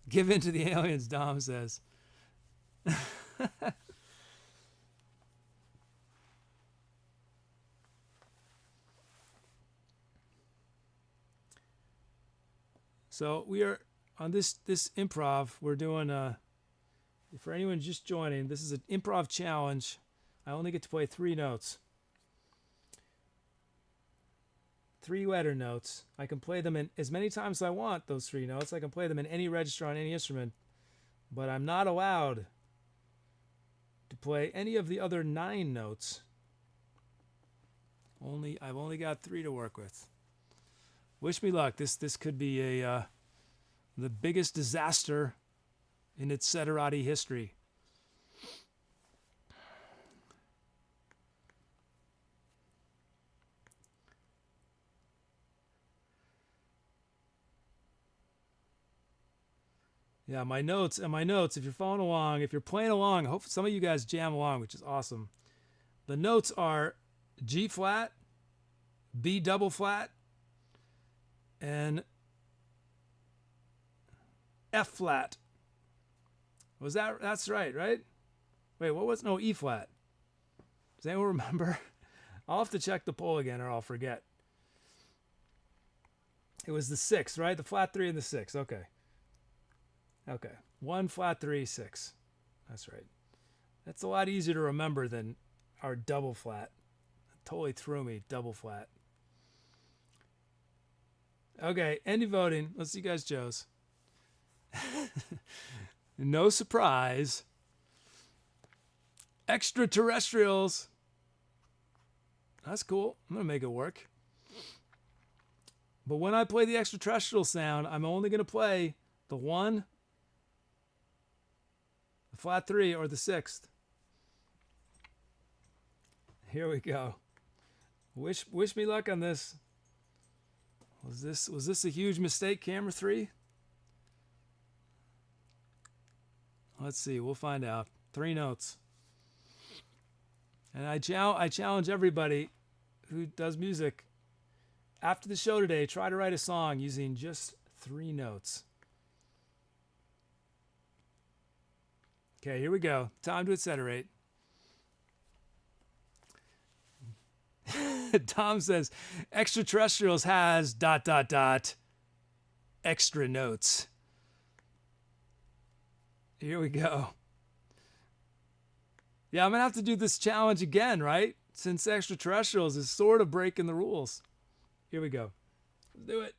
Give in to the aliens, Dom says. So we are on this improv. We're doing for anyone just joining, this is an improv challenge. I only get to play 3 notes. 3 letter notes. I can play them in as many times as I want, those 3 notes. I can play them in any register on any instrument, but I'm not allowed to play any of the other 9 notes. I've only got 3 to work with. Wish me luck. This could be the biggest disaster in Etcetera history. Yeah, my notes, if you're following along, if you're playing along, I hope some of you guys jam along, which is awesome. The notes are G flat, B double flat, and F flat. That's right? Wait, what was, no, E flat. Does anyone remember? I'll have to check the poll again or I'll forget. It was the 6, right? The flat 3 and the 6, okay. 1 flat 3 6. That's right. That's a lot easier to remember than our double flat. It totally threw me, double flat. Okay, ending voting. Let's see you guys chose. No surprise. Extraterrestrials That's cool. I'm going to make it work. But when I play the extraterrestrial sound, I'm only going to play the 1, the flat 3, or the 6th. Here we go. Wish me luck on this. Was this a huge mistake, camera 3? Let's see. We'll find out. 3 notes. And I challenge everybody who does music, after the show today, try to write a song using just 3 notes. Okay, here we go. Time to etceterate. Tom says, extraterrestrials has ... extra notes. Here we go. Yeah, I'm going to have to do this challenge again, right? Since extraterrestrials is sort of breaking the rules. Here we go. Let's do it.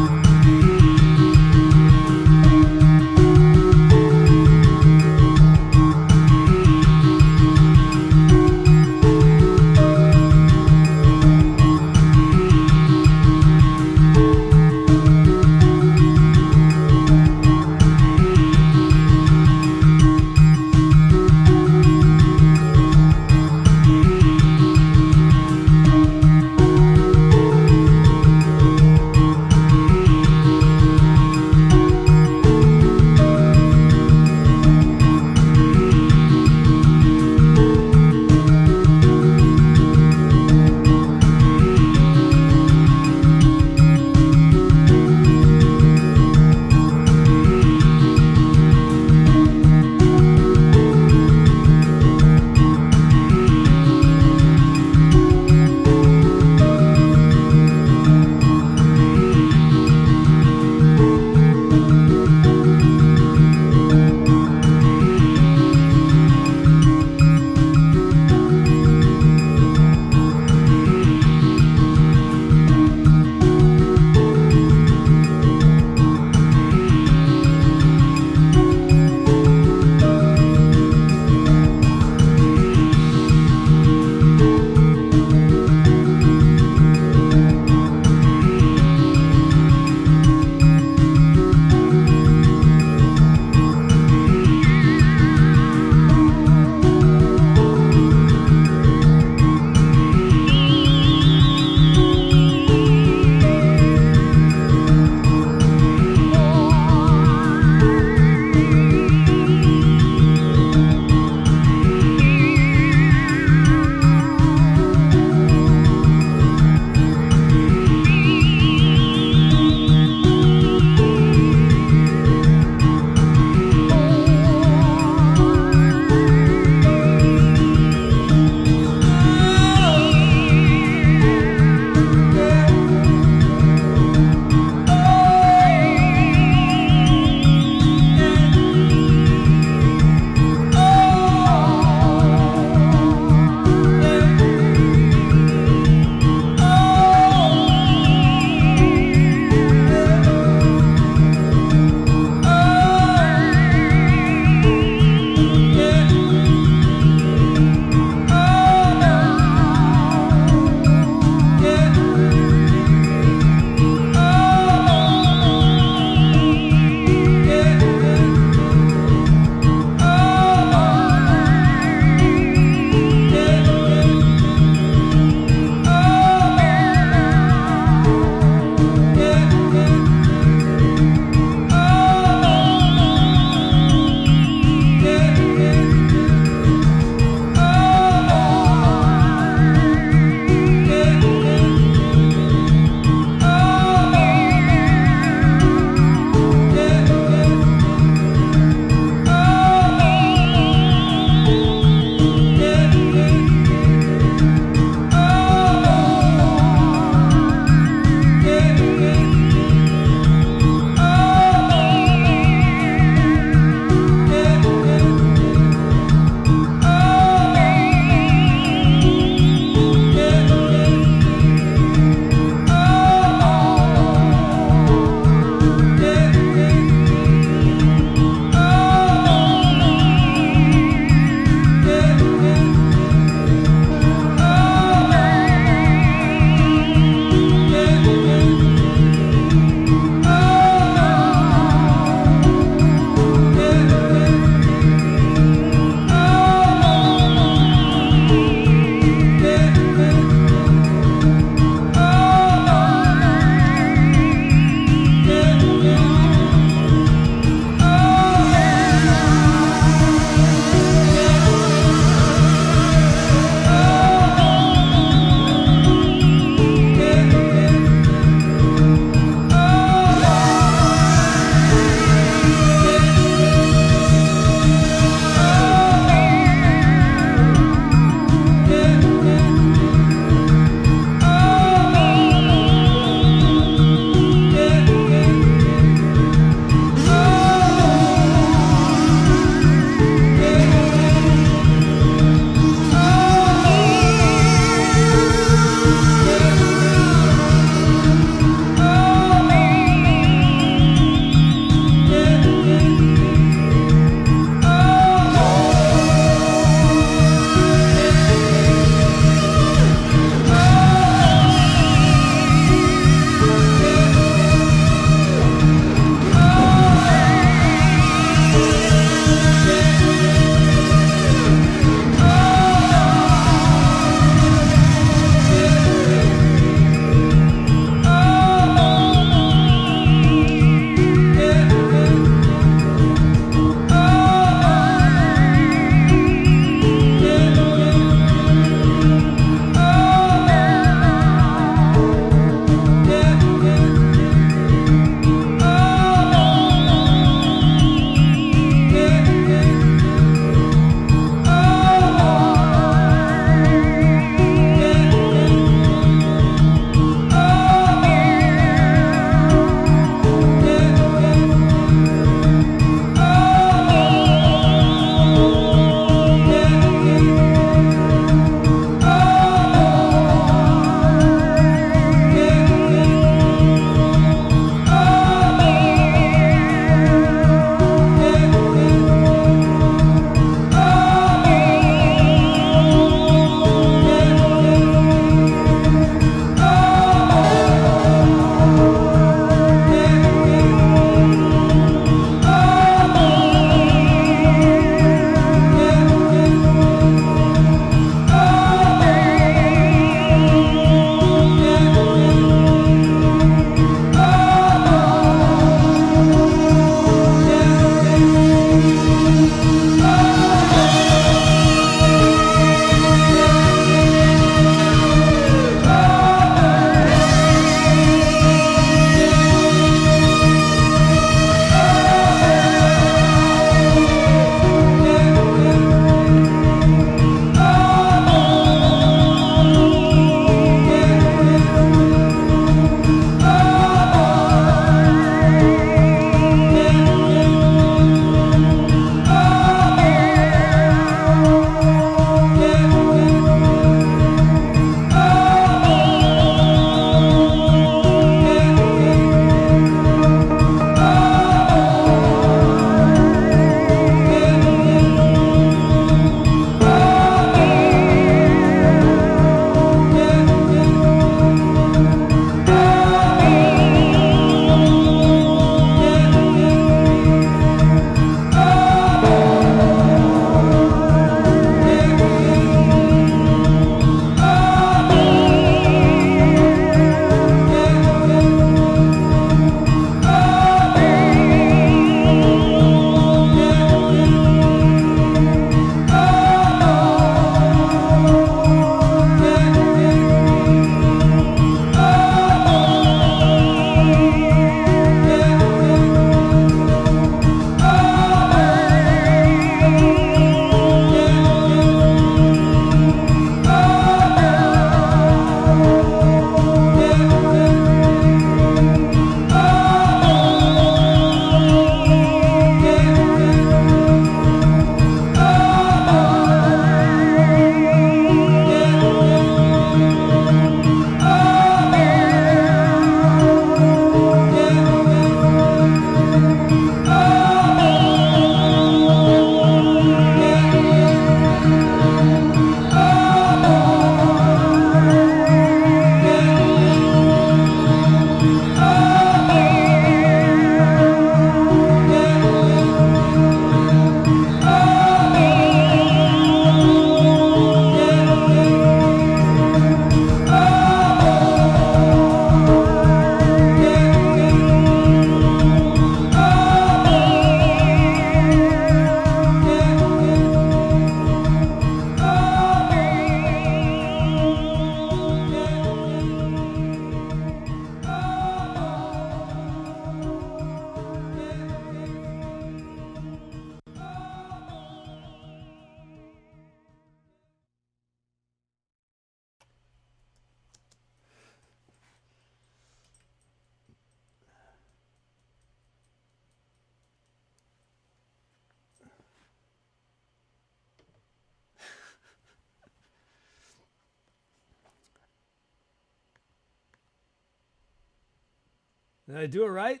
Did I do it right?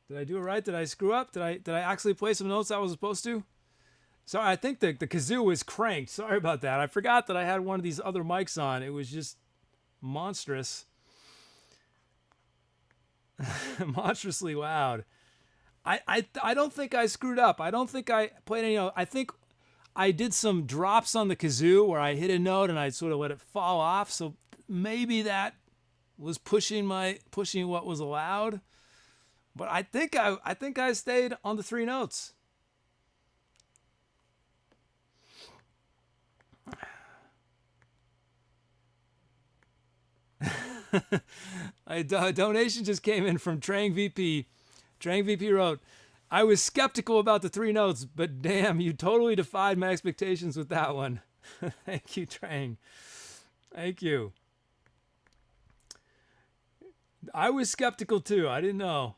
Did I do it right? Did I screw up? Did I actually play some notes I was supposed to? Sorry, I think the kazoo was cranked. Sorry about that. I forgot that I had one of these other mics on. It was just monstrous. Monstrously loud. I don't think I screwed up. I don't think I played any. I think I did some drops on the kazoo where I hit a note and I sort of let it fall off. So maybe that was pushing what was allowed. But I think I stayed on the 3 notes. A donation just came in from Trang VP. Trang VP wrote, I was skeptical about the 3 notes, but damn, you totally defied my expectations with that one. Thank you, Trang. Thank you. I was skeptical too. I didn't know.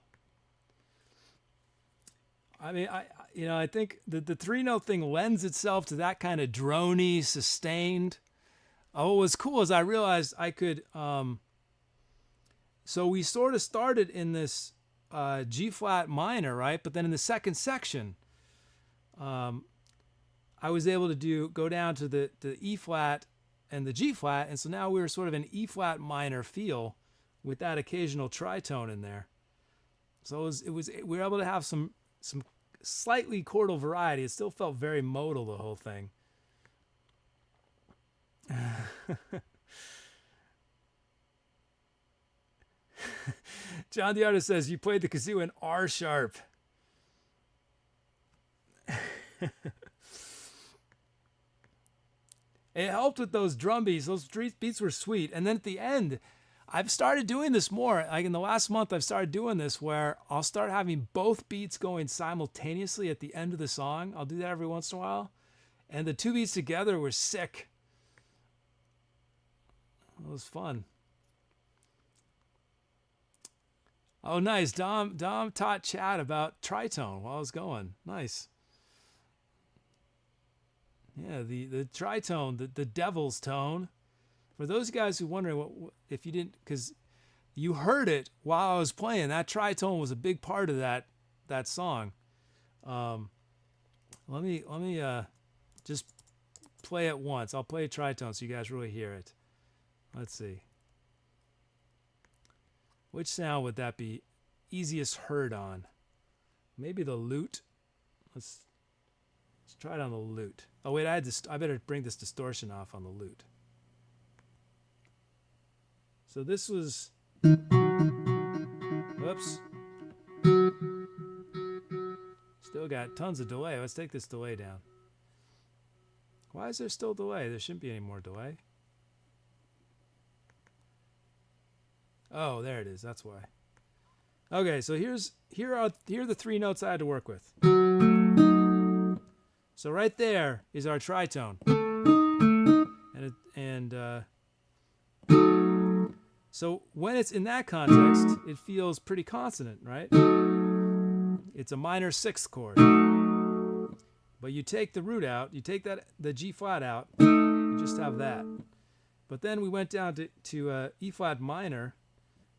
I mean, I think the 3-note thing lends itself to that kind of droney, sustained. What was cool is I realized I could. So we sort of started in this G flat minor, right? But then in the second section, I was able to go down to the E flat and the G flat, and so now we were sort of an E flat minor feel with that occasional tritone in there. So we were able to have some slightly chordal variety. It still felt very modal, the whole thing. John the Artist says, you played the kazoo in R sharp. It helped with those drum beats. Those beats were sweet. And then at the end, I've started doing this more. Like in the last month, I've started doing this where I'll start having both beats going simultaneously at the end of the song. I'll do that every once in a while. And the 2 beats together were sick. It was fun. Oh, nice. Dom taught Chad about tritone while I was going. Nice. Yeah, the tritone, the devil's tone. For those guys who are wondering what if you didn't, because you heard it while I was playing. That tritone was a big part of that song. Let me just play it once. I'll play a tritone so you guys really hear it. Let's see. Which sound would that be easiest heard on? Maybe the lute. Let's try it on the lute. Oh wait, I better bring this distortion off on the lute. So this was. Whoops. Still got tons of delay. Let's take this delay down. Why is there still delay? There shouldn't be any more delay. Oh, there it is. That's why. Okay, so here are the 3 notes I had to work with. So right there is our tritone, so when it's in that context, it feels pretty consonant, right? It's a minor 6th chord, but you take the root out, you take the G flat out, you just have that. But then we went down to E flat minor.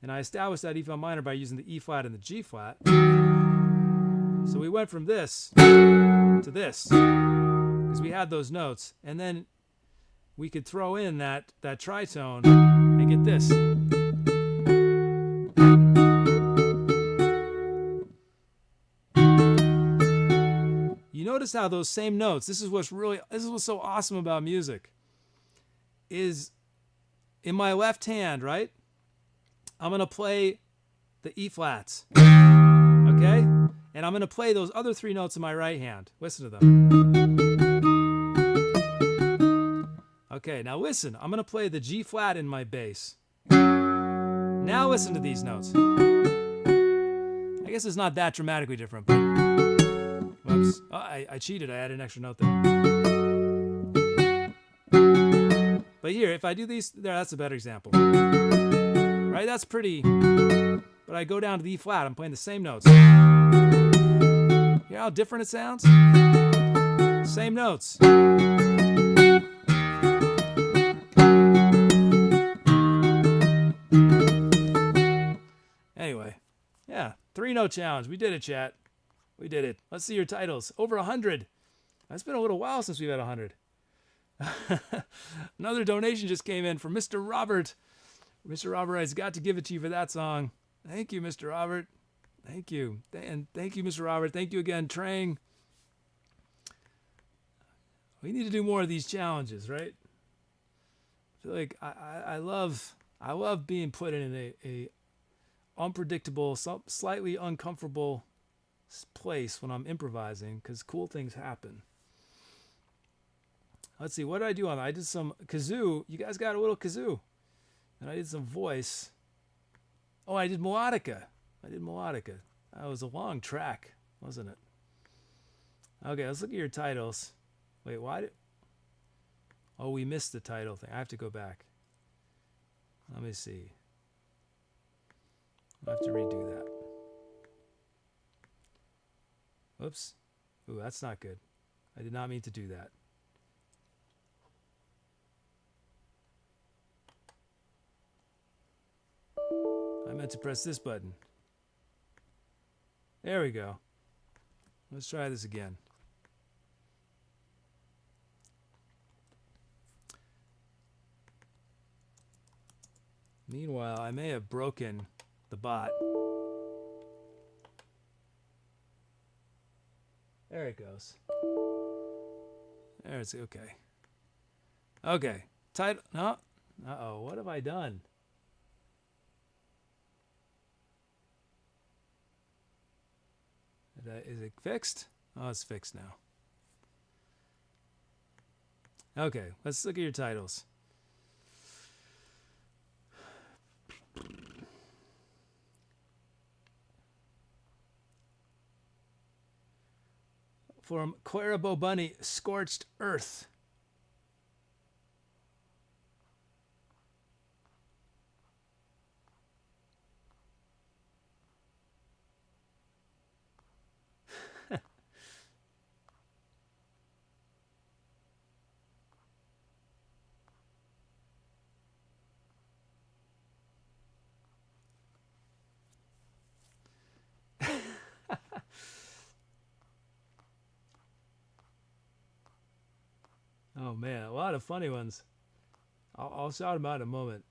And I established that E flat minor by using the E flat and the G flat. So we went from this to this because we had those notes. And then we could throw in that tritone and get this. You notice how those same notes, this is what's so awesome about music, is in my left hand, right? I'm going to play the E flats, okay? And I'm going to play those other 3 notes in my right hand. Listen to them. Okay, now listen. I'm going to play the G flat in my bass. Now listen to these notes. I guess it's not that dramatically different, but... Whoops. Oh, I cheated. I added an extra note there. But here, if I do these... that's a better example. Right, that's pretty, but I go down to the E flat, I'm playing the same notes. Hear how different it sounds? Same notes. Anyway, no challenge. We did it, chat. We did it. Let's see your titles. Over 100. It's been a little while since we've had 100. Another donation just came in from Mr. Robert. Mr. Robert, I've got to give it to you for that song. Thank you, Mr. Robert. Thank you. And thank you, Mr. Robert. Thank you again, Trang. We need to do more of these challenges, right? I feel like I love being put in a unpredictable, slightly uncomfortable place when I'm improvising, because cool things happen. Let's see, what did I do on that? I did some kazoo. You guys got a little kazoo. And I did some voice. Oh, I did melodica. That was a long track, wasn't it? Okay, let's look at your titles. Wait, oh, we missed the title thing. I have to go back. Let me see. I have to redo that. Whoops. Ooh, that's not good. I did not mean to do that. I meant to press this button. There we go. Let's try this again. Meanwhile, I may have broken the bot. There it goes. There it's okay. Okay. Title. No. Uh-oh. What have I done? Is it fixed? Oh, it's fixed now. Okay. Let's look at your titles. From Cuervo Bunny, Scorched Earth. Oh man, a lot of funny ones. I'll shout them out in a moment.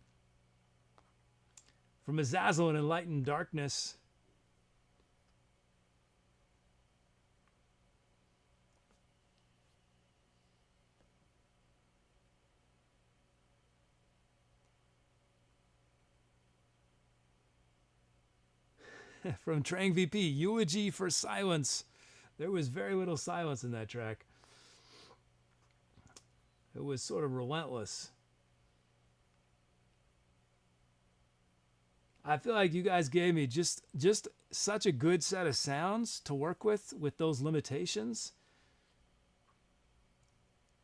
From Azzazelynn, Enlightened Darkness. From Trang VP, Eulogy for Silence. There was very little silence in that track. It was sort of relentless. I feel like you guys gave me just such a good set of sounds to work with those limitations.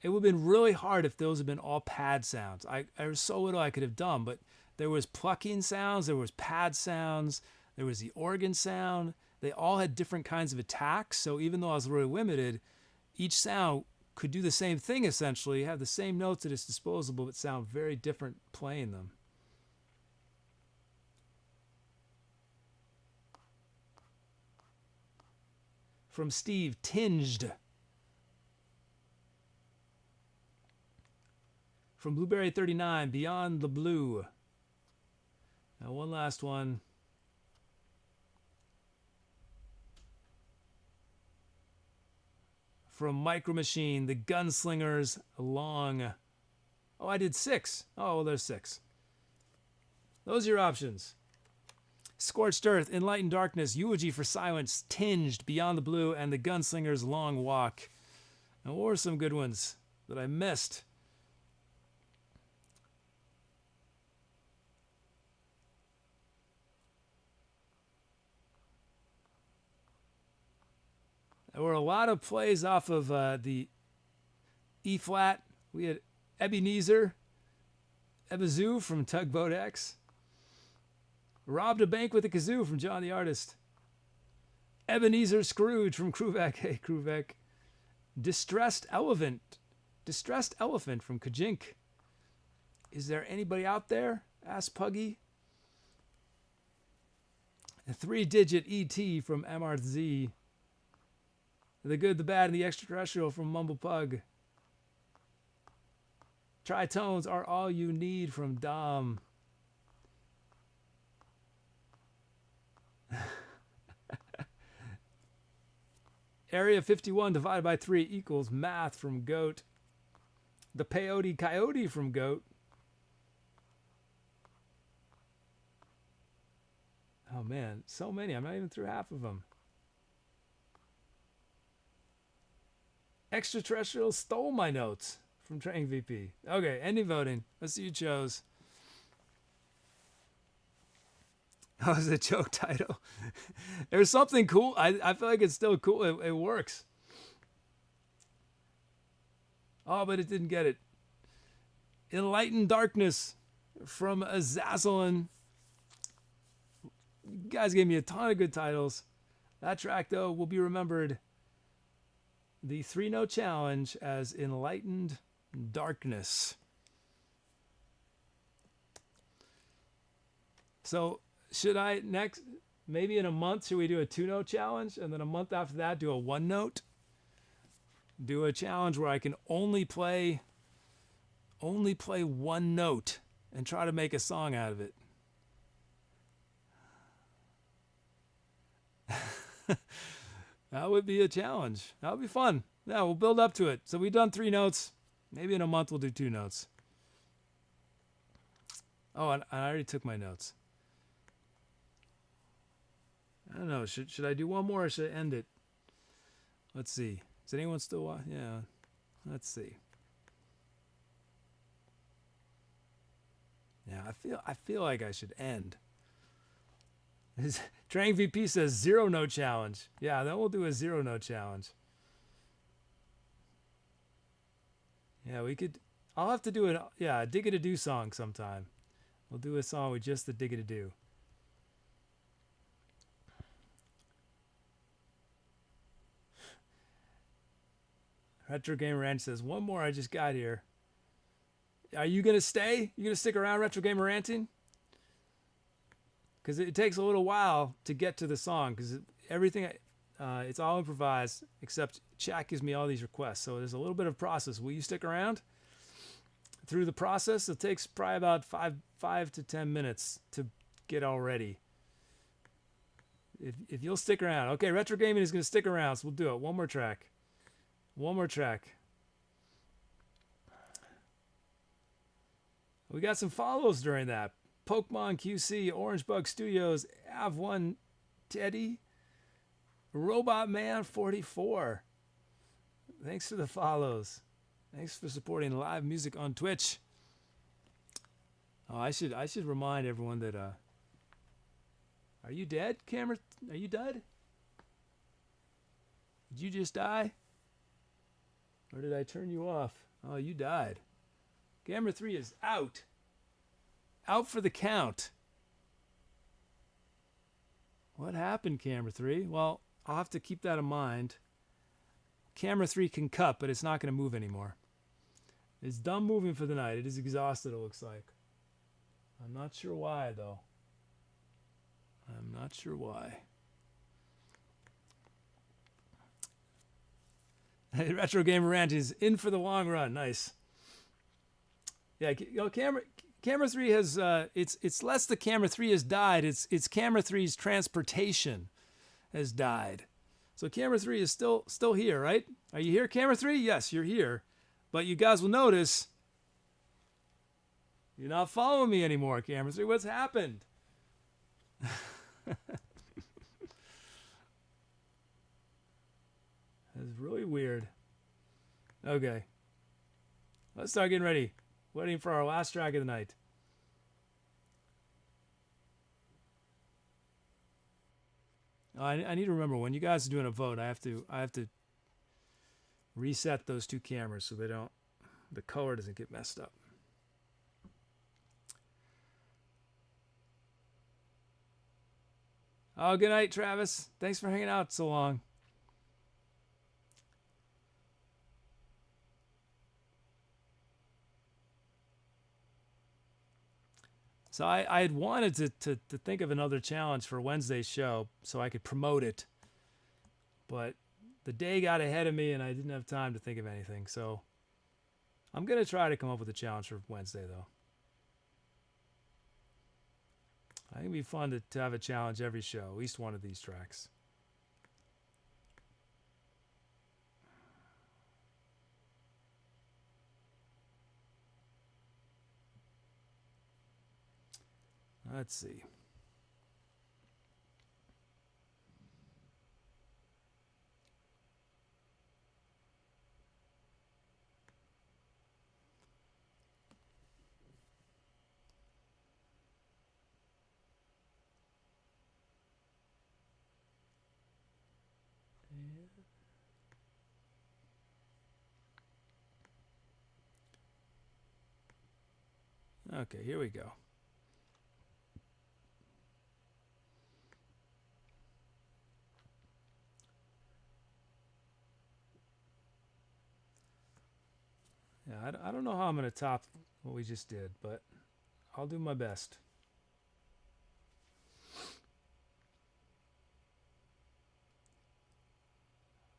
It would have been really hard if those had been all pad sounds. There was so little I could have done, but there was plucking sounds, there was pad sounds, there was the organ sound. They all had different kinds of attacks, so even though I was really limited, each sound could do the same thing essentially, have the same notes at its disposal, but sound very different playing them. From Steve, Tinged. From Blueberry 39, Beyond the Blue. Now one last one. From Micro Machine, The Gunslingers Long. Oh, I did 6. Oh, well, there's 6. Those are your options. Scorched Earth, Enlightened Darkness, Eulogy for Silence, Tinged, Beyond the Blue, and The Gunslingers Long Walk. And what were some good ones that I missed? There were a lot of plays off of the E-flat. We had Ebenezer, Ebazoo from Tugboat X. Robbed a Bank with a Kazoo from John the Artist. Ebenezer Scrooge from Kruvek. Hey, Kruvek. Distressed Elephant from Kajink. Is there anybody out there? Asked Puggy. A 3-digit ET from MRZ. The Good, the Bad, and the Extraterrestrial from Mumblepug. Tritones are all you need from Dom. Area 51 divided by 3 equals math from Goat. The Peyote Coyote from Goat. Oh man, so many. I'm not even through half of them. Extraterrestrial stole my notes from Training VP. Okay, ending voting. Let's see who chose. Oh, it's a joke title. There's something cool. I feel like it's still cool. It works. Oh, but it didn't get it. Enlightened Darkness from Azzazelynn. You guys gave me a ton of good titles. That track, though, will be remembered. The 3-note challenge as Enlightened Darkness. So, should I next, maybe in a month, should we do a 2-note challenge? And then a month after that, do a 1-note? Do a challenge where I can only play 1 note and try to make a song out of it. That would be a challenge. That would be fun. Yeah, we'll build up to it. So we've done 3 notes. Maybe in a month we'll do 2 notes. Oh, and I already took my notes. I don't know. Should I do one more or should I end it? Let's see. Is anyone still watching? Yeah. Let's see. Yeah, I feel like I should end. Trang VP says 0-note challenge. Yeah, then we'll do a 0-note challenge. Yeah, we could. I'll have to do a dig-a-do song sometime. We'll do a song with just the dig-a-do. Retro Gamer Ranch says, one more I just got here. Are you going to stay? You going to stick around, Retro Gamer Ranting? Because it takes a little while to get to the song. Because everything, it's all improvised, except chat gives me all these requests. So there's a little bit of process. Will you stick around? Through the process, it takes probably about 5 to 10 minutes to get all ready. If you'll stick around. Okay, Retro Gaming is going to stick around, so we'll do it. One more track. One more track. We got some follows during that. Pokemon QC, Orange Bug Studios, Av1 Teddy, Robot Man 44. Thanks for the follows. Thanks for supporting live music on Twitch. Oh, I should remind everyone that are you dead, Camera? Are you dead? Did you just die? Or did I turn you off? Oh, you died. Camera 3 is out. Out for the count. What happened, Camera 3? Well, I'll have to keep that in mind. Camera 3 can cut, but it's not going to move anymore. It's done moving for the night. It is exhausted, it looks like. I'm not sure why, though. I'm not sure why. Retro Gamer Rant is in for the long run. Nice. Yeah, Camera 3 has it's less the Camera 3 has died. It's Camera 3's transportation has died. So Camera 3 is still here, right? Are you here, Camera 3? Yes, you're here. But you guys will notice you're not following me anymore, Camera 3. What's happened? That's really weird. Okay. Let's start getting ready. Waiting for our last track of the night. Oh, I need to remember when you guys are doing a vote, I have to reset those 2 cameras so the color doesn't get messed up. Oh, good night, Travis. Thanks for hanging out so long. So I had wanted to think of another challenge for Wednesday's show so I could promote it. But the day got ahead of me and I didn't have time to think of anything. So I'm going to try to come up with a challenge for Wednesday, though. I think it'd be fun to have a challenge every show, at least one of these tracks. Let's see. Okay, here we go. Yeah, I don't know how I'm going to top what we just did, but I'll do my best.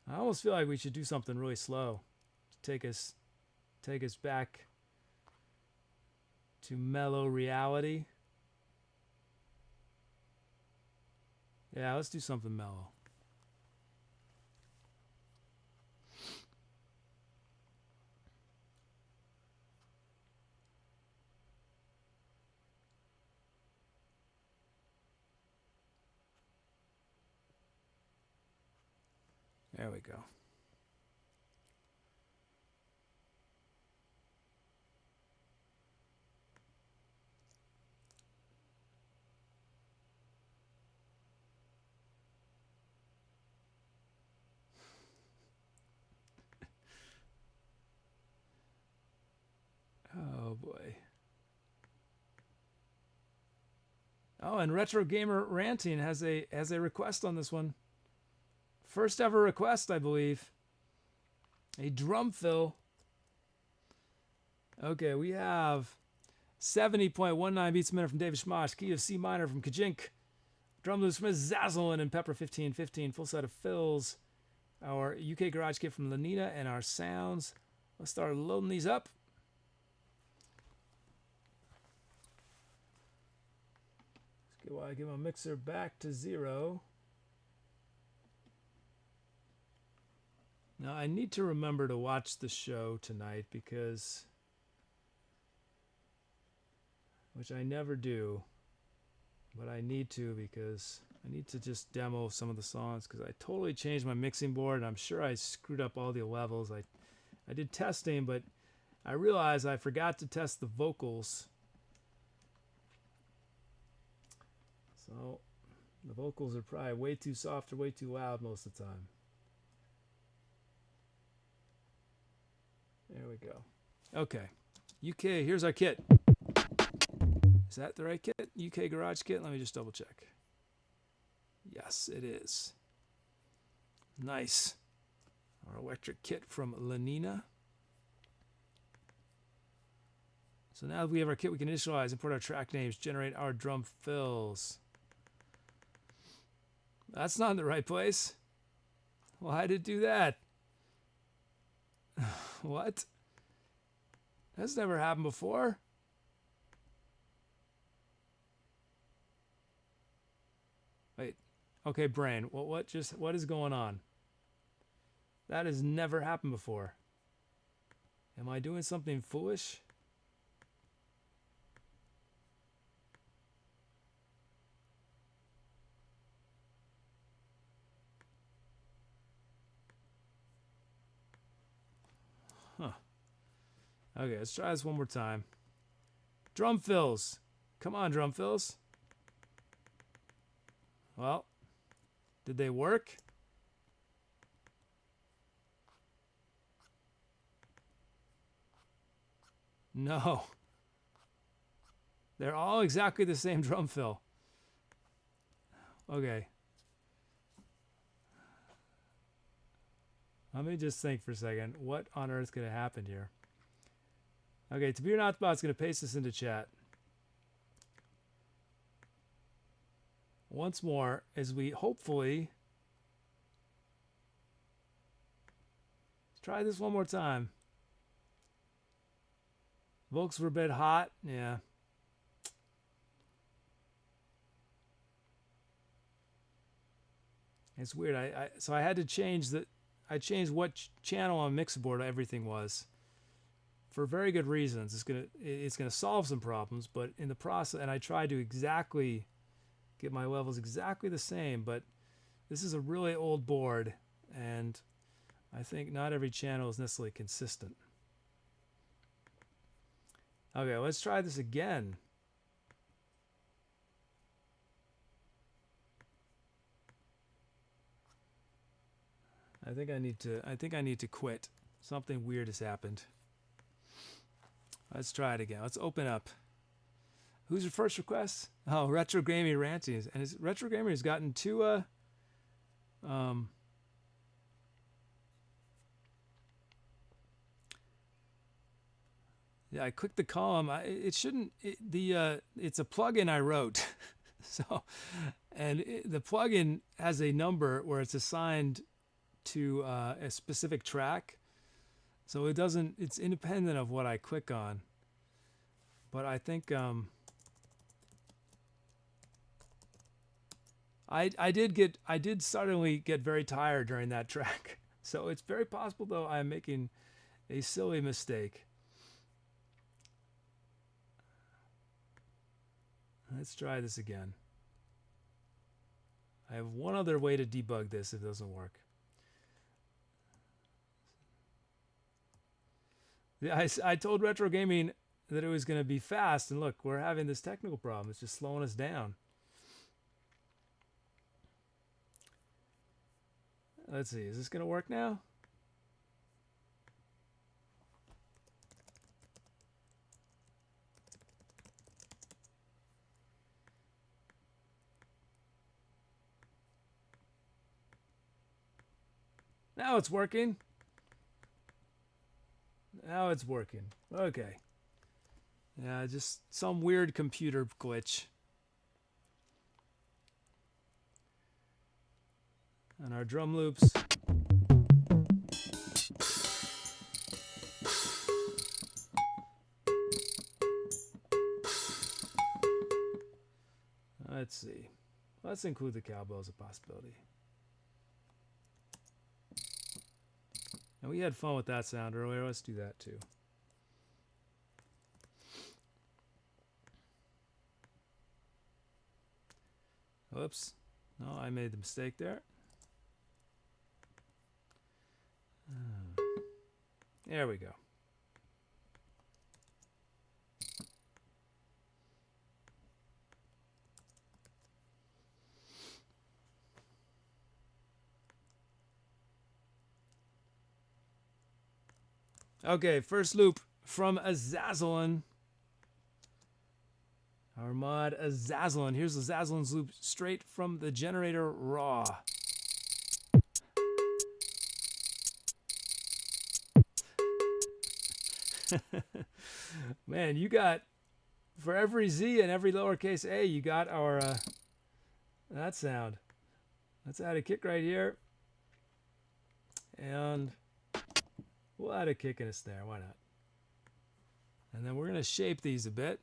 I almost feel like we should do something really slow to take us back to mellow reality. Yeah, let's do something mellow. There we go. Oh boy. Oh, and Retro Gamer Ranting has a request on this one. First ever request, I believe. A drum fill. Okay, we have 70.19 beats a minute from David Schmosh, key of C minor from Kajink, drum loops from Azzazelynn and Pepper 1515, full set of fills, our UK garage kit from Lenina, and our sounds. Let's start loading these up. Let's get while I get my mixer back to 0. Now I need to remember to watch the show tonight because, which I never do, but I need to because I need to just demo some of the songs because I totally changed my mixing board and I'm sure I screwed up all the levels. I did testing, but I realized I forgot to test the vocals. So the vocals are probably way too soft or way too loud most of the time. There we go. Okay. UK, here's our kit. Is that the right kit? UK Garage Kit? Let me just double check. Yes, it is. Nice. Our electric kit from Lenina. So now that we have our kit, we can initialize, import our track names, generate our drum fills. That's not in the right place. Why did it do that? What? That's never happened before. Wait. Okay, brain. What is going on? That has never happened before. Am I doing something foolish? Huh. Okay, let's try this one more time. Drum fills. Come on, drum fills. Well, did they work? No. They're all exactly the same drum fill. Okay. Let me just think for a second. What on earth could have happened here? Okay, To Be or Not Bot's going to paste this into chat. once more as we hopefully try this one more time. Vocals were a bit hot. Yeah. It's weird. So I had to change I changed what channel on Mixboard everything was for very good reasons. It's gonna solve some problems, but in the process, and I tried to exactly get my levels exactly the same, but this is a really old board, and I think not every channel is necessarily consistent. Okay, let's try this again. I think I need to quit. Something weird has happened. Let's try it again. Let's open up. Who's your first request? Oh, Retro Gaming Ranting. And Retro Gamer has gotten two yeah, I clicked the column. It shouldn't. It's a plugin I wrote, so, and the plugin has a number where it's assigned to a specific track, so it doesn't. It's independent of what I click on. But I think I did suddenly get very tired during that track. So it's very possible though I'm making a silly mistake. Let's try this again. I have one other way to debug this if it doesn't work. Yeah, I told Retro Gaming that it was going to be fast, and look, we're having this technical problem. It's just slowing us down. Let's see, is this going to work now? Now it's working. Now it's working. Okay. Yeah, just some weird computer glitch. And our drum loops. Let's see. Let's include the cowbell as a possibility. And we had fun with that sound earlier. Let's do that too. Whoops. No, I made the mistake there. There we go. Okay, first loop from Azzazelynn. Our mod Azzazelynn. Here's Azzazelyn's loop straight from the generator raw. Man, you got, for every Z and every lowercase a, you got our, that sound. Let's add a kick right here. And we'll add a kick and a snare, why not? And then we're going to shape these a bit.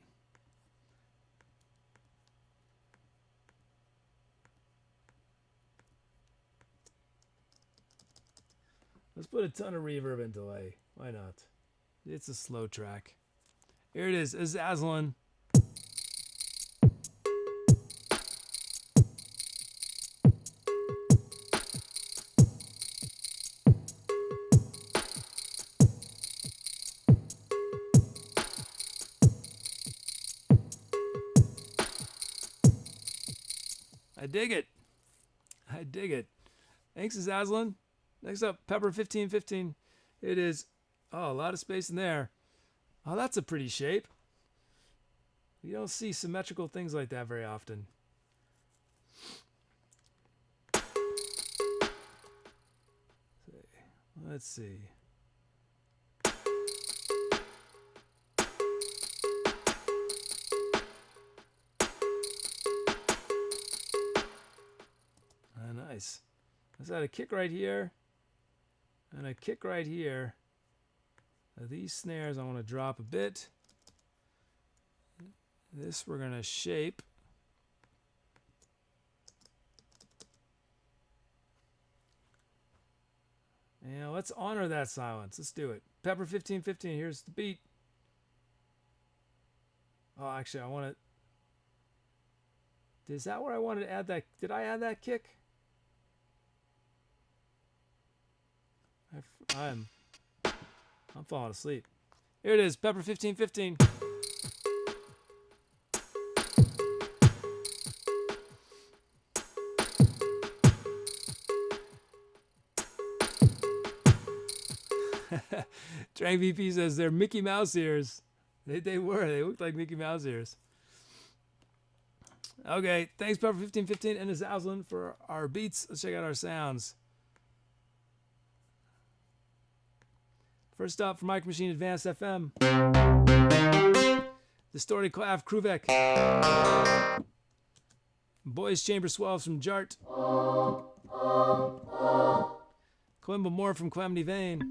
Let's put a ton of reverb and delay. Why not? It's a slow track. Here it is, Azzazelynn. I dig it. I dig it. Thanks, Azzazelynn. Next up, Pepper 1515. It is, oh, a lot of space in there. Oh, that's a pretty shape. You don't see symmetrical things like that very often. Let's see. Let's add a kick right here and a kick right here. Now these snares I want to drop a bit. This we're going to shape. And let's honor that silence. Let's do it. Pepper 1515, here's the beat. Oh, actually, I want to... Is that where I wanted to add that? Did I add that kick? I'm falling asleep. Here it is, Pepper 1515. Drang VP says they're Mickey Mouse ears. They were. They looked like Mickey Mouse ears. Okay, thanks Pepper 1515 and Azzazelynn for our beats. Let's check out our sounds. First up, from Micro Machine Advanced FM. Distorted Clav Kruvek. Boys Chamber Swells from Jart. Kalimba Moore from Calamity Vane.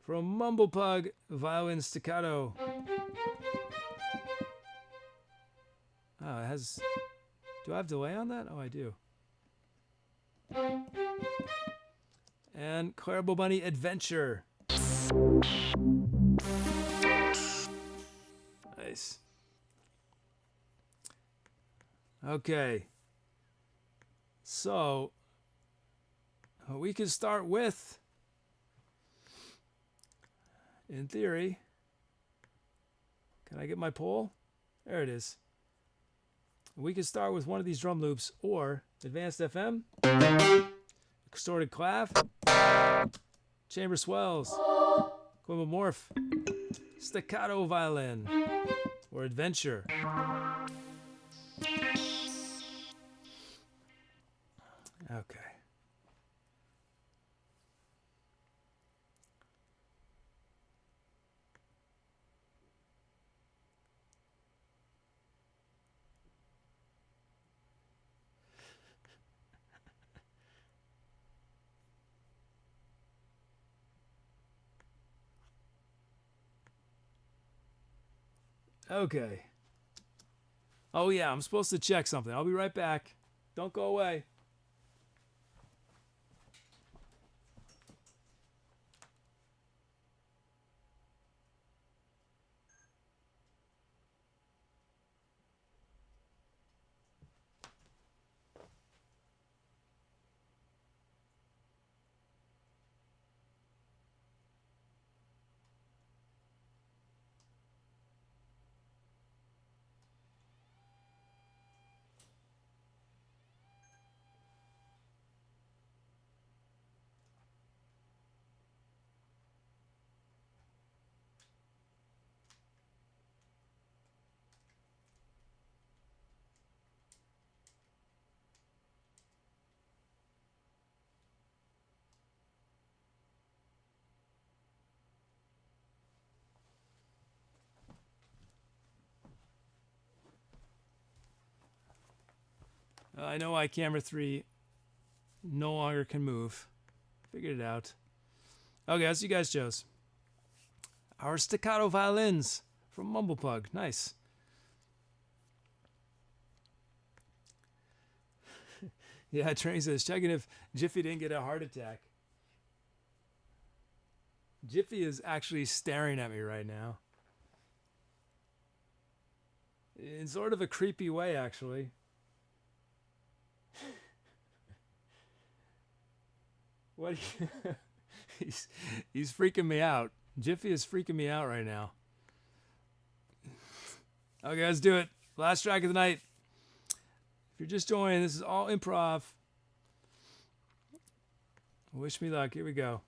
From Mumblepug, Violin Staccato. Oh, it has... Do I have delay on that? Oh, I do. And Clarabo Bunny Adventure. Nice. Okay. So, we could start with, in theory, can I get my poll? There it is. We could start with one of these drum loops or Advanced FM, Distorted Clav, Chamber Swells, Kalimba Morph, Staccato Violin, or Adventure. Okay. Okay. Oh yeah, I'm supposed to check something. I'll be right back. Don't go away. I know why camera 3 no longer can move. Figured it out. Okay, that's you guys chose. Our staccato violins from Mumblepug. Nice. Yeah, Train says, checking if Jiffy didn't get a heart attack. Jiffy is actually staring at me right now. In sort of a creepy way, actually. What? He's freaking me out. Jiffy is freaking me out right now. Okay, let's do it. Last track of the night. If you're just joining, this is all improv. Wish me luck. Here we go.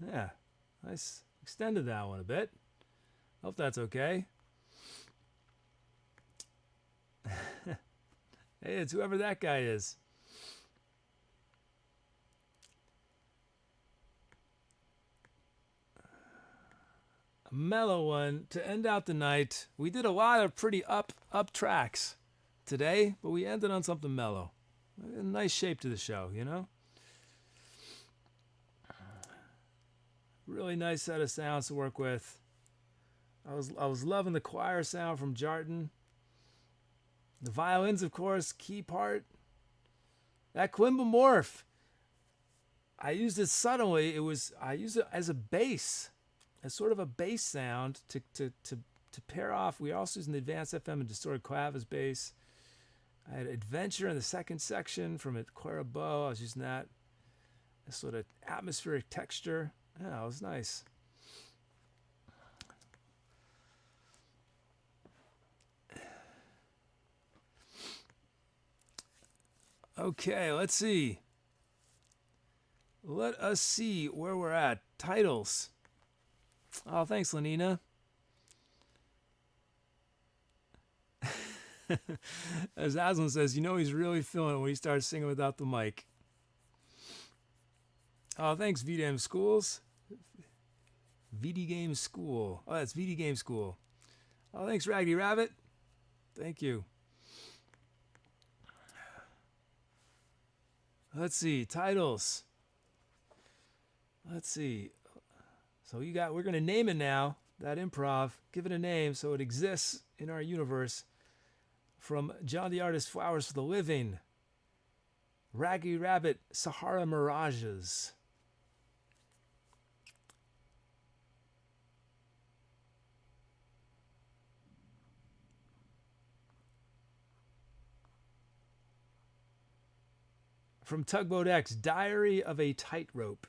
Yeah, nice. Extended that one a bit. Hope that's okay. Hey, it's whoever that guy is. A mellow one to end out the night. We did a lot of pretty up tracks today, but we ended on something mellow. A nice shape to the show, you know? Really nice set of sounds to work with. I was loving the choir sound from Jarton. The violins, of course, key part. That quimbomorph. I used it subtly. I used it as a bass, as sort of a bass sound to pair off. We were also using the advanced FM and distorted clav as bass. I had adventure in the second section from a Bow. I was using that as sort of atmospheric texture. Yeah, it was nice. Okay, let's see. Let us see where we're at. Titles. Oh, thanks, Lenina. As Aslan says, you know he's really feeling it when he starts singing without the mic. Oh, thanks, VDM Schools. VD Game School. Oh, that's VD Game School. Oh, thanks, Raggedy Rabbit. Thank you. Let's see, titles. Let's see. So we're going to name it now, that improv. Give it a name so it exists in our universe. From John the Artist, Flowers for the Living. Raggedy Rabbit, Sahara Mirages. From Tugboat X, Diary of a Tightrope.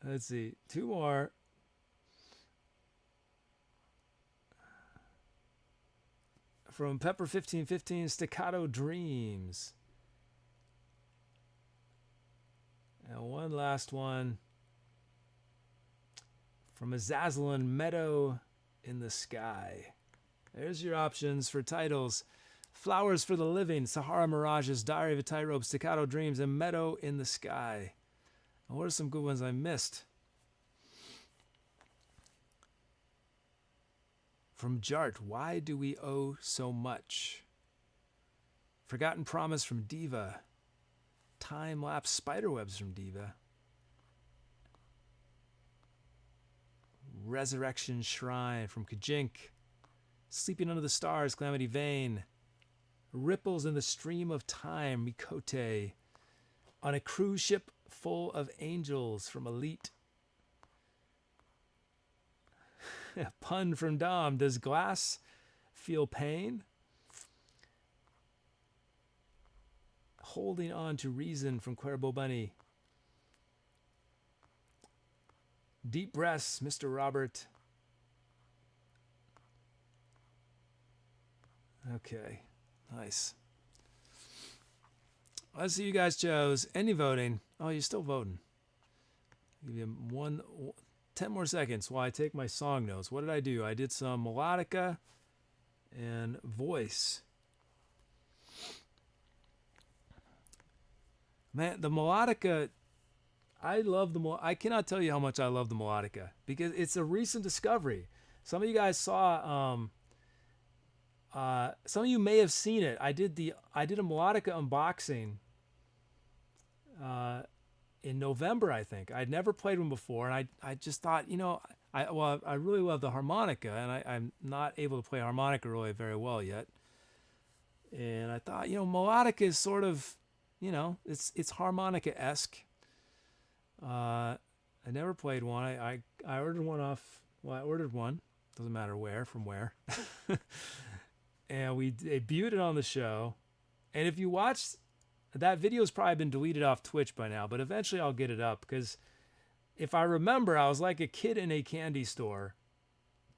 Let's see, two more. From Pepper 1515, Staccato Dreams. And one last one from Azzazelynn, Meadow in the Sky. There's your options for titles. Flowers for the Living, Sahara Mirages, Diary of a Tightrope, Staccato Dreams, and Meadow in the Sky. And what are some good ones I missed? From Jart, Why Do We Owe So Much? Forgotten Promise from Diva. Time-lapse spiderwebs from Diva. Resurrection Shrine from Kajink. Sleeping Under the Stars, Calamity Vane. Ripples in the Stream of Time, Mikote. On a Cruise Ship Full of Angels from Elite. Pun from Dom, Does Glass Feel Pain? Holding On to Reason from Cuervo Bunny. Deep Breaths, Mr. Robert. Okay, nice. Let's see you guys chose. Any voting? Oh, you're still voting. I'll give you 10 more seconds while I take my song notes. What did I do? I did some melodica and voice. Man, the melodica, I cannot tell you how much I love the melodica because it's a recent discovery. Some of you guys saw, some of you may have seen it. I did a melodica unboxing in November, I think. I'd never played one before, and I just thought, I really love the harmonica, and I'm not able to play harmonica really very well yet. And I thought, melodica is sort of, it's harmonica-esque. I never played one. I ordered one off. Well, I ordered one. Doesn't matter where, from where. And we debuted it on the show. And if you watched, that video's probably been deleted off Twitch by now, but eventually I'll get it up because if I remember, I was like a kid in a candy store,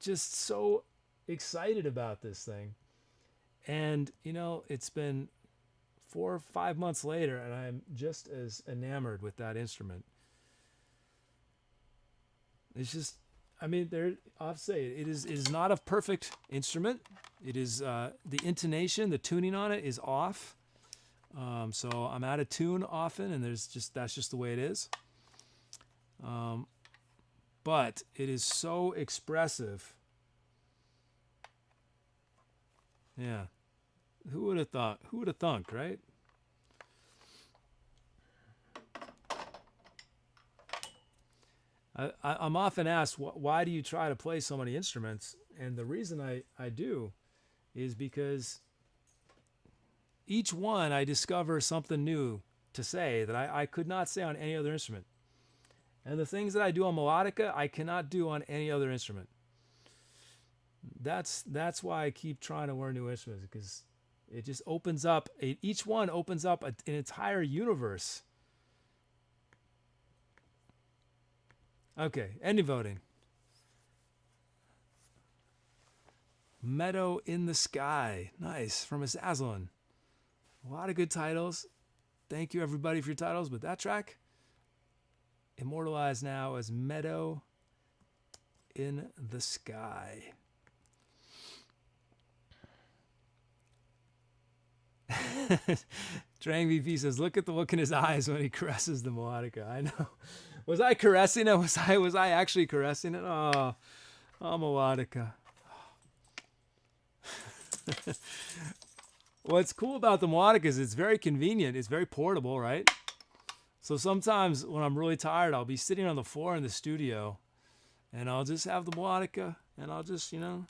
just so excited about this thing. And, you know, it's been 4 or 5 months later, and I'm just as enamored with that instrument. It's just, I mean, I'll have to say, it is not a perfect instrument. It is, the intonation, the tuning on it is off. So I'm out of tune often, and that's just the way it is. But it is so expressive. Yeah. Who would have thought? Who would have thunk, right? I'm often asked, why do you try to play so many instruments? And the reason I do is because each one I discover something new to say that I could not say on any other instrument. And the things that I do on melodica, I cannot do on any other instrument. That's why I keep trying to learn new instruments, because it just opens up, each one opens up an entire universe. Okay, ending voting. Meadow in the Sky. Nice, from Azzazelynn. A lot of good titles. Thank you everybody for your titles, but that track, immortalized now as Meadow in the Sky. Drang VP says, look at the look in his eyes when he caresses the melodica. I know. Was I caressing it? Was I actually caressing it? Oh melodica. What's cool about the melodica is it's very convenient. It's very portable, right? So sometimes when I'm really tired, I'll be sitting on the floor in the studio, and I'll just have the melodica, and I'll just, you know.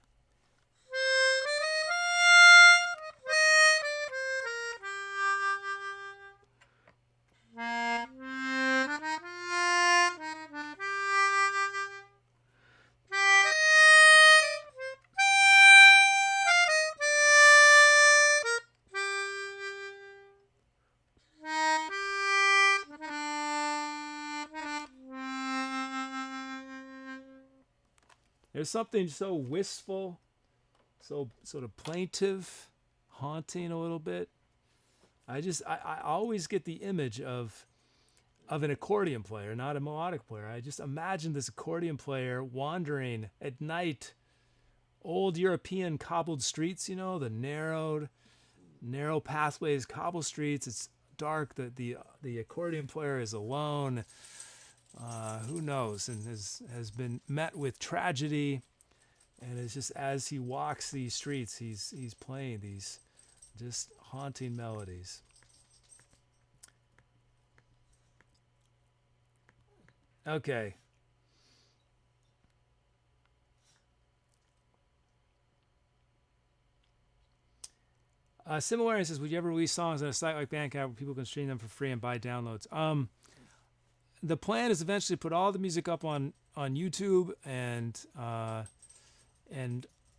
There's something so wistful, so sort of plaintive, haunting a little bit. I always get the image of an accordion player, not a melodic player. I just imagine this accordion player wandering at night, old European cobbled streets, you know, the narrow pathways, cobbled streets. It's dark. The accordion player is alone. Who knows, and has been met with tragedy, and it's just as he walks these streets, he's playing these just haunting melodies. Okay. Similarity says, would you ever release songs on a site like Bandcamp where people can stream them for free and buy downloads? The plan is eventually to put all the music up on YouTube and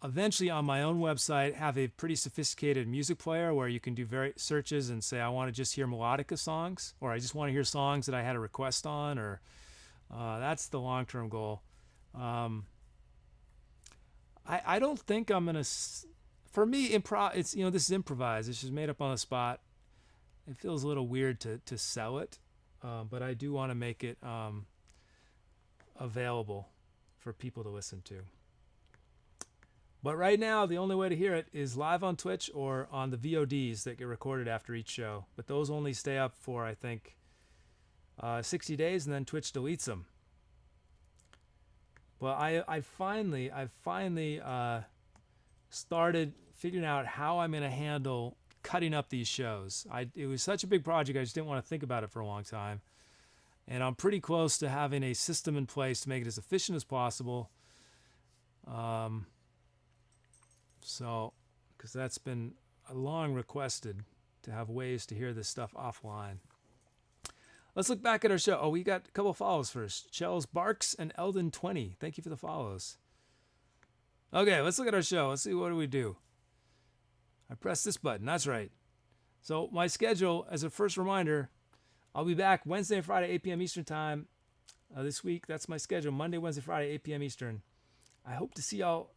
eventually on my own website have a pretty sophisticated music player where you can do searches and say, I want to just hear melodica songs, or I just want to hear songs that I had a request on, or that's the long-term goal. I don't think I'm going to, for me, improv, it's, you know, this is improvised. It's just made up on the spot. It feels a little weird to sell it. But I do want to make it available for people to listen to. But right now, the only way to hear it is live on Twitch or on the VODs that get recorded after each show. But those only stay up for, I think, 60 days, and then Twitch deletes them. Well, I finally started figuring out how I'm going to handle cutting up these shows. It was such a big project, I just didn't want to think about it for a long time. And I'm pretty close to having a system in place to make it as efficient as possible. So, because that's been long requested, to have ways to hear this stuff offline. Let's look back at our show. Oh, we got a couple of follows first. Chels Barks and Eldon20. Thank you for the follows. Okay, let's look at our show. Let's see, what do we do? I pressed this button. That's right. So my schedule, as a first reminder, I'll be back Wednesday and Friday, 8 p.m. Eastern Time. this week. That's my schedule. Monday, Wednesday, Friday, 8 p.m. Eastern. I hope to see y'all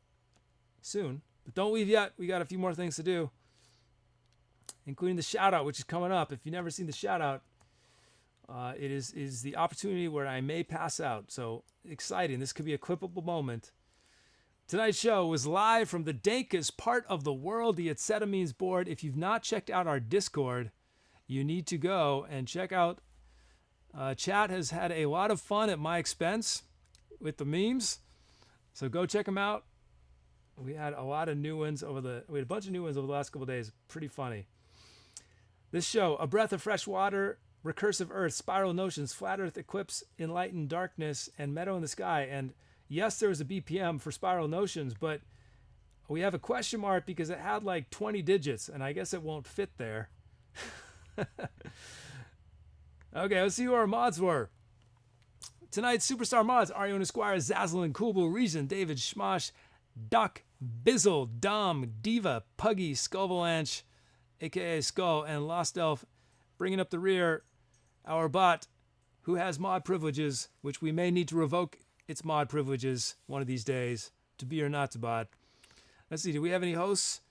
soon. But don't leave yet. We got a few more things to do, including the shout out, which is coming up. If you've never seen the shout out, it is the opportunity where I may pass out. So exciting. This could be a clippable moment. Tonight's show was live from the Dankest part of the world, the Etcetamemes board. If you've not checked out our Discord, you need to go and check out. Chat has had a lot of fun at my expense with the memes. So go check them out. We had a lot of new ones we had a bunch of new ones over the last couple of days. Pretty funny. This show, A Breath of Fresh Water, Recursive Earth, Spiral Notions, Flat Earth, Eclipse, Enlightened Darkness, and Meadow in the Sky. And yes, there was a BPM for Spiral Notions, but we have a question mark because it had like 20 digits, and I guess it won't fit there. Okay, let's see who our mods were. Tonight's superstar mods: Arion Esquire, Azzazelynn, Coolbull, Reason, David, Schmosh, Duck, Bizzle, Dom, Diva, Puggy, Skullvalanche, aka Skull, and LostElf. Bringing up the rear, our bot, who has mod privileges, which we may need to revoke its mod privileges one of these days, to be or not to bot. Let's see, do we have any hosts?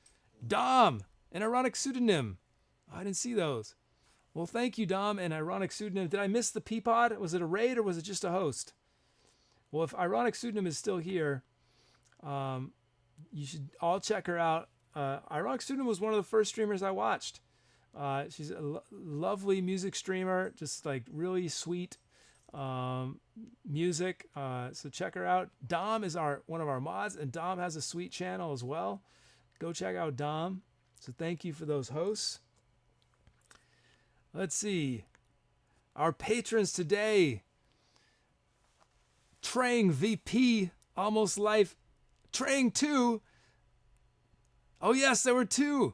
Dom, an ironic pseudonym. I didn't see those. Well, thank you, Dom, an ironic pseudonym. Did I miss the Peapod? Was it a raid or was it just a host? Well, if ironic pseudonym is still here, you should all check her out. Ironic pseudonym was one of the first streamers I watched. She's a lovely music streamer, just like really sweet music. So check her out. Dom is one of our mods, and Dom has a sweet channel as well. Go check out Dom. So thank you for those hosts. Let's see. Our patrons today: Trang VP, Almost Life, Trang 2. Oh yes, there were 2.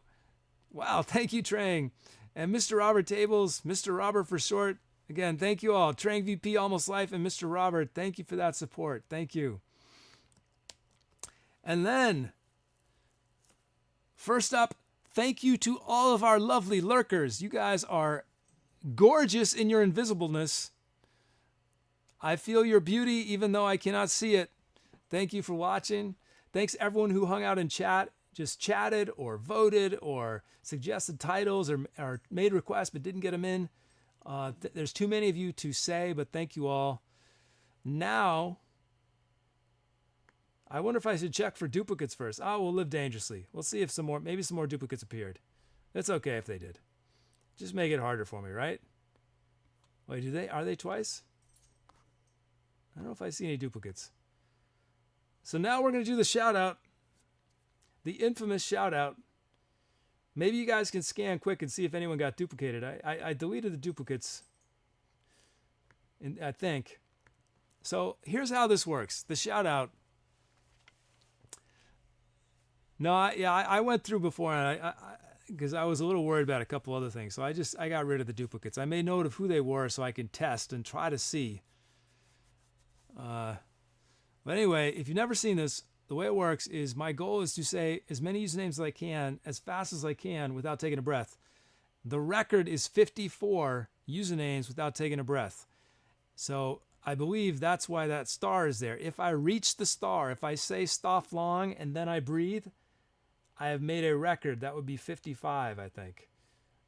Wow, thank you, Trang. And MrRobertTables, Mr. Robert for short. Again, thank you all. Trang VP, Almost Life, and Mr. Robert, thank you for that support. Thank you. And then, first up, thank you to all of our lovely lurkers. You guys are gorgeous in your invisibleness. I feel your beauty even though I cannot see it. Thank you for watching. Thanks everyone who hung out in chat, just chatted or voted or suggested titles or made requests but didn't get them in. There's too many of you to say, but thank you all. Now, I wonder if I should check for duplicates first. We'll live dangerously. We'll see if maybe some more duplicates appeared. It's okay if they did. Just make it harder for me, right? Wait, are they twice? I don't know if I see any duplicates. So now we're going to do the shout out. The infamous shout out. Maybe you guys can scan quick and see if anyone got duplicated. I deleted the duplicates, I think. So here's how this works. The shout out. No, I went through before, and because I was a little worried about a couple other things. So I got rid of the duplicates. I made note of who they were so I can test and try to see. But anyway, if you've never seen this, the way it works is my goal is to say as many usernames as I can, as fast as I can, without taking a breath. The record is 54 usernames without taking a breath. So I believe that's why that star is there. If I reach the star, if I say stop long and then I breathe, I have made a record. That would be 55, I think.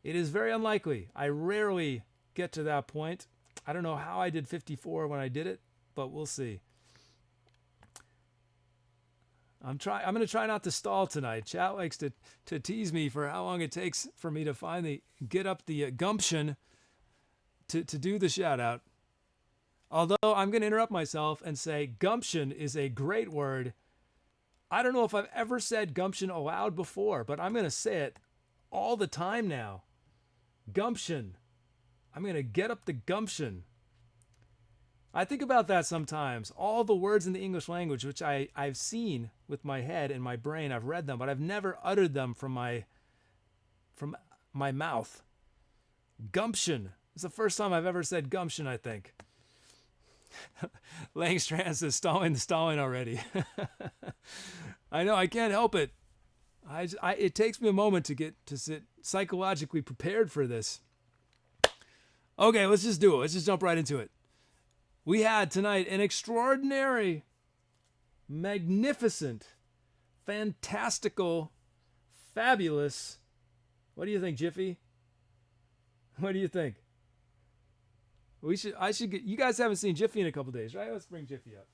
It is very unlikely. I rarely get to that point. I don't know how I did 54 when I did it, but we'll see. I'm going to try not to stall tonight. Chat likes to tease me for how long it takes for me to finally get up the gumption to do the shout out. Although I'm going to interrupt myself and say gumption is a great word. I don't know if I've ever said gumption aloud before, but I'm going to say it all the time now. Gumption. I'm going to get up the gumption. I think about that sometimes. All the words in the English language, which I've seen with my head and my brain, I've read them, but I've never uttered them from my mouth. Gumption. It's the first time I've ever said gumption, I think. Langstrand says stalling already. I know, I can't help it. It takes me a moment to get to sit psychologically prepared for this. Okay, let's just do it. Let's just jump right into it. We had tonight an extraordinary, magnificent, fantastical, fabulous. What do you think, Jiffy? What do you think? I should get. You guys haven't seen Jiffy in a couple days, right? Let's bring Jiffy up.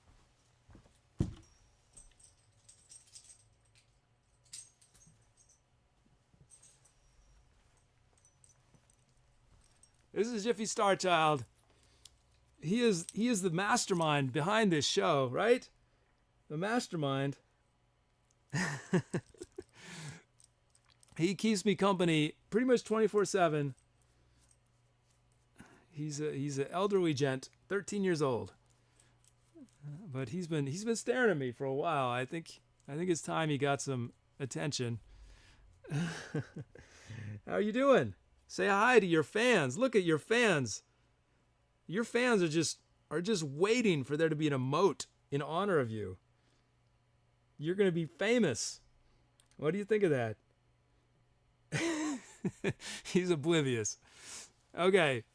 This is Jiffy Starchild. He is the mastermind behind this show, right? The mastermind. He keeps me company pretty much 24/7. He's an elderly gent, 13 years old. But he's been staring at me for a while. I think it's time he got some attention. How are you doing? Say hi to your fans. Look at your fans. Your fans are just waiting for there to be an emote in honor of you. You're going to be famous. What do you think of that? He's oblivious. Okay.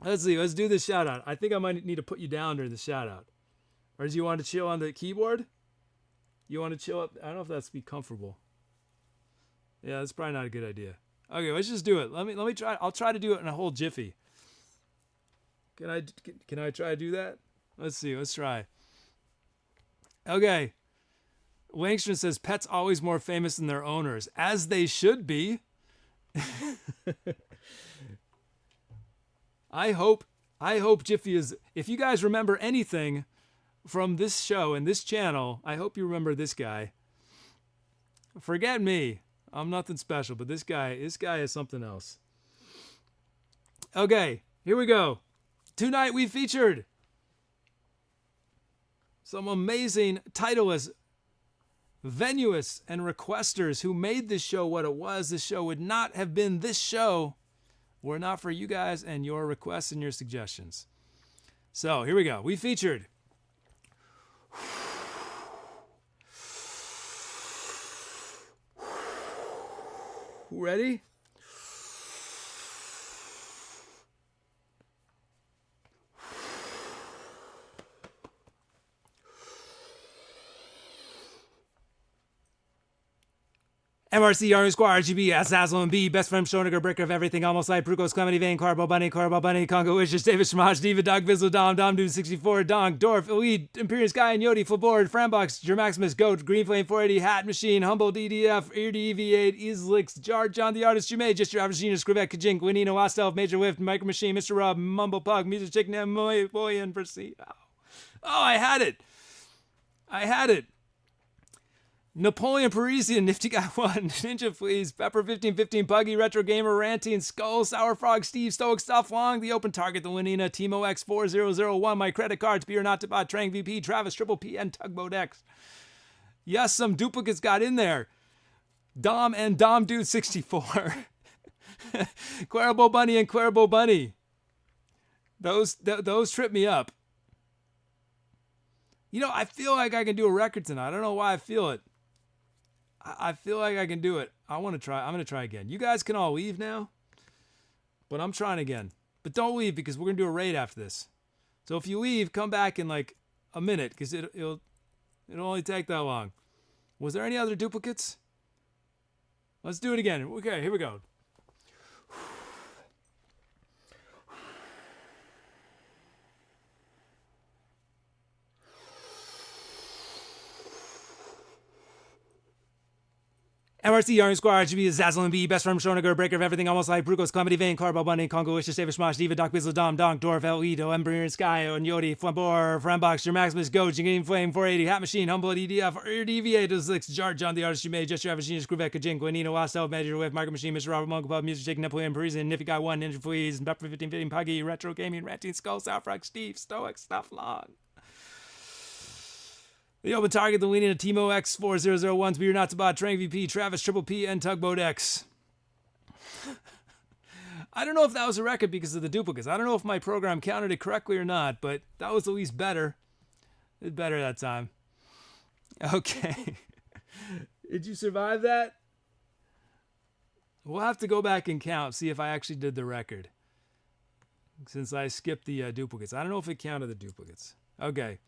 Let's see. Let's do this shout out. I think I might need to put you down during the shout out. Or do you want to chill on the keyboard? You want to chill up? I don't know if that's be comfortable. Yeah, that's probably not a good idea. Okay, let's just do it. Let me try. I'll try to do it in a whole jiffy. Can I try to do that? Let's see. Let's try. Okay. Langston says pets always more famous than their owners, as they should be. I hope Jiffy is. If you guys remember anything from this show and this channel, I hope you remember this guy. Forget me. I'm nothing special, but this guy is something else. Okay, here we go. Tonight we featured some amazing titleists, venuists, and requesters who made this show what it was. This show would not have been this show were it not for you guys and your requests and your suggestions. So here we go. We featured ready? MRC, Army Squad, RGB, Azzazelynn, B, Best Friend, Schoeniger, Bricker of Everything, Almost Like, Prucos, Clemeny, Vane, Carbo Bunny, Congo, Wishes, David Shmaj, Diva, Dog, Bizzle, Dom, Dude, 64, Donk, Dorf, Elite, Imperious Guy, and Yodi, Flabord, Frambox, Germaximus, Goat, Green Flame, 480, Hat Machine, Humble, DDF, Eardy, EV8, Islix, Jar, John, the Artist, Jume, Just Your Average Genius, Scrivet, Kajink, Winino, LostElf, Major Whiff, Micro Machine, Mr. Rob, Mumble Pug, Music Chicken, Boy, and Proceed. Oh, I had it. Napoleon Parisian, Nifty Guy 1, Ninja Fleas, Pepper 1515, Puggy, Retro Gamer, Ranting, Skull, Sour Frog, Steve, Stoic, Stuff Long, The Open Target, The Winina, Timo X4001, My Credit Cards, Beer Not to Buy, Trang VP, Travis, Triple P, and Tugboat X. Yes, some duplicates got in there. Dom and Dom Dude 64. Cuervo Bunny and Cuervo Bunny. Those trip me up. You know, I feel like I can do a record tonight. I don't know why I feel it. I feel like I can do it. I'm going to try again. You guys can all leave now, but I'm trying again. But don't leave because we're going to do a raid after this. So if you leave, come back in like a minute because it'll only take that long. Was there any other duplicates? Let's do it again. Okay, here we go. MRC, Army Squad, RGB, Azzazelynn, B, Best Friend, Schoeniger, Breaker of Everything, Almost Like, Prucos, Comedy, Vane, Carbo Bunny, Congo, Wishes, David Shmosh, Diva, Doc, Bizzle, Dom, Donk, Dorf, Elito, Ember, Sky, and Yodi, Flambor, Frambox, Your Maximus, Goat, Green Flame, 480, Hat Machine, Humble, EDF, DV8, 6, Jar, John, the Artist You Made, Just Your Average Genius, Screwback, Kajink, Guanino, LostElf, Major Whiff, Micro Machine, Mr. Robert, Monk Pub, Music, Chicken, Napoleon, Parisian, Nifty Guy 1, Ninja Fleas, Pepper 1515, Puggy, Retro Gaming, Ranting, Skull, Sour Frog, Steve, Stoic, Stuff Long. The Open Target, The Leaning of Timo X4001, Beer Not to Buy, Trang VP, Travis, Triple P, and Tugboat X. I don't know if that was a record because of the duplicates. I don't know if my program counted it correctly or not, but that was at least better. It did better that time. Okay. Did you survive that? We'll have to go back and count, see if I actually did the record. since I skipped the duplicates. I don't know if it counted the duplicates. Okay,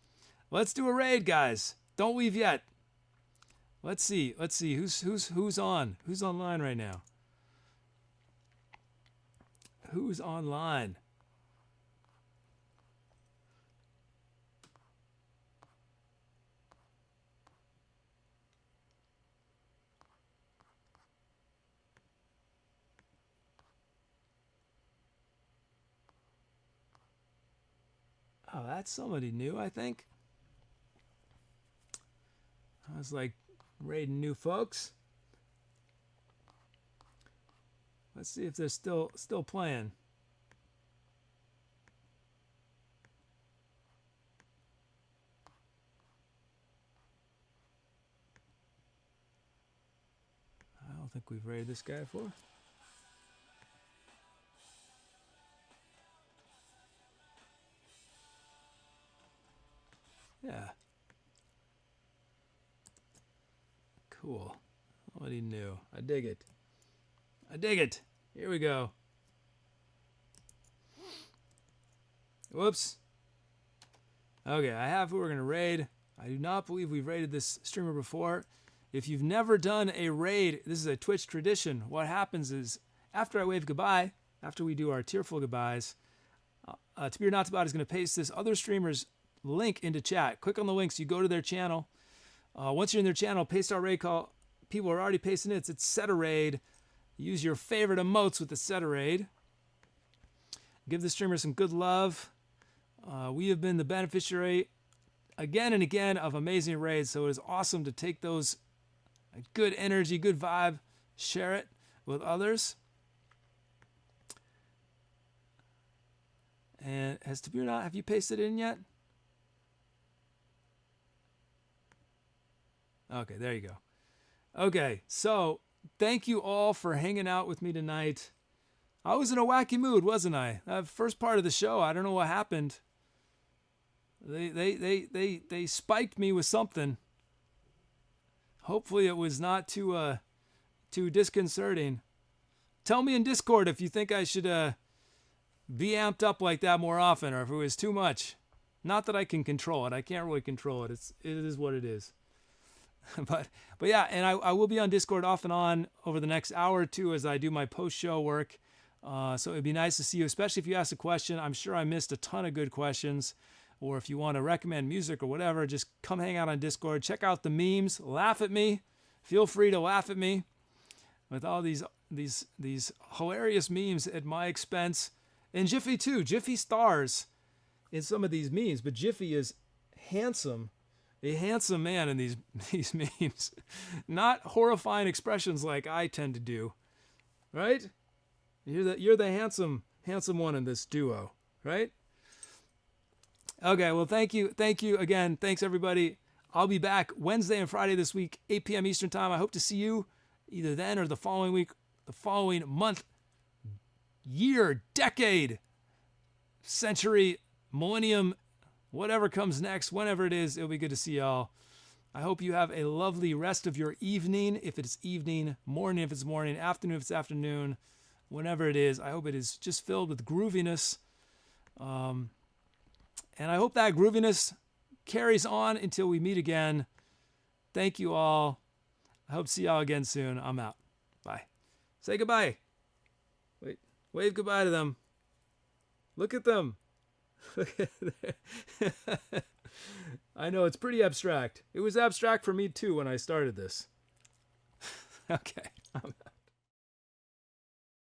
let's do a raid, guys. Don't leave yet. Let's see. Who's on? Who's online right now? Who's online? Oh, that's somebody new, I think. I was like raiding new folks. Let's see if they're still playing. I don't think we've raided this guy before. Yeah. Cool. Somebody new. I dig it. I dig it. Here we go. Whoops. Okay, I have who we're going to raid. I do not believe we've raided this streamer before. If you've never done a raid, this is a Twitch tradition. What happens is, after I wave goodbye, after we do our tearful goodbyes, To Be or Not to About is going to paste this other streamer's link into chat. Click on the links. You go to their channel. Once you're in their channel, paste our raid call. People are already pasting it. It's Set a Raid. Use your favorite emotes with the Set a Raid. Give the streamer some good love. We have been the beneficiary again and again of amazing raids, so it is awesome to take those good energy, good vibe, share it with others. And has To Be or Not, have you pasted it in yet? Okay, there you go. Okay, so thank you all for hanging out with me tonight. I was in a wacky mood, wasn't I? First part of the show, I don't know what happened. They spiked me with something. Hopefully it was not too disconcerting. Tell me in Discord if you think I should be amped up like that more often, or if it was too much. Not that I can control it. I can't really control it. It is what it is. but yeah, and I will be on Discord off and on over the next hour or two as I do my post-show work. So it'd be nice to see you, especially if you ask a question. I'm sure I missed a ton of good questions. Or if you want to recommend music or whatever, just come hang out on Discord. Check out the memes. Laugh at me. Feel free to laugh at me with all these hilarious memes at my expense. And Jiffy too. Jiffy stars in some of these memes, but Jiffy is handsome. A handsome man in these memes. Not horrifying expressions like I tend to do. Right? You're the handsome one in this duo, right? Okay, well, thank you again. Thanks, everybody. I'll be back Wednesday and Friday this week, 8 p.m. Eastern Time. I hope to see you either then or the following week, the following month, year, decade, century, millennium, whatever comes next, whenever it is. It'll be good to see y'all. I hope you have a lovely rest of your evening, if it's evening, morning if it's morning, afternoon if it's afternoon, whenever it is. I hope it is just filled with grooviness. And I hope that grooviness carries on until we meet again. Thank you all. I hope to see y'all again soon. I'm out. Bye. Say goodbye. Wait. Wave goodbye to them. Look at them. I know, it's pretty abstract. It was abstract for me too when I started this. Okay. I'm out.